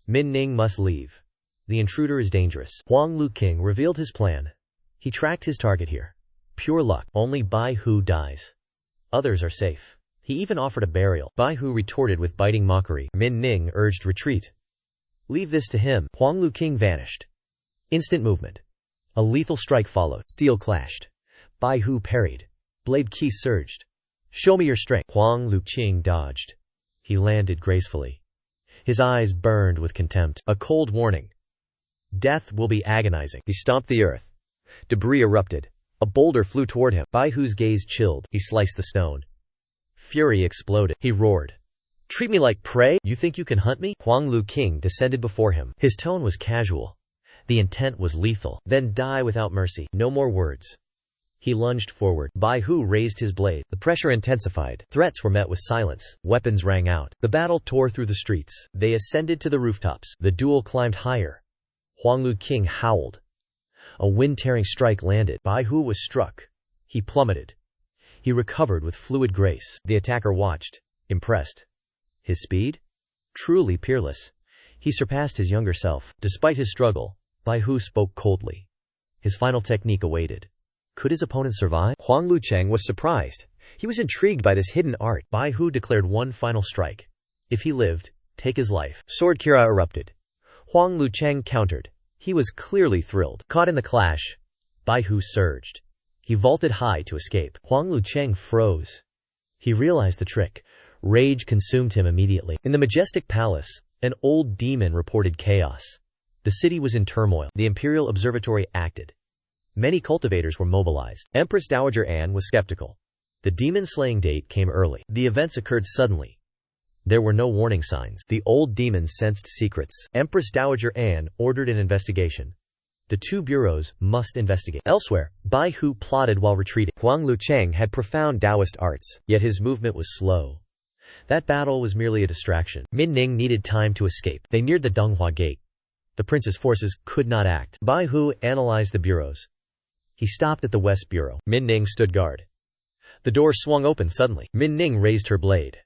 Min Ning must leave. The intruder is dangerous. Huang Lu King revealed his plan. He tracked his target here. Pure luck. Only Bai Hu dies. Others are safe. He even offered a burial. Bai Hu retorted with biting mockery. Min Ning urged retreat. Leave this to him. Huang Lu King vanished. Instant movement. A lethal strike followed. Steel clashed. Bai Hu parried. Blade key surged. Show me your strength. Huang Lu King dodged. He landed gracefully. His eyes burned with contempt. A cold warning. Death will be agonizing. He stomped the earth. Debris erupted. A boulder flew toward him. Bai Hu's gaze chilled. He sliced the stone. Fury exploded. He roared. Treat me like prey? You think you can hunt me? Huang Lu King descended before him. His tone was casual. The intent was lethal. Then die without mercy. No more words. He lunged forward. Bai Hu raised his blade. The pressure intensified. Threats were met with silence. Weapons rang out. The battle tore through the streets. They ascended to the rooftops. The duel climbed higher. Huang Lu King howled. A wind-tearing strike landed. Bai Hu was struck. He plummeted. He recovered with fluid grace. The attacker watched, impressed. His speed? Truly peerless. He surpassed his younger self. Despite his struggle, Bai Hu spoke coldly. His final technique awaited. Could his opponent survive? Huang Lucheng was surprised. He was intrigued by this hidden art. Bai Hu declared one final strike. If he lived, take his life. Sword Kira erupted. Huang Lucheng countered. He was clearly thrilled. Caught in the clash, Bai Hu surged. He vaulted high to escape. Huang Lucheng froze. He realized the trick. Rage consumed him immediately. In the majestic palace, an old demon reported chaos. The city was in turmoil. The Imperial Observatory acted. Many cultivators were mobilized. Empress Dowager Anne was skeptical. The demon-slaying date came early. The events occurred suddenly. There were no warning signs. The old demon sensed secrets. Empress Dowager Anne ordered an investigation. The two bureaus must investigate. Elsewhere, Bai Hu plotted while retreating. Huang Lucheng had profound Taoist arts, yet his movement was slow. That battle was merely a distraction. Min Ning needed time to escape. They neared the Donghua Gate. The prince's forces could not act. Bai Hu analyzed the bureaus. He stopped at the West Bureau. Min Ning stood guard. The door swung open suddenly. Min Ning raised her blade.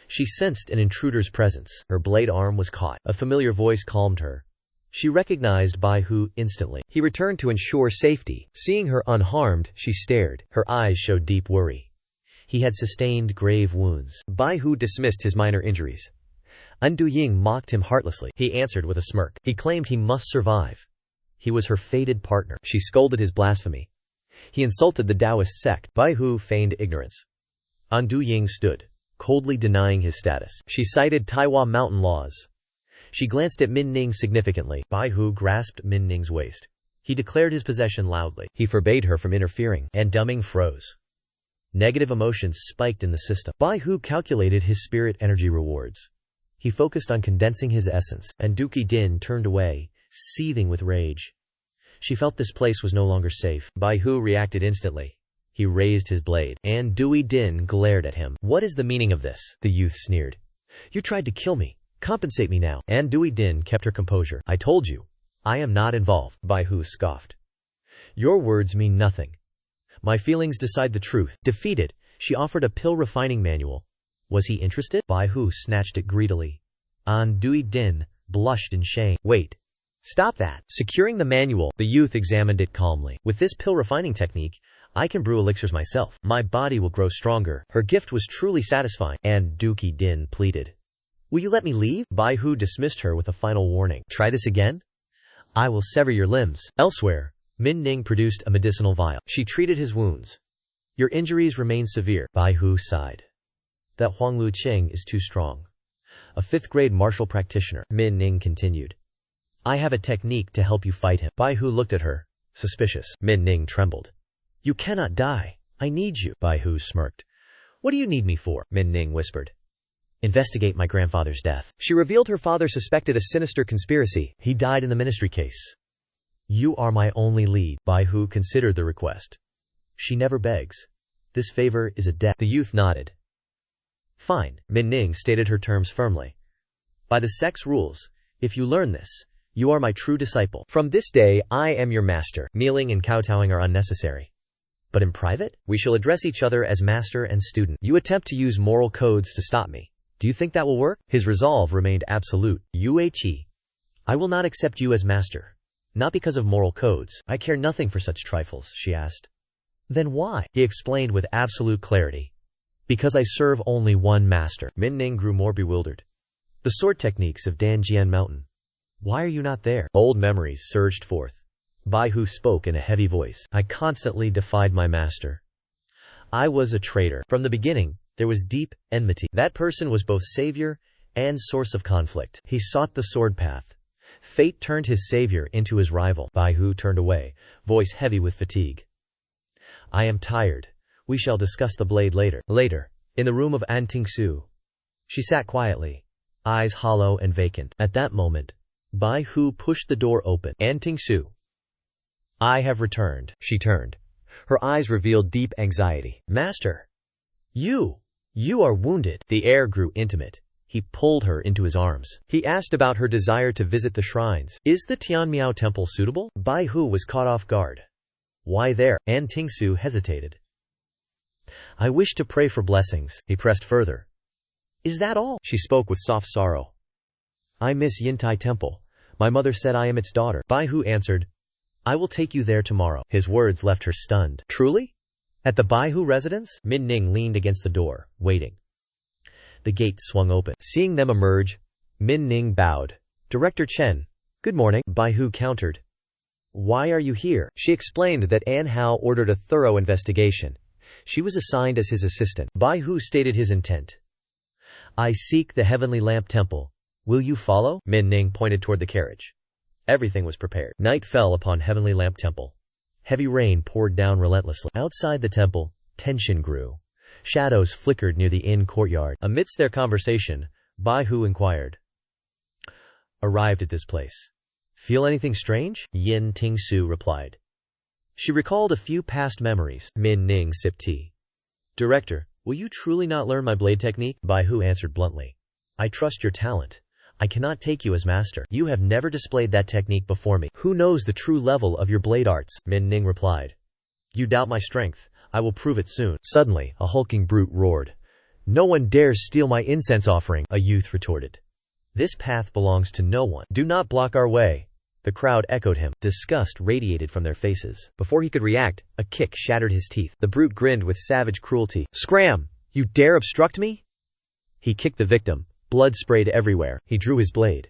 She sensed an intruder's presence. Her blade arm was caught. A familiar voice calmed her. She recognized Bai Hu instantly. He returned to ensure safety. Seeing her unharmed, she stared. Her eyes showed deep worry. He had sustained grave wounds. Bai Hu dismissed his minor injuries. Andu Ying mocked him heartlessly. He answered with a smirk. He claimed he must survive. He was her fated partner. She scolded his blasphemy. He insulted the Taoist sect. Bai Hu feigned ignorance. Andu Ying stood, coldly denying his status. She cited Taiwan mountain laws. She glanced at Min Ning significantly. Bai Hu grasped Min Ning's waist. He declared his possession loudly. He forbade her from interfering, and Dumming froze. Negative emotions spiked in the system. Bai Hu calculated his spirit energy rewards. He focused on condensing his essence, and Duki Din turned away, seething with rage. She felt this place was no longer safe. Bai Hu reacted instantly. He raised his blade, and Dui Din glared at him. What is the meaning of this? The youth sneered. You tried to kill me. Compensate me now. And Dui Din kept her composure. I told you. I am not involved. Bai Hu scoffed. Your words mean nothing. My feelings decide the truth. Defeated, she offered a pill refining manual. Was he interested? Bai Hu snatched it greedily. An Dui Din blushed in shame. Wait. Stop that. Securing the manual, the youth examined it calmly. With this pill refining technique, I can brew elixirs myself. My body will grow stronger. Her gift was truly satisfying. And Duki Din pleaded. Will you let me leave? Bai Hu dismissed her with a final warning. Try this again? I will sever your limbs. Elsewhere, Min Ning produced a medicinal vial. She treated his wounds. Your injuries remain severe. Bai Hu sighed. That Huang Lucheng is too strong. A 5th-grade martial practitioner. Min Ning continued. I have a technique to help you fight him. Bai Hu looked at her, suspicious. Min Ning trembled. You cannot die. I need you. Bai Hu smirked. What do you need me for? Min Ning whispered. Investigate my grandfather's death. She revealed her father suspected a sinister conspiracy. He died in the ministry case. You are my only lead. Bai Hu considered the request. She never begs. This favor is a debt. The youth nodded. Fine. Min Ning stated her terms firmly. By the sect's rules, if you learn this, you are my true disciple. From this day, I am your master. Kneeling and kowtowing are unnecessary. But in private, we shall address each other as master and student. You attempt to use moral codes to stop me. Do you think that will work? His resolve remained absolute. Yue Qi. I will not accept you as master. Not because of moral codes. I care nothing for such trifles, she asked. Then why? He explained with absolute clarity. Because I serve only one master. Min Ning grew more bewildered. The sword techniques of Danjian Mountain. Why are you not there? Old memories surged forth. Bai Hu spoke in a heavy voice. I constantly defied my master. I was a traitor. From the beginning, there was deep enmity. That person was both savior and source of conflict. He sought the sword path. Fate turned his savior into his rival. Bai Hu turned away, voice heavy with fatigue. I am tired. We shall discuss the blade later. Later, in the room of Ting Xue. She sat quietly, eyes hollow and vacant. At that moment, Bai Hu pushed the door open. Ting Xue. I have returned. She turned. Her eyes revealed deep anxiety. Master. You are wounded. The air grew intimate. He pulled her into his arms. He asked about her desire to visit the shrines. Is the Tianmiao temple suitable? Bai Hu was caught off guard. Why there? Ting Xue hesitated. I wish to pray for blessings. He pressed further. Is that all? She spoke with soft sorrow. I miss Yintai Temple. My mother said I am its daughter. Bai Hu answered. I will take you there tomorrow. His words left her stunned. Truly? At the Bai Hu residence? Min Ning leaned against the door, waiting. The gate swung open. Seeing them emerge, Min Ning bowed. Director Chen. Good morning. Bai Hu countered. Why are you here? She explained that An Hao ordered a thorough investigation. She was assigned as his assistant. Bai Hu stated his intent. I seek the Heavenly Lamp Temple. Will you follow? Min Ning pointed toward the carriage. Everything was prepared. Night fell upon Heavenly Lamp Temple. Heavy rain poured down relentlessly. Outside the temple, tension grew. Shadows flickered near the inn courtyard. Amidst their conversation, Bai Hu inquired. Arrived at this place. Feel anything strange? Ting Xue replied. She recalled a few past memories. Min Ning sipped tea. Director, will you truly not learn my blade technique? Bai Hu answered bluntly. I trust your talent. I cannot take you as master. You have never displayed that technique before me. Who knows the true level of your blade arts? Min Ning replied. You doubt my strength. I will prove it soon. Suddenly, a hulking brute roared. No one dares steal my incense offering, a youth retorted. This path belongs to no one. Do not block our way. The crowd echoed him. Disgust radiated from their faces. Before he could react, a kick shattered his teeth. The brute grinned with savage cruelty. Scram! You dare obstruct me? He kicked the victim. Blood sprayed everywhere. He drew his blade.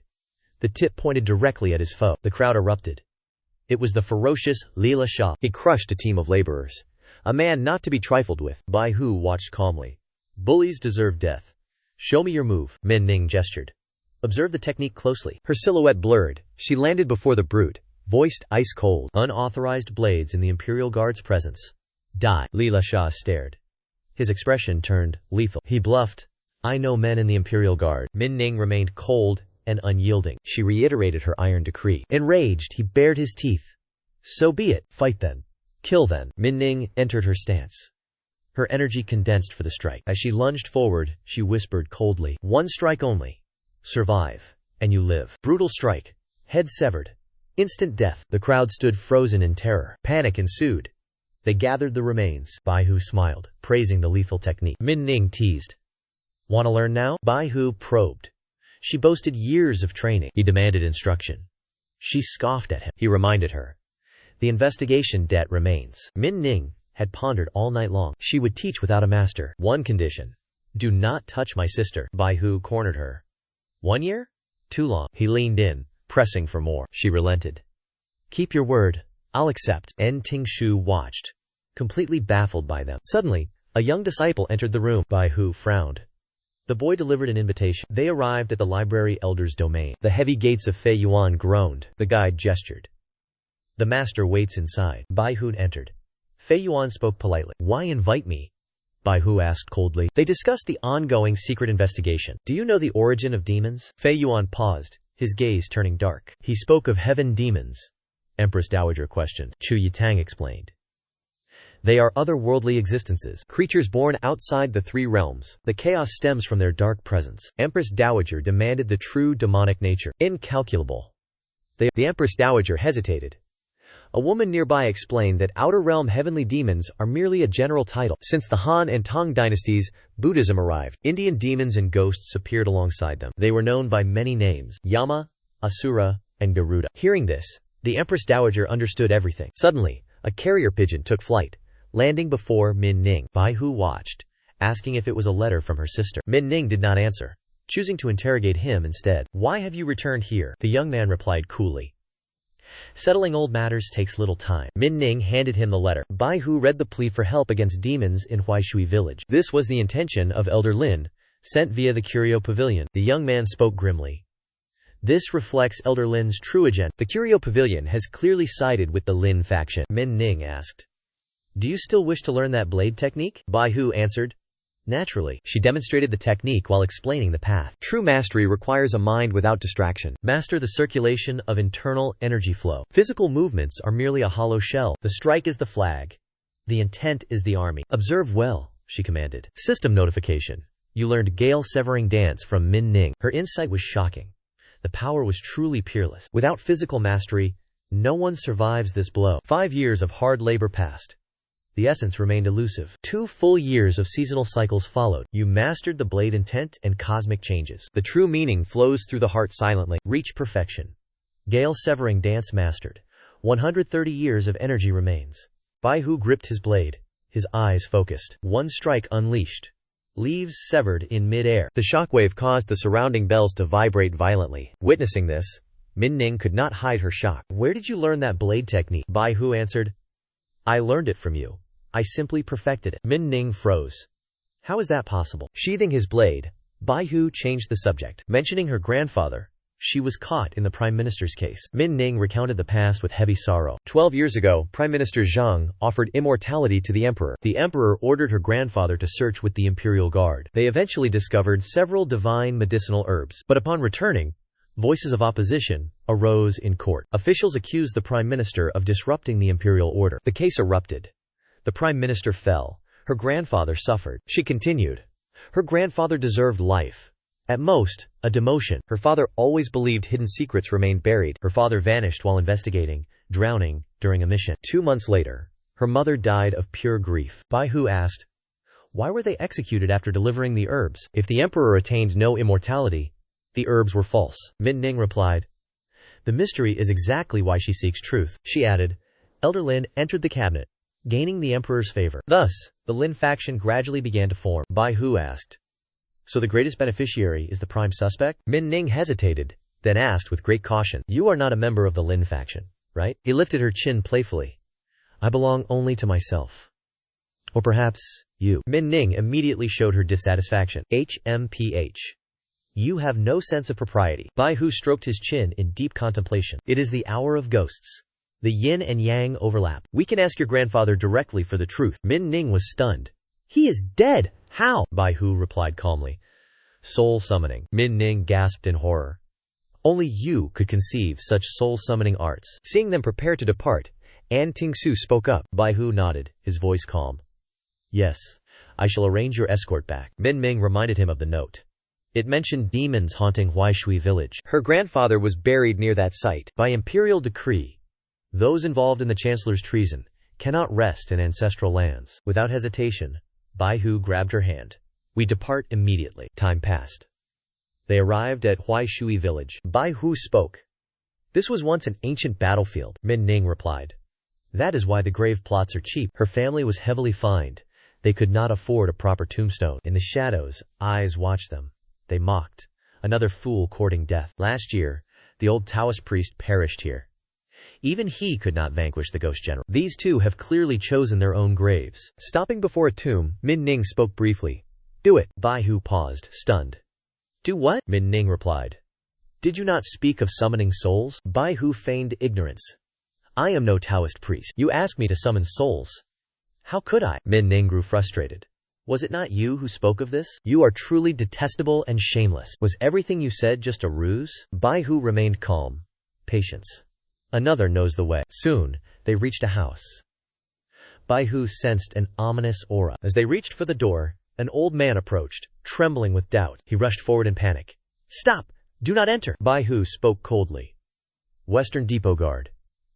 The tip pointed directly at his foe. The crowd erupted. It was the ferocious Leela Shah. He crushed a team of laborers. A man not to be trifled with. Bai Hu watched calmly. Bullies deserve death. Show me your move. Min Ning gestured. Observe the technique closely. Her silhouette blurred. She landed before the brute, voiced ice cold. Unauthorized blades in the Imperial Guard's presence. Die. Leela Shah stared. His expression turned lethal. He bluffed. I know men in the Imperial Guard. Min Ning remained cold and unyielding. She reiterated her iron decree. Enraged, he bared his teeth. So be it. Fight then. Kill then. Min Ning entered her stance. Her energy condensed for the strike. As she lunged forward, she whispered coldly. One strike only. Survive, and you live. Brutal strike. Head severed. Instant death. The crowd stood frozen in terror. Panic ensued. They gathered the remains. Bai Hu smiled, praising the lethal technique. Min Ning teased. Want to learn now? Bai Hu probed. She boasted years of training. He demanded instruction. She scoffed at him. He reminded her. The investigation debt remains. Min Ning had pondered all night long. She would teach without a master. One condition. Do not touch my sister. Bai Hu cornered her. 1 year? Too long. He leaned in, pressing for more. She relented. Keep your word. I'll accept. Ting Xue watched, completely baffled by them. Suddenly, a young disciple entered the room. Bai Hu frowned. The boy delivered an invitation. They arrived at the library elder's domain. The heavy gates of Fei Yuan groaned. The guide gestured. The master waits inside. Bai Hu entered. Fei Yuan spoke politely. Why invite me? Bai Hu asked coldly. They discussed the ongoing secret investigation. Do you know the origin of demons? Fei Yuan paused, his gaze turning dark. He spoke of heaven demons. Empress Dowager questioned. Chu Yitang explained. They are otherworldly existences, creatures born outside the three realms. The chaos stems from their dark presence. Empress Dowager demanded the true demonic nature. Incalculable. The Empress Dowager hesitated. A woman nearby explained that outer realm heavenly demons are merely a general title. Since the Han and Tang dynasties, Buddhism arrived. Indian demons and ghosts appeared alongside them. They were known by many names: Yama, Asura, and Garuda. Hearing this, the Empress Dowager understood everything. Suddenly, a carrier pigeon took flight, landing before Min Ning. Bai Hu watched, asking if it was a letter from her sister. Min Ning did not answer, choosing to interrogate him instead. Why have you returned here? The young man replied coolly. Settling old matters takes little time. Min Ning handed him the letter. Bai Hu read the plea for help against demons in Huaishui village. This was the intention of Elder Lin, sent via the Curio Pavilion. The young man spoke grimly. This reflects Elder Lin's true agenda. The Curio Pavilion has clearly sided with the Lin faction. Min Ning asked. Do you still wish to learn that blade technique? Bai Hu answered. Naturally. She demonstrated the technique while explaining the path. True mastery requires a mind without distraction. Master the circulation of internal energy flow. Physical movements are merely a hollow shell. The strike is the flag. The intent is the army. Observe well, she commanded. System notification. You learned gale-severing dance from Min Ning. Her insight was shocking. The power was truly peerless. Without physical mastery, no one survives this blow. 5 years of hard labor passed. the essence remained elusive. 2 full years of seasonal cycles followed. You mastered the blade intent and cosmic changes. The true meaning flows through the heart silently. Reach perfection. Gale severing dance mastered. 130 years of energy remains. Bai Hu gripped his blade, his eyes focused. One strike unleashed. Leaves severed in mid-air. The shockwave caused the surrounding bells to vibrate violently. Witnessing this, Min Ning could not hide her shock. Where did you learn that blade technique? Bai Hu answered. I learned it from you. I simply perfected it. Min Ning froze. How is that possible? Sheathing his blade, Bai Hu changed the subject. Mentioning her grandfather, she was caught in the Prime Minister's case. Min Ning recounted the past with heavy sorrow. 12 years ago, Prime Minister Zhang offered immortality to the emperor. The emperor ordered her grandfather to search with the Imperial Guard. They eventually discovered several divine medicinal herbs. But upon returning, voices of opposition arose in court. Officials accused the Prime Minister of disrupting the imperial order. The case erupted. The Prime Minister fell. Her grandfather suffered. She continued. Her grandfather deserved life. At most, a demotion. Her father always believed hidden secrets remained buried. Her father vanished while investigating, drowning during a mission. 2 months later, her mother died of pure grief. Bai Hu asked, why were they executed after delivering the herbs? If the emperor attained no immortality, the herbs were false. Min Ning replied, the mystery is exactly why she seeks truth. She added, Elder Lin entered the cabinet, gaining the emperor's favor. Thus, the Lin faction gradually began to form. Bai Hu asked, so the greatest beneficiary is the prime suspect? Min Ning hesitated, then asked with great caution, you are not a member of the Lin faction, right? He lifted her chin playfully. I belong only to myself. Or perhaps, you. Min Ning immediately showed her dissatisfaction. HMPH. You have no sense of propriety. Bai Hu stroked his chin in deep contemplation. It is the hour of ghosts. The yin and yang overlap. We can ask your grandfather directly for the truth. Min Ning was stunned. He is dead. How? Bai Hu replied calmly. Soul summoning. Min Ning gasped in horror. Only you could conceive such soul-summoning arts. Seeing them prepare to depart, Ting Xue spoke up. Bai Hu nodded, his voice calm. Yes, I shall arrange your escort back. Min Ming reminded him of the note. It mentioned demons haunting Huaishui village. Her grandfather was buried near that site. By imperial decree, those involved in the chancellor's treason cannot rest in ancestral lands. Without hesitation, Bai Hu grabbed her hand. We depart immediately. Time passed. They arrived at Huaishui village. Bai Hu spoke. This was once an ancient battlefield. Min Ning replied. That is why the grave plots are cheap. Her family was heavily fined. They could not afford a proper tombstone. In the shadows, eyes watched them. They mocked. Another fool courting death. Last year, the old Taoist priest perished here. Even he could not vanquish the ghost general. These two have clearly chosen their own graves. Stopping before a tomb, Min Ning spoke briefly. Do it. Bai Hu paused, stunned. Do what? Min Ning replied. Did you not speak of summoning souls? Bai Hu feigned ignorance. I am no Taoist priest. You asked me to summon souls. How could I? Min Ning grew frustrated. Was it not you who spoke of this? You are truly detestable and shameless. Was everything you said just a ruse? Bai Hu remained calm. Patience. Another knows the way. Soon, they reached a house. Bai Hu sensed an ominous aura. As they reached for the door, an old man approached, trembling with doubt. He rushed forward in panic. Stop! Do not enter! Bai Hu spoke coldly. Western Depot Guard.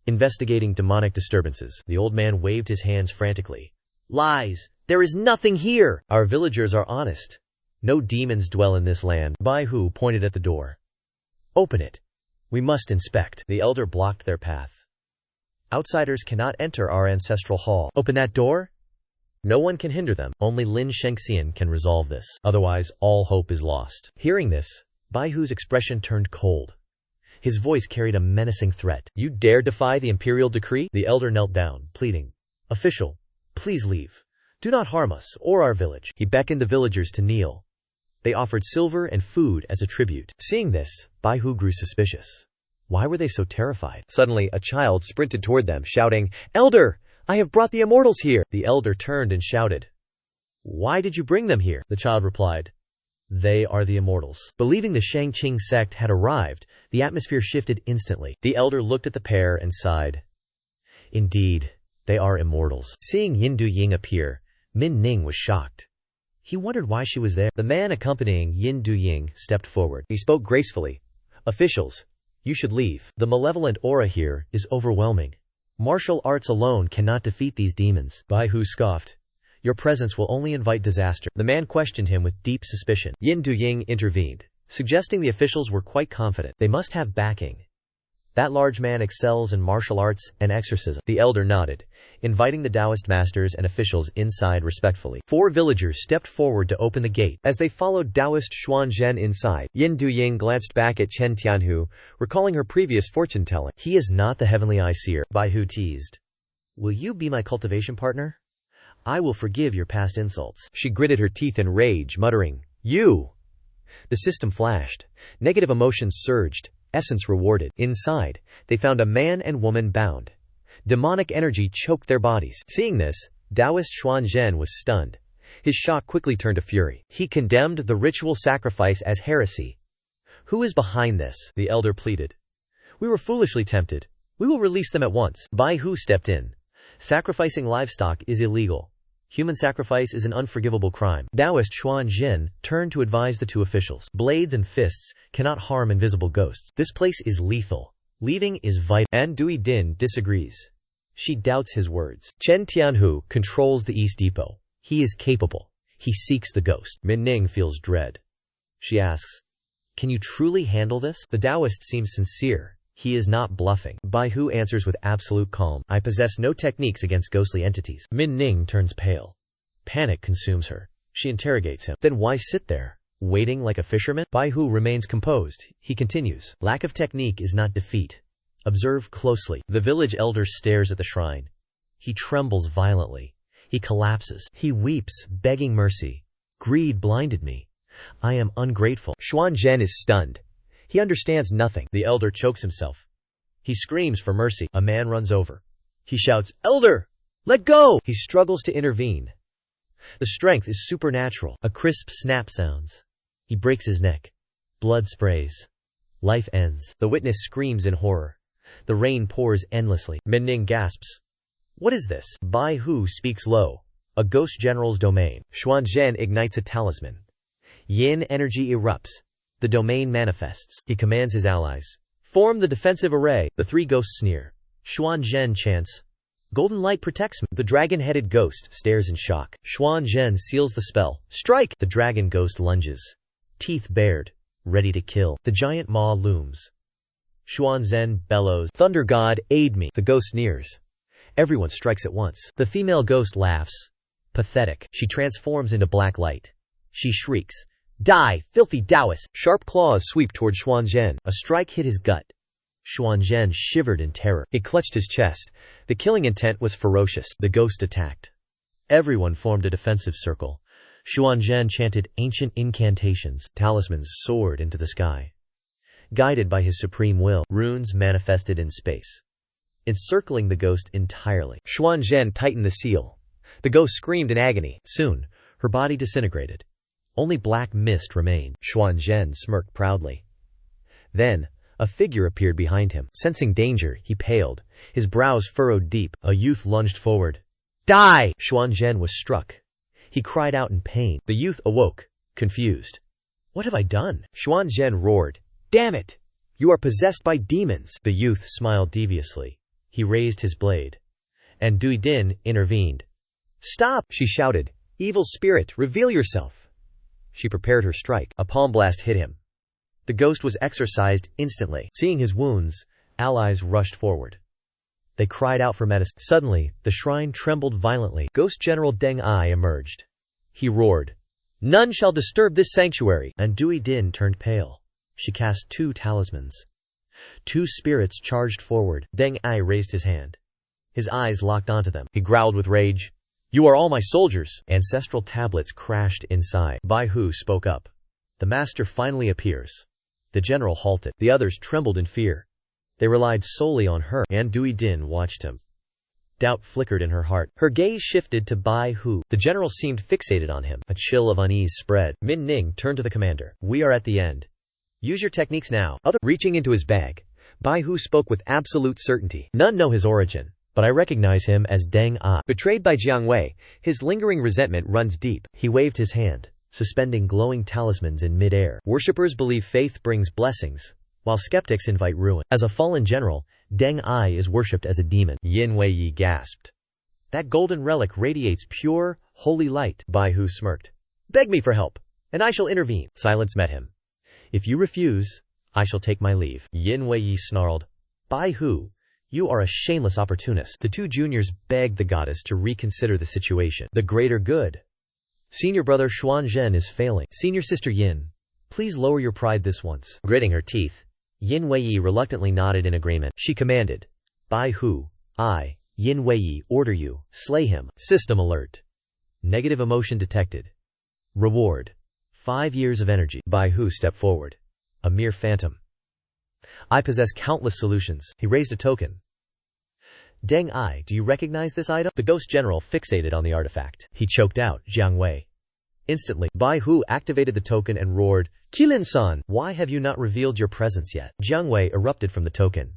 Investigating demonic disturbances. The old man waved his hands frantically. Lies! There is nothing here! Our villagers are honest. No demons dwell in this land. Bai Hu pointed at the door. Open it. We must inspect. The elder blocked their path. Outsiders cannot enter our ancestral hall. Open that door? No one can hinder them. Only Lin Shengxian can resolve this. Otherwise, all hope is lost. Hearing this, Bai Hu's expression turned cold. His voice carried a menacing threat. You dare defy the imperial decree? The elder knelt down, pleading. Official, please leave. Do not harm us or our village. He beckoned the villagers to kneel. They offered silver and food as a tribute. Seeing this, Bai Hu grew suspicious. Why were they so terrified? Suddenly, a child sprinted toward them, shouting, Elder! I have brought the immortals here! The elder turned and shouted. Why did you bring them here? The child replied. They are the immortals. Believing the Shangqing sect had arrived, the atmosphere shifted instantly. The elder looked at the pair and sighed. Indeed, they are immortals. Seeing Yin Du Ying appear, Min Ning was shocked. He wondered why she was there. The man accompanying Yin Du Ying stepped forward. He spoke gracefully. Officials, you should leave. The malevolent aura here is overwhelming. Martial arts alone cannot defeat these demons. Bai Hu scoffed. Your presence will only invite disaster. The man questioned him with deep suspicion. Yin Duying intervened, suggesting the officials were quite confident. They must have backing. That large man excels in martial arts and exorcism. The elder nodded, inviting the Taoist masters and officials inside respectfully. 4 villagers stepped forward to open the gate. As they followed Taoist Xuan Zhen inside, Yin Duying glanced back at Chen Tianhu, recalling her previous fortune-telling. He is not the heavenly eye-seer, Bai Hu teased. Will you be my cultivation partner? I will forgive your past insults. She gritted her teeth in rage, muttering, You! The system flashed. Negative emotions surged. Essence rewarded. Inside, they found a man and woman bound. Demonic energy choked their bodies. Seeing this, Taoist Xuan Zhen was stunned. His shock quickly turned to fury. He condemned the ritual sacrifice as heresy. Who is behind this? The elder pleaded. We were foolishly tempted. We will release them at once. Bai Hu stepped in. Sacrificing livestock is illegal. Human sacrifice is an unforgivable crime. Taoist Xuan Zhen turned to advise the 2 officials. Blades and fists cannot harm invisible ghosts. This place is lethal. Leaving is vital. And Dui Din disagrees. She doubts his words. Chen Tianhu controls the East Depot. He is capable. He seeks the ghost. Min Ning feels dread. She asks, Can you truly handle this? The Taoist seems sincere. He is not bluffing. Bai Hu answers with absolute calm. I possess no techniques against ghostly entities. Min Ning turns pale. Panic consumes her. She interrogates him. Then why sit there, waiting like a fisherman? Bai Hu remains composed. He continues. Lack of technique is not defeat. Observe closely. The village elder stares at the shrine. He trembles violently. He collapses. He weeps, begging mercy. Greed blinded me. I am ungrateful. Xuan Zhen is stunned. He understands nothing. The elder chokes himself. He screams for mercy. A man runs over. He shouts, Elder! Let go! He struggles to intervene. The strength is supernatural. A crisp snap sounds. He breaks his neck. Blood sprays. Life ends. The witness screams in horror. The rain pours endlessly. Min Ning gasps. What is this? Bai Hu speaks low. A ghost general's domain. Xuan Zhen ignites a talisman. Yin energy erupts. The domain manifests. He commands his allies. Form the defensive array. The 3 ghosts sneer. Xuan Zhen chants. Golden light protects me. The dragon-headed ghost stares in shock. Xuan Zhen seals the spell. Strike! The dragon ghost lunges. Teeth bared. Ready to kill. The giant maw looms. Xuan Zhen bellows. Thunder god, aid me. The ghost nears. Everyone strikes at once. The female ghost laughs. Pathetic. She transforms into black light. She shrieks. Die, filthy Taoist! Sharp claws sweep toward Xuan Zhen. A strike hit his gut. Xuan Zhen shivered in terror. He clutched his chest. The killing intent was ferocious. The ghost attacked. Everyone formed a defensive circle. Xuan Zhen chanted ancient incantations. Talismans soared into the sky. Guided by his supreme will, runes manifested in space, encircling the ghost entirely. Xuan Zhen tightened the seal. The ghost screamed in agony. Soon, her body disintegrated. Only black mist remained. Xuan Zhen smirked proudly. Then, a figure appeared behind him. Sensing danger, he paled. His brows furrowed deep. A youth lunged forward. Die! Xuan Zhen was struck. He cried out in pain. The youth awoke, confused. What have I done? Xuan Zhen roared. Damn it! You are possessed by demons! The youth smiled deviously. He raised his blade. And Dui Din intervened. Stop! She shouted. Evil spirit, reveal yourself! She prepared her strike. A palm blast hit him. The ghost was exorcised instantly. Seeing his wounds, allies rushed forward. They cried out for medicine. Suddenly, the shrine trembled violently. Ghost General Deng Ai emerged. He roared, None shall disturb this sanctuary! And Dui Din turned pale. She cast 2 talismans. 2 spirits charged forward. Deng Ai raised his hand. His eyes locked onto them. He growled with rage. You are all my soldiers! Ancestral tablets crashed inside. Bai Hu spoke up. The master finally appears. The general halted. The others trembled in fear. They relied solely on her, and Dui Din watched him. Doubt flickered in her heart. Her gaze shifted to Bai Hu. The general seemed fixated on him. A chill of unease spread. Min Ning turned to the commander. We are at the end. Use your techniques now. Reaching into his bag, Bai Hu spoke with absolute certainty. None know his origin, but I recognize him as Deng Ai. Betrayed by Jiang Wei, his lingering resentment runs deep. He waved his hand, suspending glowing talismans in mid-air. Worshippers believe faith brings blessings, while skeptics invite ruin. As a fallen general, Deng Ai is worshipped as a demon. Yin Weiyi gasped. That golden relic radiates pure, holy light. Bai Hu smirked. Beg me for help, and I shall intervene. Silence met him. If you refuse, I shall take my leave. Yin Weiyi snarled. Bai Hu, you are a shameless opportunist. The two juniors begged the goddess to reconsider the situation. The greater good. Senior brother Xuan Zhen is failing. Senior sister Yin, please lower your pride this once. Gritting her teeth, Yin Weiyi reluctantly nodded in agreement. She commanded. Bai Hu, I, Yin Weiyi, order you, slay him. System alert. Negative emotion detected. Reward. 5 years of energy. Bai Hu stepped forward. A mere phantom. I possess countless solutions. He raised a token. Deng Ai, do you recognize this item? The ghost general fixated on the artifact. He choked out, Jiang Wei. Instantly, Bai Hu activated the token and roared, Qilin-san, why have you not revealed your presence yet? Jiang Wei erupted from the token.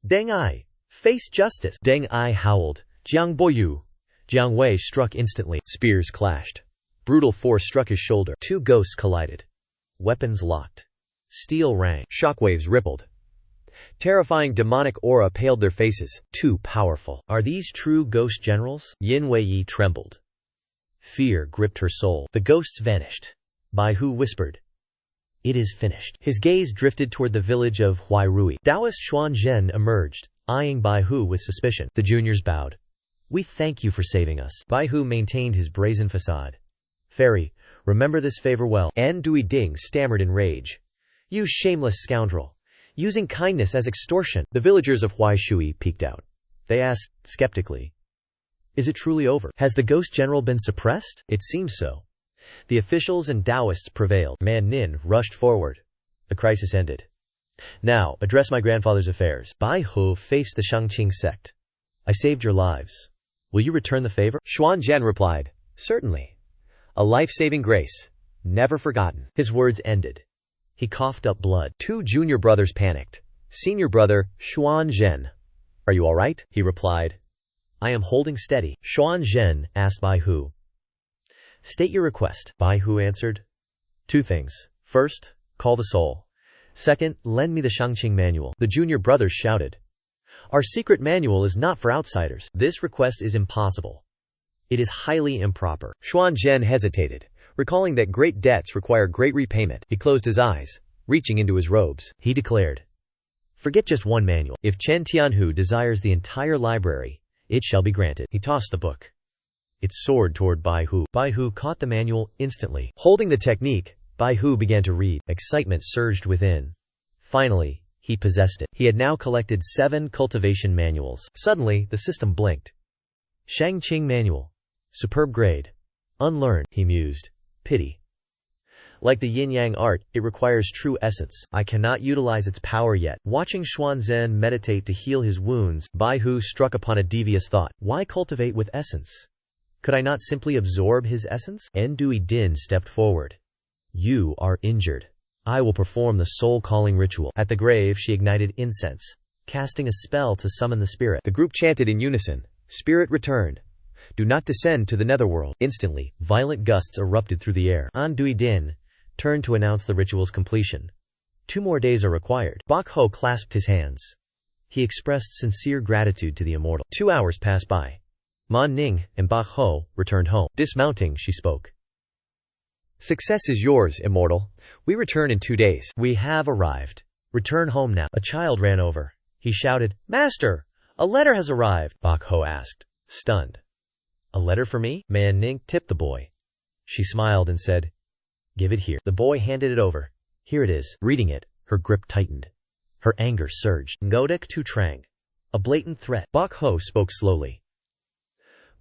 Deng Ai, face justice. Deng Ai howled, Jiang Boyu. Jiang Wei struck instantly. Spears clashed. Brutal force struck his shoulder. Two ghosts collided. Weapons locked. Steel rang. Shockwaves rippled. Terrifying demonic aura paled their faces. Too powerful. Are these true ghost generals? Yin Weiyi trembled. Fear gripped her soul. The ghosts vanished. Bai Hu whispered. It is finished. His gaze drifted toward the village of Huairui. Taoist Xuan Zhen emerged, eyeing Bai Hu with suspicion. The juniors bowed. We thank you for saving us. Bai Hu maintained his brazen facade. Fairy, remember this favor well. An Dui Ding stammered in rage. You shameless scoundrel. Using kindness as extortion. The villagers of Huaishui peeked out. They asked, skeptically. Is it truly over? Has the ghost general been suppressed? It seems so. The officials and Taoists prevailed. Man Nin rushed forward. The crisis ended. Now, address my grandfather's affairs. Bai Hu faced the Shangqing sect. I saved your lives. Will you return the favor? Xuan Zhen replied, certainly. A life-saving grace. Never forgotten. His words ended. He coughed up blood. Two junior brothers panicked. Senior brother, Xuan Zhen. Are you all right? He replied. I am holding steady. Xuan Zhen asked Bai Hu. State your request. Bai Hu answered. 2 things. First, call the soul. Second, lend me the Shangqing manual. The junior brothers shouted. Our secret manual is not for outsiders. This request is impossible. It is highly improper. Xuan Zhen hesitated, recalling that great debts require great repayment. He closed his eyes, reaching into his robes. He declared, forget just one manual. If Chen Tianhu desires the entire library, it shall be granted. He tossed the book. It soared toward Bai Hu. Bai Hu caught the manual instantly. Holding the technique, Bai Hu began to read. Excitement surged within. Finally, he possessed it. He had now collected 7 cultivation manuals. Suddenly, the system blinked. Shangqing manual. Superb grade. Unlearned, he mused. Pity. Like the yin-yang art, it requires true essence. I cannot utilize its power yet. Watching Xuan Zhen meditate to heal his wounds, Bai Hu struck upon a devious thought. Why cultivate with essence? Could I not simply absorb his essence? Ndui Din stepped forward. You are injured. I will perform the soul-calling ritual. At the grave, she ignited incense, casting a spell to summon the spirit. The group chanted in unison. Spirit returned. Do not descend to the netherworld. Instantly, violent gusts erupted through the air. Ndui Din turned to announce the ritual's completion. 2 more days are required. Bak Ho clasped his hands. He expressed sincere gratitude to the immortal. 2 hours passed by. Man Ning and Bak Ho returned home. Dismounting, she spoke. Success is yours, immortal. We return in 2 days. We have arrived. Return home now. A child ran over. He shouted, Master, a letter has arrived. Bak Ho asked, stunned. A letter for me? Man Ning tipped the boy. She smiled and said, give it here. The boy handed it over. Here it is. Reading it, her grip tightened. Her anger surged. Ngodik Tu Trang. A blatant threat. Bak Ho spoke slowly.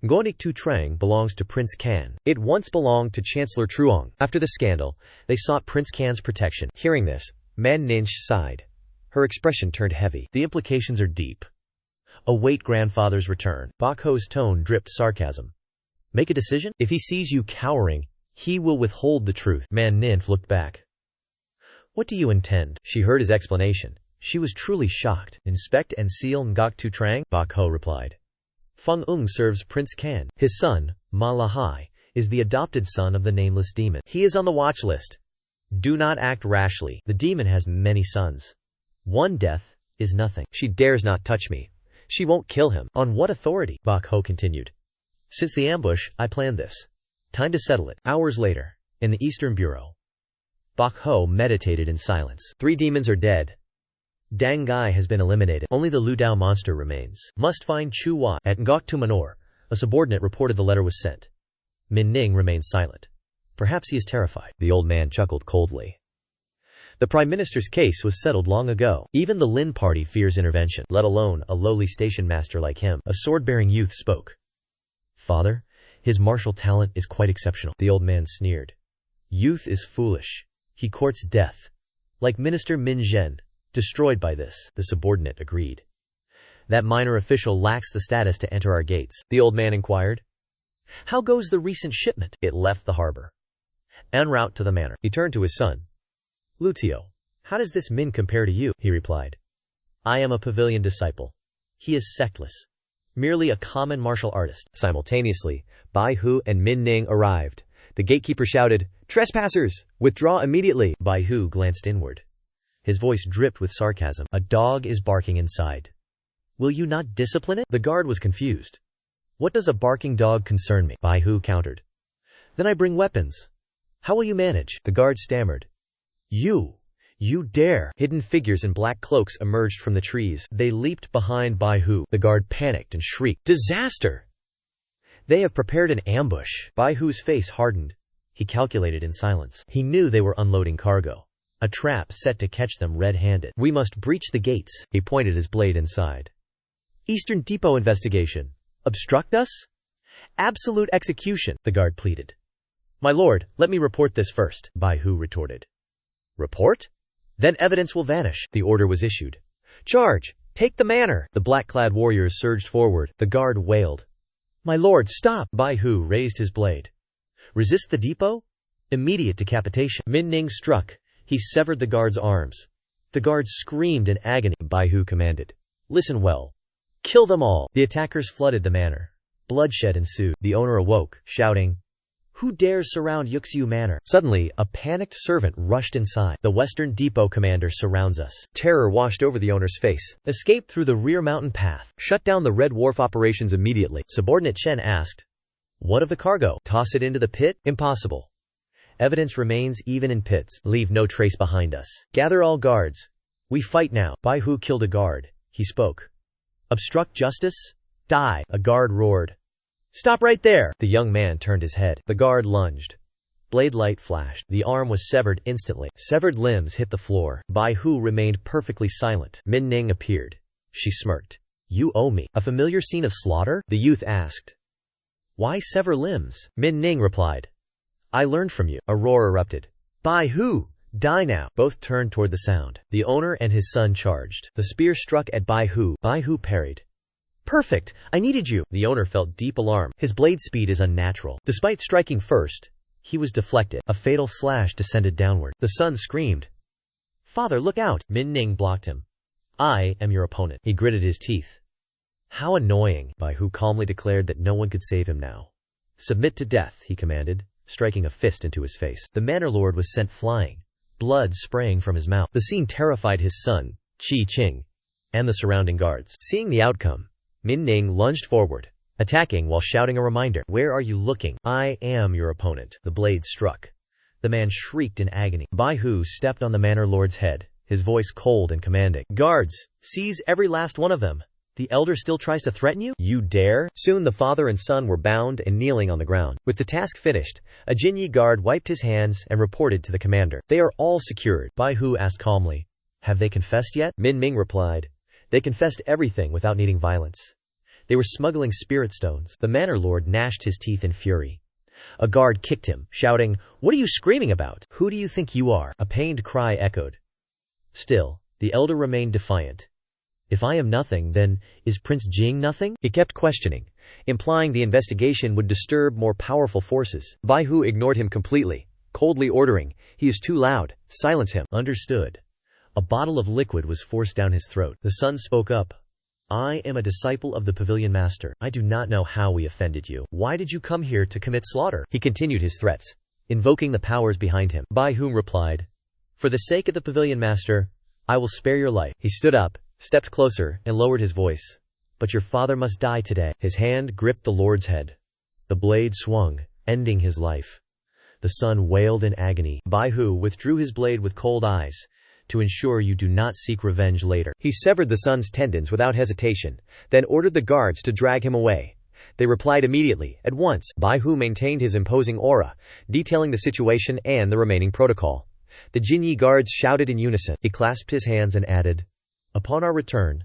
Ngodik Tu Trang belongs to Prince Kan. It once belonged to Chancellor Truong. After the scandal, they sought Prince Kan's protection. Hearing this, Man Ninch sighed. Her expression turned heavy. The implications are deep. Await grandfather's return. Bak Ho's tone dripped sarcasm. Make a decision? If he sees you cowering, he will withhold the truth. Man Ninf looked back. What do you intend? She heard his explanation. She was truly shocked. Inspect and seal Ngok Tu Trang? Bak Ho replied. Feng Ung serves Prince Kan. His son, Ma Lahai, is the adopted son of the nameless demon. He is on the watch list. Do not act rashly. The demon has many sons. One death is nothing. She dares not touch me. She won't kill him. On what authority? Bai Hu continued. Since the ambush, I planned this. Time to settle it. Hours later, in the Eastern Bureau, Bai Hu meditated in silence. 3 demons are dead. Dang Gai has been eliminated. Only the Lu Dao monster remains. Must find Chu Hua. At Ngok Manor, a subordinate reported the letter was sent. Min Ning remained silent. Perhaps he is terrified. The old man chuckled coldly. The Prime Minister's case was settled long ago. Even the Lin party fears intervention, let alone a lowly station master like him. A sword-bearing youth spoke. Father, his martial talent is quite exceptional. The old man sneered. Youth is foolish. He courts death. Like Minister Min Zhen, destroyed by this. The subordinate agreed. That minor official lacks the status to enter our gates. The old man inquired. How goes the recent shipment? It left the harbor. En route to the manor. He turned to his son. Lutio, how does this Min compare to you? He replied. I am a pavilion disciple. He is sectless. Merely a common martial artist. Simultaneously, Bai Hu and Min Ning arrived. The gatekeeper shouted, Trespassers! Withdraw immediately! Bai Hu glanced inward. His voice dripped with sarcasm. A dog is barking inside. Will you not discipline it? The guard was confused. What does a barking dog concern me? Bai Hu countered. Then I bring weapons. How will you manage? The guard stammered. You dare! Hidden figures in black cloaks emerged from the trees. They leaped behind Bai Hu. The guard panicked and shrieked. Disaster! They have prepared an ambush. Bai Hu's face hardened. He calculated in silence. He knew they were unloading cargo. A trap set to catch them red-handed. We must breach the gates. He pointed his blade inside. Eastern Depot investigation. Obstruct us? Absolute execution, the guard pleaded. My lord, let me report this first, Bai Hu retorted. Report? Then evidence will vanish. The order was issued. Charge! Take the manor! The black-clad warriors surged forward. The guard wailed. My lord, stop! Bai Hu raised his blade. Resist the depot? Immediate decapitation. Min Ning struck. He severed the guard's arms. The guards screamed in agony. Bai Hu commanded. Listen well. Kill them all. The attackers flooded the manor. Bloodshed ensued. The owner awoke, shouting, Who dares surround Yuxiu Manor? Suddenly, a panicked servant rushed inside. The Western Depot commander surrounds us. Terror washed over the owner's face. Escape through the rear mountain path. Shut down the Red Wharf operations immediately. Subordinate Chen asked, What of the cargo? Toss it into the pit? Impossible. Evidence remains even in pits. Leave no trace behind us. Gather all guards. We fight now. Bai Hu killed a guard. He spoke. Obstruct justice? Die. A guard roared. Stop right there! The young man turned his head. The guard lunged. Blade light flashed. The arm was severed instantly. Severed limbs hit the floor. Bai Hu remained perfectly silent. Min Ning appeared. She smirked. You owe me. A familiar scene of slaughter? The youth asked. Why sever limbs? Min Ning replied. I learned from you. A roar erupted. Bai Hu! Die now! Both turned toward the sound. The owner and his son charged. The spear struck at Bai Hu. Bai Hu parried. Perfect! I needed you! The owner felt deep alarm. His blade speed is unnatural. Despite striking first, he was deflected. A fatal slash descended downward. The son screamed. Father, look out! Min Ning blocked him. I am your opponent. He gritted his teeth. How annoying! Bai Hu calmly declared that no one could save him now. Submit to death, he commanded, striking a fist into his face. The manor lord was sent flying, blood spraying from his mouth. The scene terrified his son, Qi Qing, and the surrounding guards. Seeing the outcome, Min Ning lunged forward, attacking while shouting a reminder. Where are you looking? I am your opponent. The blade struck. The man shrieked in agony. Bai Hu stepped on the manor lord's head, his voice cold and commanding. Guards, seize every last one of them. The elder still tries to threaten you? You dare? Soon the father and son were bound and kneeling on the ground. With the task finished, a Jinyi guard wiped his hands and reported to the commander. They are all secured. Bai Hu asked calmly. Have they confessed yet? Min Ning replied. They confessed everything without needing violence. They were smuggling spirit stones. The manor lord gnashed his teeth in fury. A guard kicked him, shouting, What are you screaming about? Who do you think you are? A pained cry echoed. Still, the elder remained defiant. If I am nothing, then is Prince Jing nothing? He kept questioning, implying the investigation would disturb more powerful forces. Bai Hu ignored him completely, coldly ordering, He is too loud. Silence him. Understood. A bottle of liquid was forced down his throat. The son spoke up. I am a disciple of the pavilion master. I do not know how we offended you. Why did you come here to commit slaughter? He continued his threats, invoking the powers behind him. Bai Hu replied, For the sake of the pavilion master, I will spare your life. He stood up, stepped closer, and lowered his voice. "But your father must die today." His hand gripped the lord's head. The blade swung, ending his life. The son wailed in agony. Bai Hu withdrew his blade with cold eyes. "To ensure you do not seek revenge later." He severed the son's tendons without hesitation, then ordered the guards to drag him away. They replied immediately, at once. Bai Hu maintained his imposing aura, detailing the situation and the remaining protocol. The Jinyi guards shouted in unison. He clasped his hands and added, "Upon our return,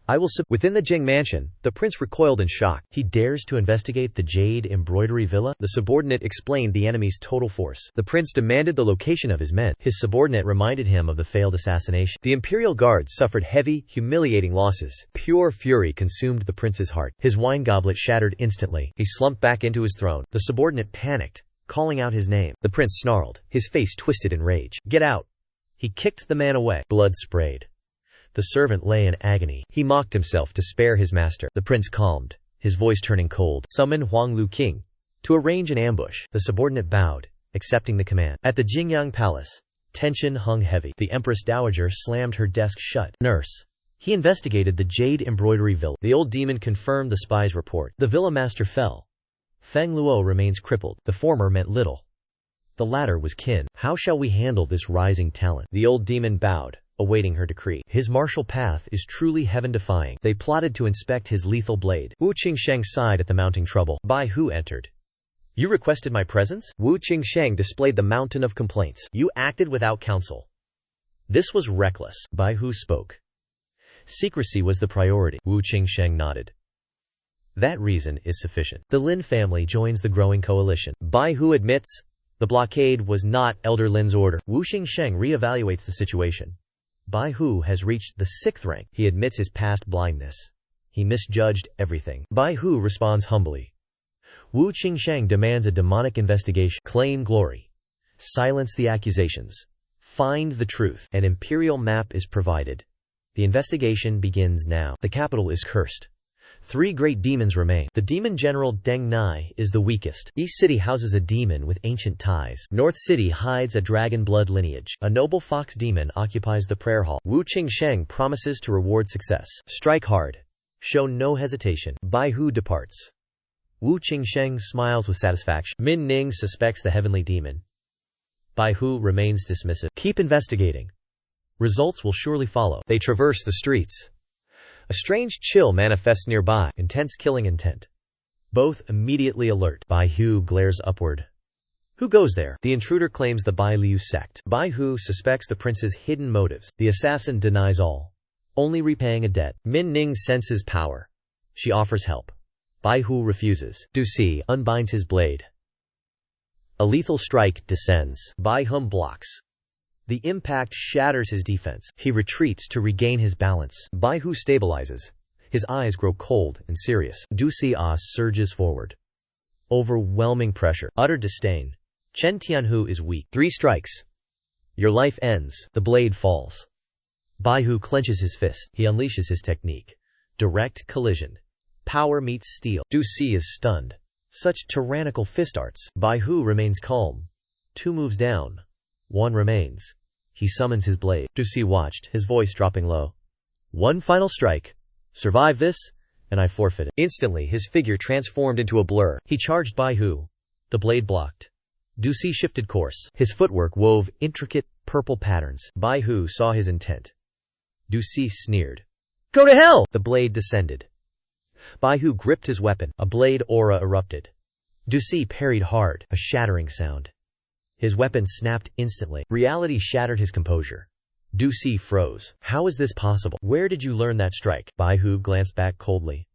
I will Within the Jing mansion, the prince recoiled in shock. He dares to investigate the Jade Embroidery Villa? The subordinate explained the enemy's total force. The prince demanded the location of his men. His subordinate reminded him of the failed assassination. The imperial guards suffered heavy, humiliating losses. Pure fury consumed the prince's heart. His wine goblet shattered instantly. He slumped back into his throne. The subordinate panicked, calling out his name. The prince snarled, his face twisted in rage. "Get out!" He kicked the man away. Blood sprayed. The servant lay in agony. He mocked himself to spare his master. The prince calmed, his voice turning cold. "Summon Huang Lu King to arrange an ambush." The subordinate bowed, accepting the command. At the Jingyang Palace, tension hung heavy. The Empress Dowager slammed her desk shut. "Nurse." He investigated the Jade Embroidery Villa. The old demon confirmed the spy's report. The villa master fell. Feng Luo remains crippled. The former meant little. The latter was kin. "How shall we handle this rising talent?" The old demon bowed, awaiting her decree. "His martial path is truly heaven-defying." They plotted to inspect his lethal blade. Wu Qingsheng sighed at the mounting trouble. Bai Hu entered. "You requested my presence?" Wu Qingsheng displayed the mountain of complaints. "You acted without counsel. This was reckless." Bai Hu spoke. "Secrecy was the priority." Wu Qingsheng nodded. "That reason is sufficient." The Lin family joins the growing coalition. Bai Hu admits the blockade was not Elder Lin's order. Wu Qingsheng re-evaluates the situation. Bai Hu has reached the 6th rank. He admits his past blindness. He misjudged everything. Bai Hu responds humbly. Wu Qingsheng demands a demonic investigation. Claim glory. Silence the accusations. Find the truth. An imperial map is provided. The investigation begins now. The capital is cursed. 3 great demons remain. The demon general Deng Nai is the weakest. East City houses a demon with ancient ties. North City hides a dragon blood lineage. A noble fox demon occupies the prayer hall. Wu Qingsheng promises to reward success. Strike hard. Show no hesitation. Bai Hu departs. Wu Qingsheng smiles with satisfaction. Min Ning suspects the heavenly demon. Bai Hu remains dismissive. Keep investigating. Results will surely follow. They traverse the streets. A strange chill manifests nearby. Intense killing intent. Both immediately alert. Bai Hu glares upward. Who goes there? The intruder claims the Bai Liu sect. Bai Hu suspects the prince's hidden motives. The assassin denies all, only repaying a debt. Min Ning senses power. She offers help. Bai Hu refuses. Du Si unbinds his blade. A lethal strike descends. Bai Hum blocks. The impact shatters his defense. He retreats to regain his balance. Bai Hu stabilizes. His eyes grow cold and serious. Du Si surges forward. Overwhelming pressure. Utter disdain. Chen Tianhu is weak. 3 strikes. Your life ends. The blade falls. Bai Hu clenches his fist. He unleashes his technique. Direct collision. Power meets steel. Du Si is stunned. Such tyrannical fist arts. Bai Hu remains calm. 2 moves down. 1 remains. He summons his blade. Du Si watched, his voice dropping low. 1 final strike. Survive this, and I forfeit it. Instantly, his figure transformed into a blur. He charged Bai Hu. The blade blocked. Du Si shifted course. His footwork wove intricate, purple patterns. Bai Hu saw his intent. Du Si sneered. Go to hell! The blade descended. Bai Hu gripped his weapon. A blade aura erupted. Du Si parried hard. A shattering sound. His weapon snapped instantly. Reality shattered his composure. Du Si froze. How is this possible? Where did you learn that strike? Bai Hu glanced back coldly.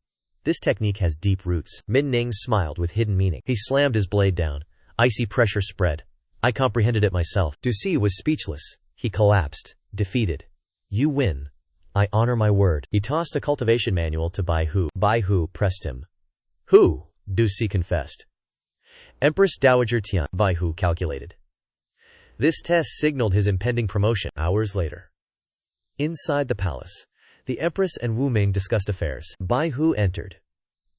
This technique has deep roots. Min Ning smiled with hidden meaning. He slammed his blade down. Icy pressure spread. I comprehended it myself. Du Si was speechless. He collapsed, defeated. You win. I honor my word. He tossed a cultivation manual to Bai Hu. Bai Hu pressed him. Who? Du Si confessed. Empress Dowager Tian. Bai Hu calculated. This test signaled his impending promotion. Hours later. Inside the palace, the Empress and Wu Ming discussed affairs. Bai Hu entered.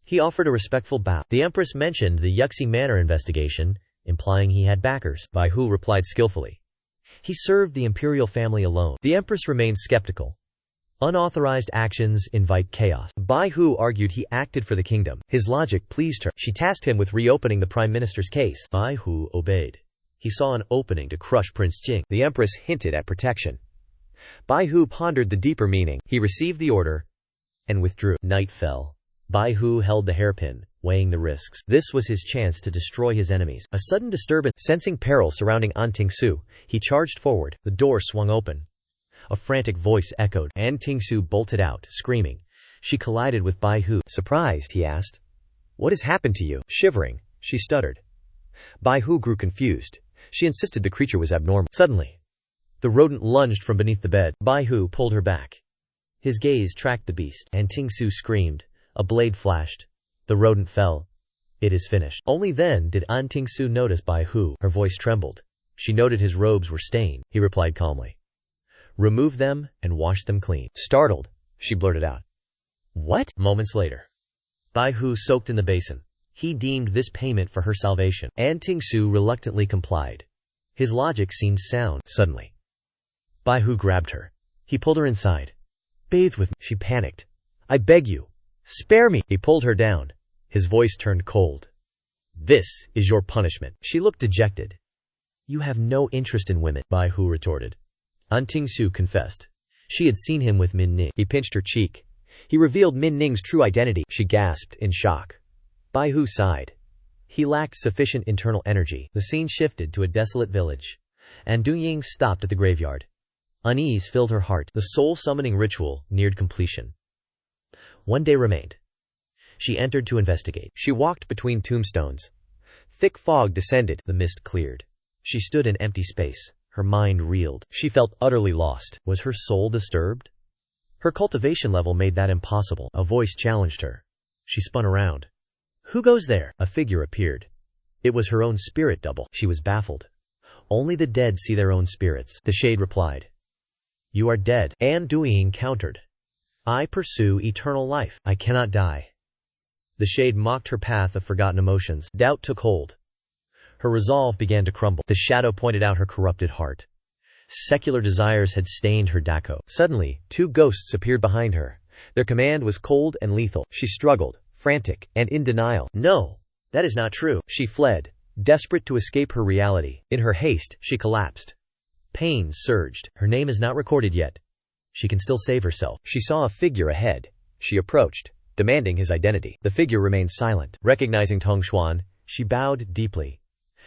He offered a respectful bow. The Empress mentioned the Yuxi Manor investigation, implying he had backers. Bai Hu replied skillfully. He served the imperial family alone. The Empress remained skeptical. Unauthorized actions invite chaos. Bai Hu argued he acted for the kingdom. His logic pleased her. She tasked him with reopening the prime minister's case. Bai Hu obeyed. He saw an opening to crush Prince Jing. The empress hinted at protection. Bai Hu pondered the deeper meaning. He received the order and withdrew. Night fell. Bai Hu held the hairpin, weighing the risks. This was his chance to destroy his enemies. A sudden disturbance. Sensing peril surrounding Ting Xue, he charged forward. The door swung open. A frantic voice echoed. Ting Xue bolted out, screaming. She collided with Bai Hu. Surprised, he asked, "What has happened to you?" Shivering, she stuttered. Bai Hu grew confused. She insisted the creature was abnormal. Suddenly, the rodent lunged from beneath the bed. Bai Hu pulled her back. His gaze tracked the beast. Ting Xue screamed. A blade flashed. The rodent fell. "It is finished." Only then did Ting Xue notice Bai Hu. Her voice trembled. She noted his robes were stained. He replied calmly, "Remove them and wash them clean." Startled, she blurted out, "What?" Moments later, Bai Hu soaked in the basin. He deemed this payment for her salvation. Ting Xue reluctantly complied. His logic seemed sound. Suddenly, Bai Hu grabbed her. He pulled her inside. "Bathe with me." She panicked. "I beg you. Spare me." He pulled her down. His voice turned cold. "This is your punishment." She looked dejected. "You have no interest in women," Bai Hu retorted. Ting Xue confessed. She had seen him with Min Ning. He pinched her cheek. He revealed Min Ning's true identity. She gasped in shock. Bai Hu sighed. He lacked sufficient internal energy. The scene shifted to a desolate village. Ying stopped at the graveyard. Unease filled her heart. The soul-summoning ritual neared completion. One day remained. She entered to investigate. She walked between tombstones. Thick fog descended. The mist cleared. She stood in empty space. Her mind reeled. She felt utterly lost. Was her soul disturbed? Her cultivation level made that impossible. A voice challenged her. She spun around. "Who goes there?" A figure appeared. It was her own spirit double. She was baffled. "Only the dead see their own spirits," the shade replied. "You are dead." Ying countered. "I pursue eternal life. I cannot die." The shade mocked her path of forgotten emotions. Doubt took hold. Her resolve began to crumble. The shadow pointed out her corrupted heart. Secular desires had stained her Dako. Suddenly, two ghosts appeared behind her. Their command was cold and lethal. She struggled, frantic, and in denial. "No, that is not true." She fled, desperate to escape her reality. In her haste, she collapsed. Pain surged. Her name is not recorded yet. She can still save herself. She saw a figure ahead. She approached, demanding his identity. The figure remained silent. Recognizing Tong Xuan, she bowed deeply.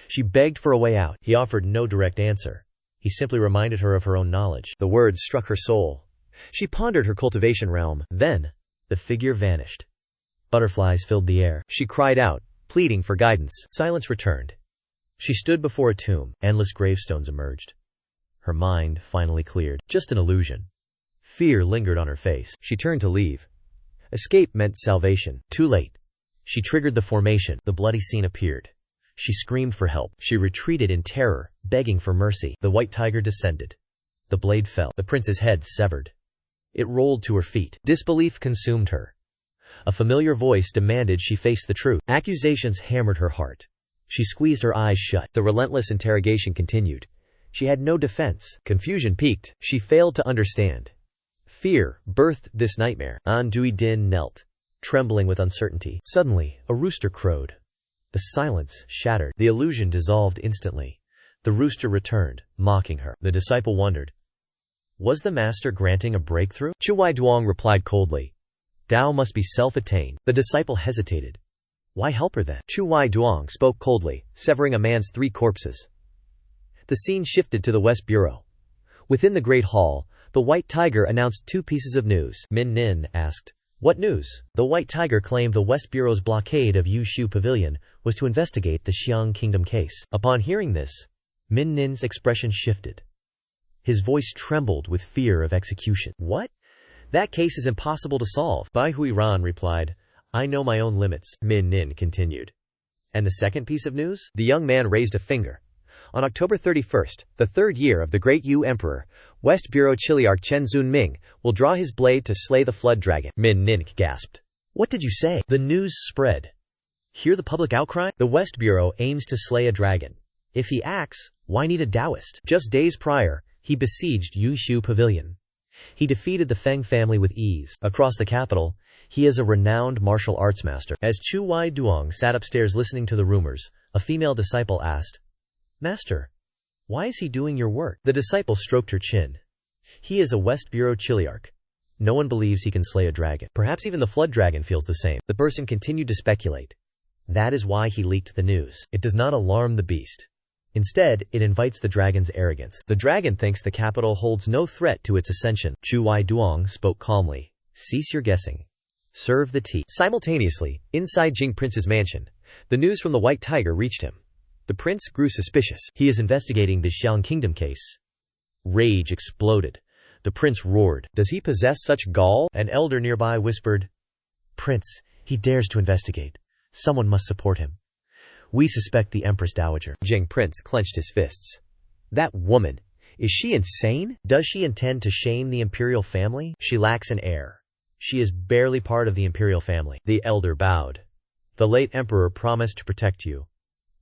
She begged for a way out. He offered no direct answer. He simply reminded her of her own knowledge. The words struck her soul. She pondered her cultivation realm. Then, the figure vanished. Butterflies filled the air. She cried out, pleading for guidance. Silence returned. She stood before a tomb. Endless gravestones emerged. Her mind finally cleared. Just an illusion. Fear lingered on her face. She turned to leave. Escape meant salvation. Too late. She triggered the formation. The bloody scene appeared. She screamed for help. She retreated in terror, begging for mercy. The white tiger descended. The blade fell. The prince's head severed. It rolled to her feet. Disbelief consumed her. A familiar voice demanded she face the truth. Accusations hammered her heart. She squeezed her eyes shut. The relentless interrogation continued. She had no defense. Confusion peaked. She failed to understand. Fear birthed this nightmare. Din knelt, trembling with uncertainty. Suddenly, a rooster crowed. The silence shattered. The illusion dissolved instantly. The rooster returned, mocking her. The disciple wondered. Was the master granting a breakthrough? Chuwai Duong replied coldly. Tao must be self-attained. The disciple hesitated. Why help her then? Chuwai Duong spoke coldly, severing a man's 3 corpses. The scene shifted to the West Bureau. Within the Great Hall, the White Tiger announced 2 pieces of news. Min Nin asked, "What news?" The White Tiger claimed the West Bureau's blockade of Yushu Pavilion was to investigate the Xiang Kingdom case. Upon hearing this, Min Nin's expression shifted. His voice trembled with fear of execution. What? That case is impossible to solve. Bai Huiran replied, I know my own limits. Min Nin continued. And the second piece of news? The young man raised a finger. On October 31st, the 3rd year of the Great Yu Emperor, West Bureau Chiliarch Chen Zunming will draw his blade to slay the flood dragon. Min Nin gasped. What did you say? The news spread. Hear the public outcry? The West Bureau aims to slay a dragon. If he acts, why need a Taoist? Just days prior, he besieged Yushu Pavilion. He defeated the Feng family with ease. Across the capital, he is a renowned martial arts master. As Chu Wai Duong sat upstairs listening to the rumors, a female disciple asked, "Master, why is he doing your work?" The disciple stroked her chin. "He is a West Bureau Chiliarch. No one believes he can slay a dragon. Perhaps even the flood dragon feels the same." The person continued to speculate. "That is why he leaked the news. It does not alarm the beast. Instead, it invites the dragon's arrogance. The dragon thinks the capital holds no threat to its ascension." Chu Wai Duong spoke calmly. "Cease your guessing. Serve the tea." Simultaneously, inside Jing Prince's mansion, the news from the White Tiger reached him. The prince grew suspicious. He is investigating the Xiang Kingdom case. Rage exploded. The prince roared. "Does he possess such gall?" An elder nearby whispered. "Prince, he dares to investigate. Someone must support him. We suspect the Empress Dowager." Jing Prince clenched his fists. "That woman, is she insane? Does she intend to shame the imperial family? She lacks an heir. She is barely part of the imperial family." The elder bowed. "The late emperor promised to protect you.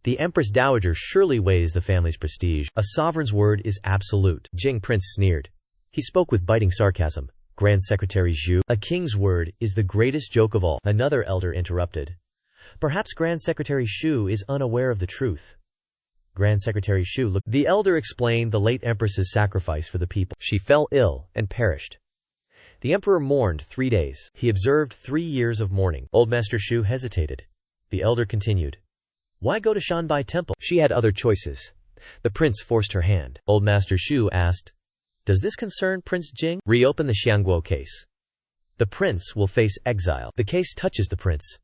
The Empress Dowager surely weighs the family's prestige. A sovereign's word is absolute." Jing Prince sneered. He spoke with biting sarcasm. "Grand Secretary Xu, a king's word is the greatest joke of all." Another elder interrupted. "Perhaps Grand Secretary Xu is unaware of the truth." Grand Secretary Xu looked. The elder explained the late empress's sacrifice for the people. She fell ill and perished. The emperor mourned 3 days. He observed 3 years of mourning. Old Master Xu hesitated. The elder continued. "Why go to Shanbai Temple?" She had other choices. The prince forced her hand. Old Master Xu asked, "Does this concern Prince Jing?" "Reopen the Xiangguo case. The prince will face exile." "The case touches the prince.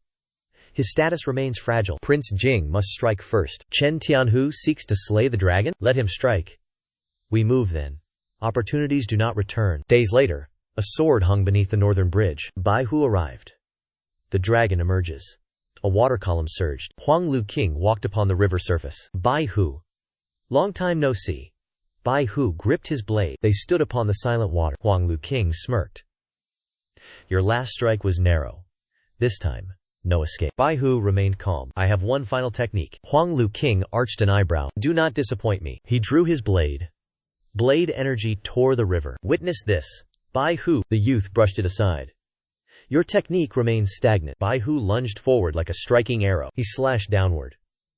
His status remains fragile. Prince Jing must strike first." "Chen Tianhu seeks to slay the dragon? Let him strike. We move then. Opportunities do not return." Days later, a sword hung beneath the northern bridge. Bai Hu arrived. The dragon emerges. A water column surged. Huang Lu King walked upon the river surface. "Bai Hu. Long time no see." Bai Hu gripped his blade. They stood upon the silent water. Huang Lu King smirked. "Your last strike was narrow. This time, no escape." Bai Hu remained calm. "I have one final technique." Huang Lu King arched an eyebrow. "Do not disappoint me." He drew his blade. Blade energy tore the river. "Witness this." Bai Hu. The youth brushed it aside. "Your technique remains stagnant." Bai Hu lunged forward like a striking arrow. He slashed downward.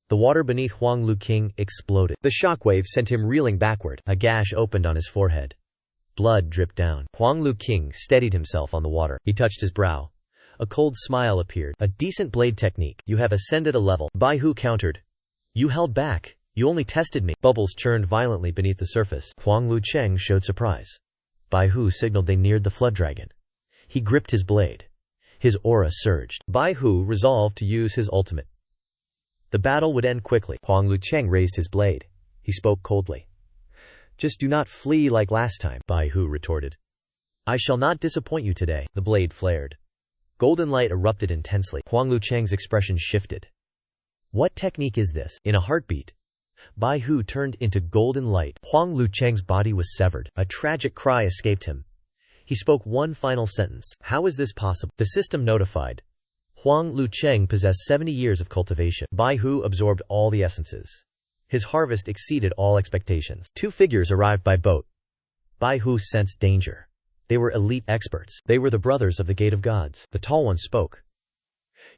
The water beneath Huang Lu King exploded. The shockwave sent him reeling backward. A gash opened on his forehead. Blood dripped down. Huang Lu King steadied himself on the water. He touched his brow. A cold smile appeared. "A decent blade technique. You have ascended a level." Bai Hu countered. "You held back. You only tested me." Bubbles churned violently beneath the surface. Huang Lu Cheng showed surprise. Bai Hu signaled they neared the flood dragon. He gripped his blade. His aura surged. Bai Hu resolved to use his ultimate. The battle would end quickly. Huang Lu Cheng raised his blade. He spoke coldly. "Just do not flee like last time," Bai Hu retorted. "I shall not disappoint you today." The blade flared. Golden light erupted intensely. Huang Lu Cheng's expression shifted. "What technique is this?" In a heartbeat, Bai Hu turned into golden light. Huang Lu Cheng's body was severed. A tragic cry escaped him. He spoke one final sentence. "How is this possible?" The system notified. Huang Lu Cheng possessed 70 years of cultivation. Bai Hu absorbed all the essences. His harvest exceeded all expectations. 2 figures arrived by boat. Bai Hu sensed danger. They were elite experts. They were the brothers of the Gate of Gods. The tall one spoke.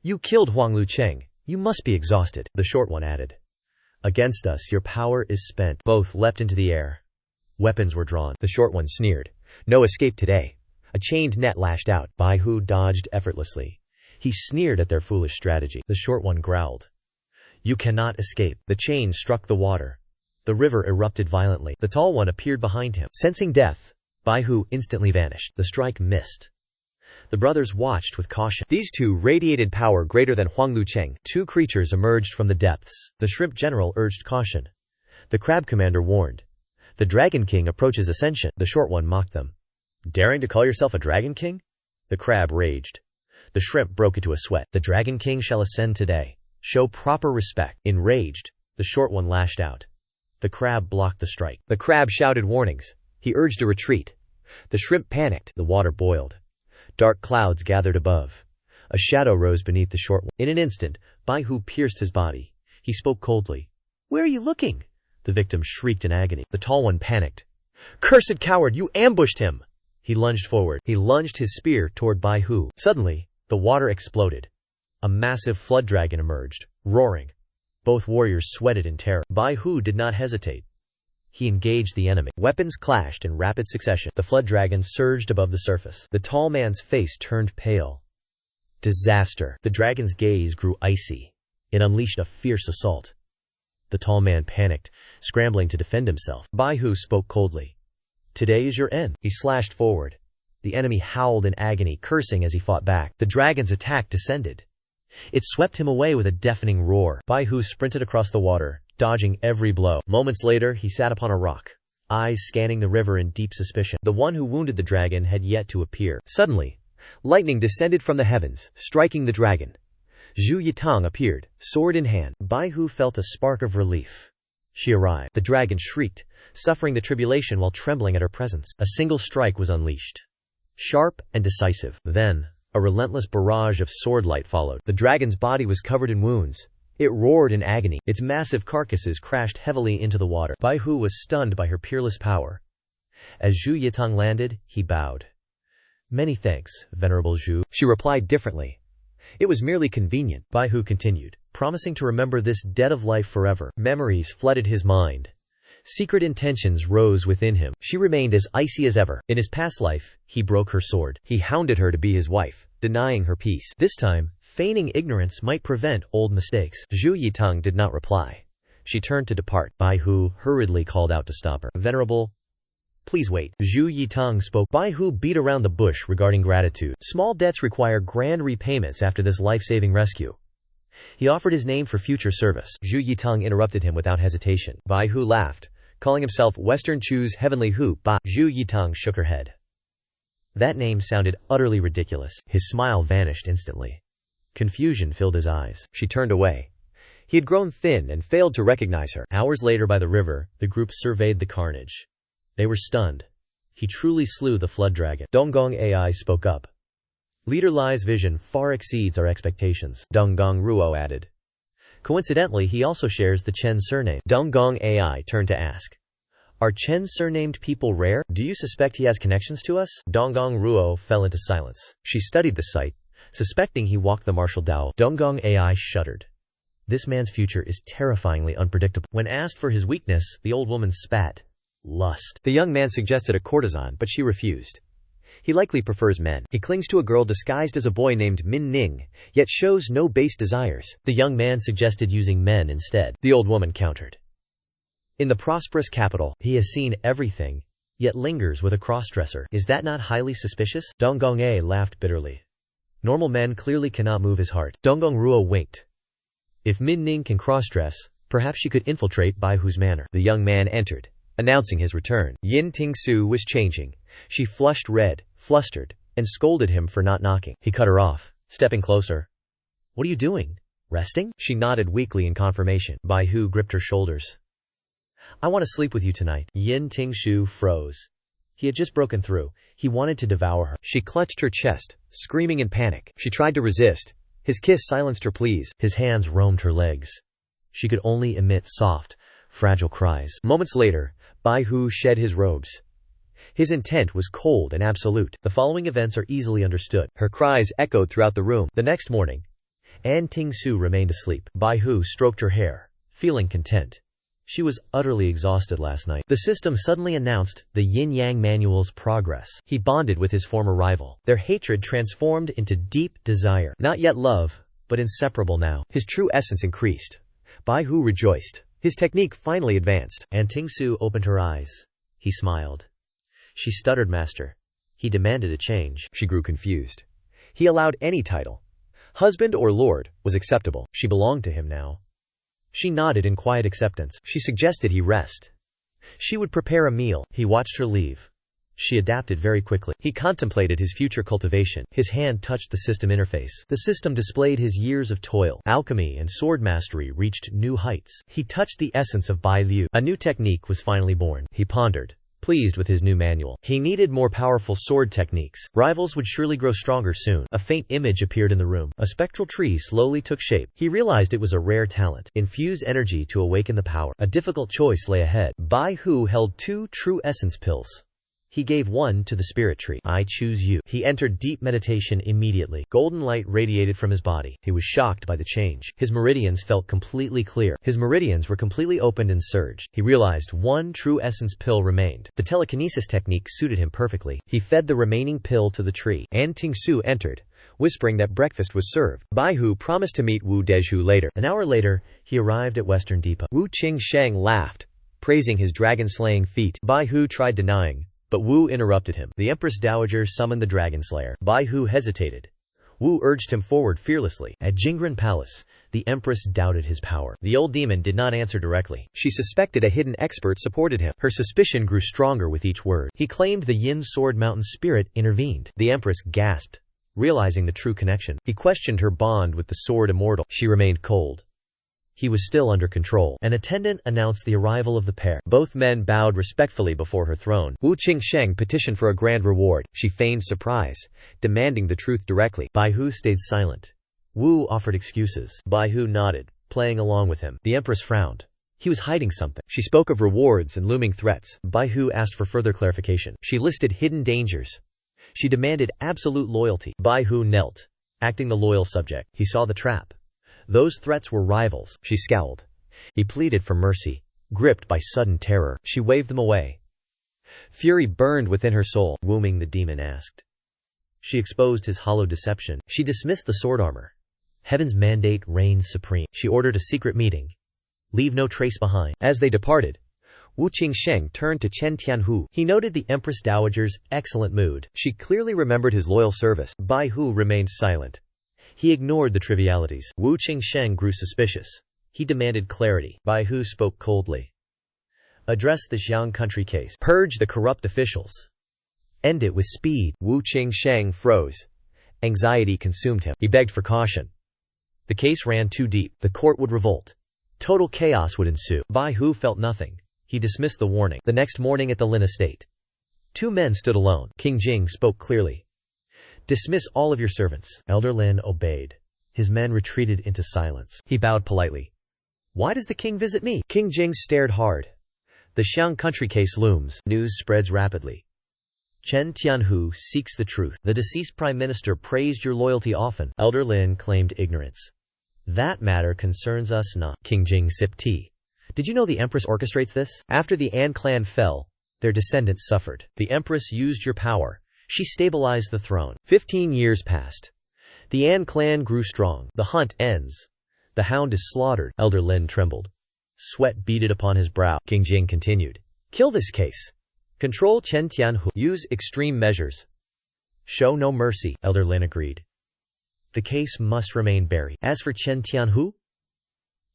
"You killed Huang Lu Cheng. You must be exhausted." The short one added. "Against us, your power is spent." Both leapt into the air. Weapons were drawn. The short one sneered. "No escape today." A chained net lashed out. Bai Hu dodged effortlessly. He sneered at their foolish strategy. The short one growled. "You cannot escape." The chain struck the water. The river erupted violently. The tall one appeared behind him. Sensing death, Bai Hu instantly vanished. The strike missed. The brothers watched with caution. These two radiated power greater than Huang Lu Cheng. 2 creatures emerged from the depths. The shrimp general urged caution. The crab commander warned. "The Dragon King approaches ascension." The short one mocked them. "Daring to call yourself a Dragon King?" The crab raged. The shrimp broke into a sweat. "The Dragon King shall ascend today. Show proper respect." Enraged, the short one lashed out. The crab blocked the strike. The crab shouted warnings. He urged a retreat. The shrimp panicked. The water boiled. Dark clouds gathered above. A shadow rose beneath the short one. In an instant, Bai Hu pierced his body. He spoke coldly. "Where are you looking?" The victim shrieked in agony. The tall one panicked. "Cursed coward, you ambushed him!" He lunged forward. He lunged his spear toward Bai Hu. Suddenly, the water exploded. A massive flood dragon emerged, roaring. Both warriors sweated in terror. Bai Hu did not hesitate. He engaged the enemy. Weapons clashed in rapid succession. The flood dragon surged above the surface. The tall man's face turned pale. Disaster. The dragon's gaze grew icy. It unleashed a fierce assault. The tall man panicked, scrambling to defend himself. Bai Hu spoke coldly. "Today is your end." He slashed forward. The enemy howled in agony, cursing as he fought back. The dragon's attack descended. It swept him away with a deafening roar. Bai Hu sprinted across the water, dodging every blow. Moments later, he sat upon a rock, eyes scanning the river in deep suspicion. The one who wounded the dragon had yet to appear. Suddenly, lightning descended from the heavens, striking the dragon. Zhu Yitang appeared, sword in hand. Bai Hu felt a spark of relief. She arrived. The dragon shrieked, suffering the tribulation while trembling at her presence. A single strike was unleashed, sharp and decisive. Then, a relentless barrage of sword light followed. The dragon's body was covered in wounds. It roared in agony. Its massive carcasses crashed heavily into the water. Bai Hu was stunned by her peerless power. As Zhu Yitang landed, he bowed. "Many thanks, Venerable Zhu." She replied differently. "It was merely convenient." Bai Hu continued, promising to remember this debt of life forever. Memories flooded his mind. Secret intentions rose within him. She remained as icy as ever. In his past life, he broke her sword. He hounded her to be his wife, denying her peace. This time, feigning ignorance might prevent old mistakes. Zhu Yitang did not reply. She turned to depart. Bai Hu hurriedly called out to stop her. "Venerable, please wait." Zhu Yitang spoke. Bai Hu beat around the bush regarding gratitude. Small debts require grand repayments after this life-saving rescue. He offered his name for future service. Zhu Yitang interrupted him without hesitation. Bai Hu laughed, calling himself Western Chu's Heavenly Hu. Zhu Yitang shook her head. That name sounded utterly ridiculous. His smile vanished instantly. Confusion filled his eyes. She turned away. He had grown thin and failed to recognize her. Hours later by the river, the group surveyed the carnage. They were stunned. He truly slew the flood dragon. Donggong AI spoke up. "Leader Lai's vision far exceeds our expectations," Donggong Ruo added. Coincidentally, he also shares the Chen surname. Donggong AI turned to ask, "Are Chen surnamed people rare? Do you suspect he has connections to us?" Donggong Ruo fell into silence. She studied the site, suspecting he walked the martial Dao. Donggong AI shuddered. This man's future is terrifyingly unpredictable. When asked for his weakness, the old woman spat. Lust. The young man suggested a courtesan, but she refused. He likely prefers men. He clings to a girl disguised as a boy named Min Ning, yet shows no base desires. The young man suggested using men instead. The old woman countered. In the prosperous capital, he has seen everything, yet lingers with a crossdresser. Is that not highly suspicious? Donggong A laughed bitterly. Normal men clearly cannot move his heart. Donggong Ruo winked. If Min Ning can crossdress, perhaps she could infiltrate Bai Hu's manor. The young man entered, announcing his return. Ting Xue was changing. She flushed red, flustered, and scolded him for not knocking. He cut her off, stepping closer. "What are you doing? Resting?" She nodded weakly in confirmation. Bai Hu gripped her shoulders. "I want to sleep with you tonight." Ting Xue froze. He had just broken through. He wanted to devour her. She clutched her chest, screaming in panic. She tried to resist. His kiss silenced her pleas. His hands roamed her legs. She could only emit soft, fragile cries. Moments later, Bai Hu shed his robes. His intent was cold and absolute. The following events are easily understood. Her cries echoed throughout the room. The next morning, Ting Xue remained asleep. Bai Hu stroked her hair, feeling content. She was utterly exhausted last night. The system suddenly announced the yin-yang manual's progress. He bonded with his former rival. Their hatred transformed into deep desire. Not yet love, but inseparable now. His true essence increased. Bai Hu rejoiced. His technique finally advanced. Ting Xue opened her eyes. He smiled. She stuttered, "Master." He demanded a change. She grew confused. He allowed any title. Husband or lord was acceptable. She belonged to him now. She nodded in quiet acceptance. She suggested he rest. She would prepare a meal. He watched her leave. She adapted very quickly. He contemplated his future cultivation. His hand touched the system interface. The system displayed his years of toil. Alchemy and sword mastery reached new heights. He touched the essence of Bai Liu. A new technique was finally born. He pondered, pleased with his new manual. He needed more powerful sword techniques. Rivals would surely grow stronger soon. A faint image appeared in the room. A spectral tree slowly took shape. He realized it was a rare talent. Infuse energy to awaken the power. A difficult choice lay ahead. Bai Hu held 2 true essence pills. He gave one to the spirit tree. I choose you. He entered deep meditation immediately. Golden light radiated from his body. He was shocked by the change. His meridians felt completely clear. His meridians were completely opened and surged. He realized one true essence pill remained. The telekinesis technique suited him perfectly. He fed the remaining pill to the tree. And Ting Xue entered, whispering that breakfast was served. Bai Hu promised to meet Wu Dezhu later. An hour later, he arrived at Western Depot. Wu Qingsheng laughed, praising his dragon-slaying feat. Bai Hu tried denying, but Wu interrupted him. The Empress Dowager summoned the Dragon Slayer. Bai Hu hesitated. Wu urged him forward fearlessly. At Jingren Palace, the Empress doubted his power. The old demon did not answer directly. She suspected a hidden expert supported him. Her suspicion grew stronger with each word. He claimed the Yin Sword Mountain spirit intervened. The Empress gasped, realizing the true connection. He questioned her bond with the Sword Immortal. She remained cold. He was still under control. An attendant announced the arrival of the pair. Both men bowed respectfully before her throne. Wu Qingsheng petitioned for a grand reward. She feigned surprise, demanding the truth directly. Bai Hu stayed silent. Wu offered excuses. Bai Hu nodded, playing along with him. The Empress frowned. He was hiding something. She spoke of rewards and looming threats. Bai Hu asked for further clarification. She listed hidden dangers. She demanded absolute loyalty. Bai Hu knelt, acting the loyal subject. He saw the trap. Those threats were rivals. She scowled. He pleaded for mercy, gripped by sudden terror. She waved them away. Fury burned within her soul. Wombing, the demon asked. She exposed his hollow deception. She dismissed the sword armor. Heaven's mandate reigns supreme. She ordered a secret meeting. Leave no trace behind. As they departed, Wu Qingsheng turned to Chen Tianhu. He noted the Empress Dowager's excellent mood. She clearly remembered his loyal service. Bai Hu remained silent. He ignored the trivialities. Wu Qingsheng grew suspicious. He demanded clarity. Bai Hu spoke coldly. Address the Xiang country case. Purge the corrupt officials. End it with speed. Wu Qingsheng froze. Anxiety consumed him. He begged for caution. The case ran too deep. The court would revolt. Total chaos would ensue. Bai Hu felt nothing. He dismissed the warning. The next morning at the Lin estate, two men stood alone. King Jing spoke clearly. Dismiss all of your servants. Elder Lin obeyed. His men retreated into silence. He bowed politely. Why does the king visit me? King Jing stared hard. The Xiang country case looms. News spreads rapidly. Chen Tianhu seeks the truth. The deceased prime minister praised your loyalty often. Elder Lin claimed ignorance. That matter concerns us not. King Jing sipped tea. Did you know the Empress orchestrates this? After the An clan fell, their descendants suffered. The Empress used your power. She stabilized the throne. 15 years passed. The An clan grew strong. The hunt ends. The hound is slaughtered. Elder Lin trembled. Sweat beaded upon his brow. King Jing continued. Kill this case. Control Chen Tianhu. Use extreme measures. Show no mercy. Elder Lin agreed. The case must remain buried. As for Chen Tianhu,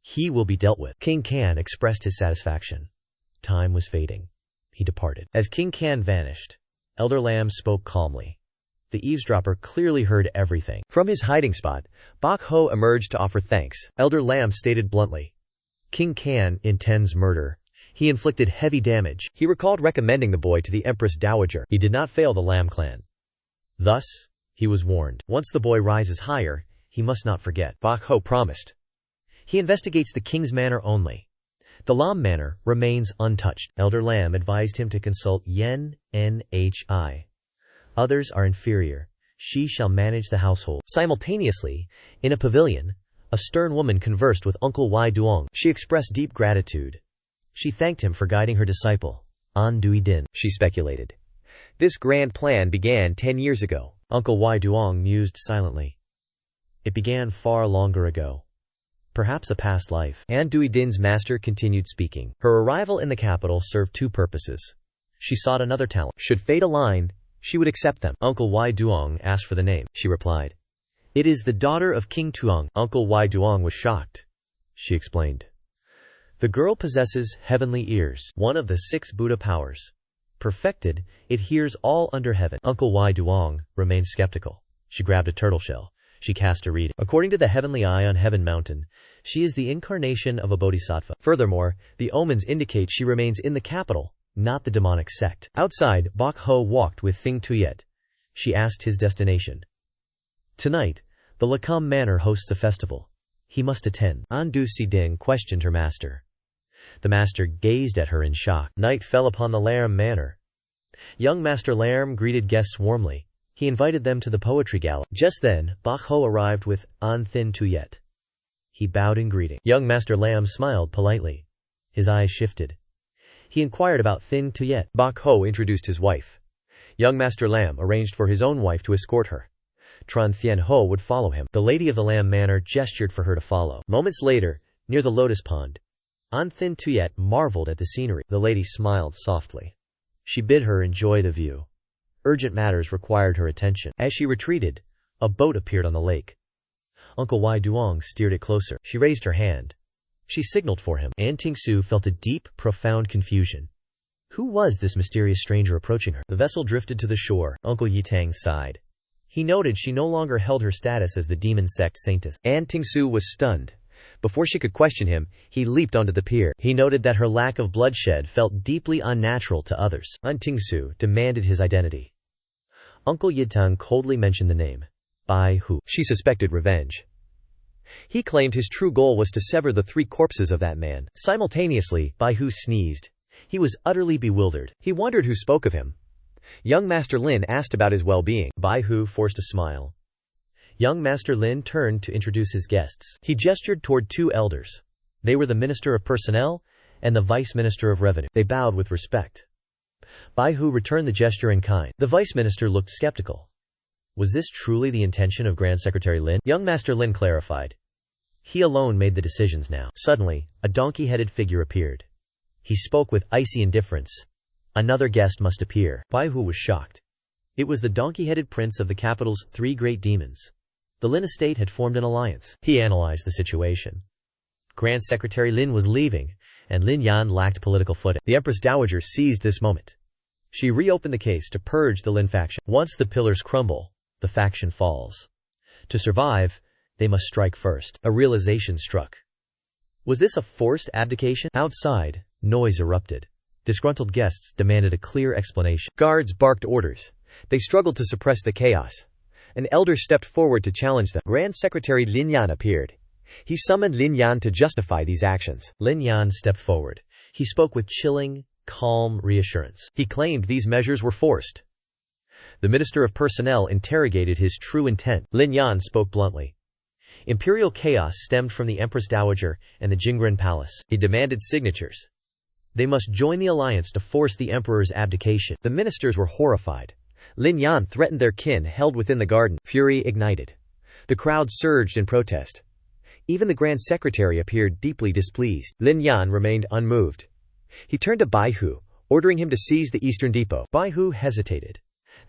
he will be dealt with. King Can expressed his satisfaction. Time was fading. He departed. As King Can vanished, Elder Lam spoke calmly. The eavesdropper clearly heard everything. From his hiding spot, Bok Ho emerged to offer thanks. Elder Lam stated bluntly. King Can intends murder. He inflicted heavy damage. He recalled recommending the boy to the Empress Dowager. He did not fail the Lam clan. Thus, he was warned. Once the boy rises higher, he must not forget. Bok Ho promised. He investigates the king's manor only. The Lam manor remains untouched. Elder Lam advised him to consult Yen Nhi. Others are inferior. She shall manage the household. Simultaneously, in a pavilion, a stern woman conversed with Uncle Wai Duong. She expressed deep gratitude. She thanked him for guiding her disciple. An Dui Din, she speculated. This grand plan began 10 years ago. Uncle Wai Duong mused silently. It began far longer ago. Perhaps a past life. An Dui Din's master continued speaking. Her arrival in the capital served two purposes. She sought another talent. Should fate align, she would accept them. Uncle Wai Duong asked for the name. She replied. It is the daughter of King Tuong. Uncle Wai Duong was shocked. She explained. The girl possesses heavenly ears, one of the 6 Buddha powers. Perfected, it hears all under heaven. Uncle Wai Duong remained skeptical. She grabbed a turtle shell. She cast a reed. According to the heavenly eye on Heaven Mountain, she is the incarnation of a bodhisattva. Furthermore, the omens indicate she remains in the capital, not the demonic sect. Outside, Bok Ho walked with Thing Tuyet. She asked his destination. Tonight, the Lacom Manor hosts a festival. He must attend. An Du Si Ding questioned her master. The master gazed at her in shock. Night fell upon the Laram Manor. Young Master Lam greeted guests warmly. He invited them to the poetry gala. Just then, Bai Hu arrived with An Thin Tuyet. He bowed in greeting. Young Master Lam smiled politely. His eyes shifted. He inquired about Thin Tuyet. Bai Hu introduced his wife. Young Master Lam arranged for his own wife to escort her. Tran Thien Ho would follow him. The lady of the Lam Manor gestured for her to follow. Moments later, near the lotus pond, An Thin Tuyet marveled at the scenery. The lady smiled softly. She bid her enjoy the view. Urgent matters required her attention. As she retreated, a boat appeared on the lake. Uncle Wai Duong steered it closer. She raised her hand. She signaled for him. Ting Xue felt a deep, profound confusion. Who was this mysterious stranger approaching her? The vessel drifted to the shore. Uncle Yitang sighed. He noted she no longer held her status as the Demon Sect Saintess. Ting Xue was stunned. Before she could question him, he leaped onto the pier. He noted that her lack of bloodshed felt deeply unnatural to others. Ting Xue demanded his identity. Uncle Yitang coldly mentioned the name. Bai Hu. She suspected revenge. He claimed his true goal was to sever the 3 corpses of that man. Simultaneously, Bai Hu sneezed. He was utterly bewildered. He wondered who spoke of him. Young Master Lin asked about his well-being. Bai Hu forced a smile. Young Master Lin turned to introduce his guests. He gestured toward 2 elders. They were the Minister of Personnel and the Vice Minister of Revenue. They bowed with respect. Bai Hu returned the gesture in kind. The Vice Minister looked skeptical. Was this truly the intention of Grand Secretary Lin? Young Master Lin clarified. He alone made the decisions now. Suddenly, a donkey-headed figure appeared. He spoke with icy indifference. Another guest must appear. Bai Hu was shocked. It was the donkey-headed prince of the capital's 3 great demons. The Lin estate had formed an alliance. He analyzed the situation. Grand Secretary Lin was leaving, and Lin Yan lacked political footing. The Empress Dowager seized this moment. She reopened the case to purge the Lin faction. Once the pillars crumble, the faction falls. To survive, they must strike first. A realization struck. Was this a forced abdication? Outside, noise erupted. Disgruntled guests demanded a clear explanation. Guards barked orders. They struggled to suppress the chaos. An elder stepped forward to challenge them. Grand Secretary Lin Yan appeared. He summoned Lin Yan to justify these actions. Lin Yan stepped forward. He spoke with chilling, calm reassurance. He claimed these measures were forced. The Minister of Personnel interrogated his true intent. Lin Yan spoke bluntly. Imperial chaos stemmed from the Empress Dowager and the Jingren Palace. He demanded signatures. They must join the alliance to force the emperor's abdication. The ministers were horrified. Lin Yan threatened their kin held within the garden. Fury ignited. The crowd surged in protest. Even the Grand Secretary appeared deeply displeased. Lin Yan remained unmoved. He turned to Bai Hu, ordering him to seize the eastern depot. Bai Hu hesitated.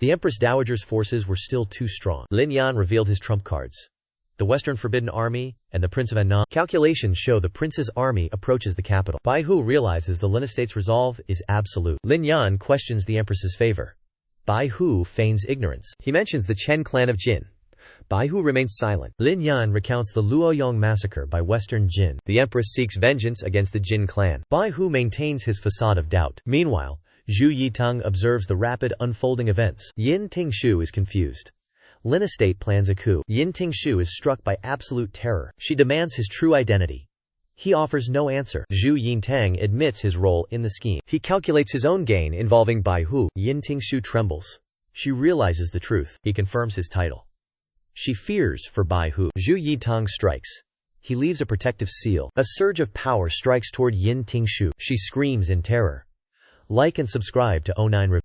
The Empress Dowager's forces were still too strong. Lin Yan revealed his trump cards. The Western Forbidden Army and the Prince of Annan. Calculations show the prince's army approaches the capital. Bai Hu realizes the Lin estate's resolve is absolute. Lin Yan questions the empress's favor. Bai Hu feigns ignorance. He mentions the Chen clan of Jin. Bai Hu remains silent. Lin Yan recounts the Luoyang massacre by Western Jin. The empress seeks vengeance against the Jin clan. Bai Hu maintains his facade of doubt. Meanwhile, Zhu Yitang observes the rapid unfolding events. Ting Xue is confused. Lin estate plans a coup. Ting Xue is struck by absolute terror. She demands his true identity. He offers no answer. Zhu Yintang admits his role in the scheme. He calculates his own gain involving Bai Hu. Ting Xue trembles. She realizes the truth. He confirms his title. She fears for Bai Hu. Zhu Yitang strikes. He leaves a protective seal. A surge of power strikes toward Ting Xue. She screams in terror. Like and subscribe to O9 Review.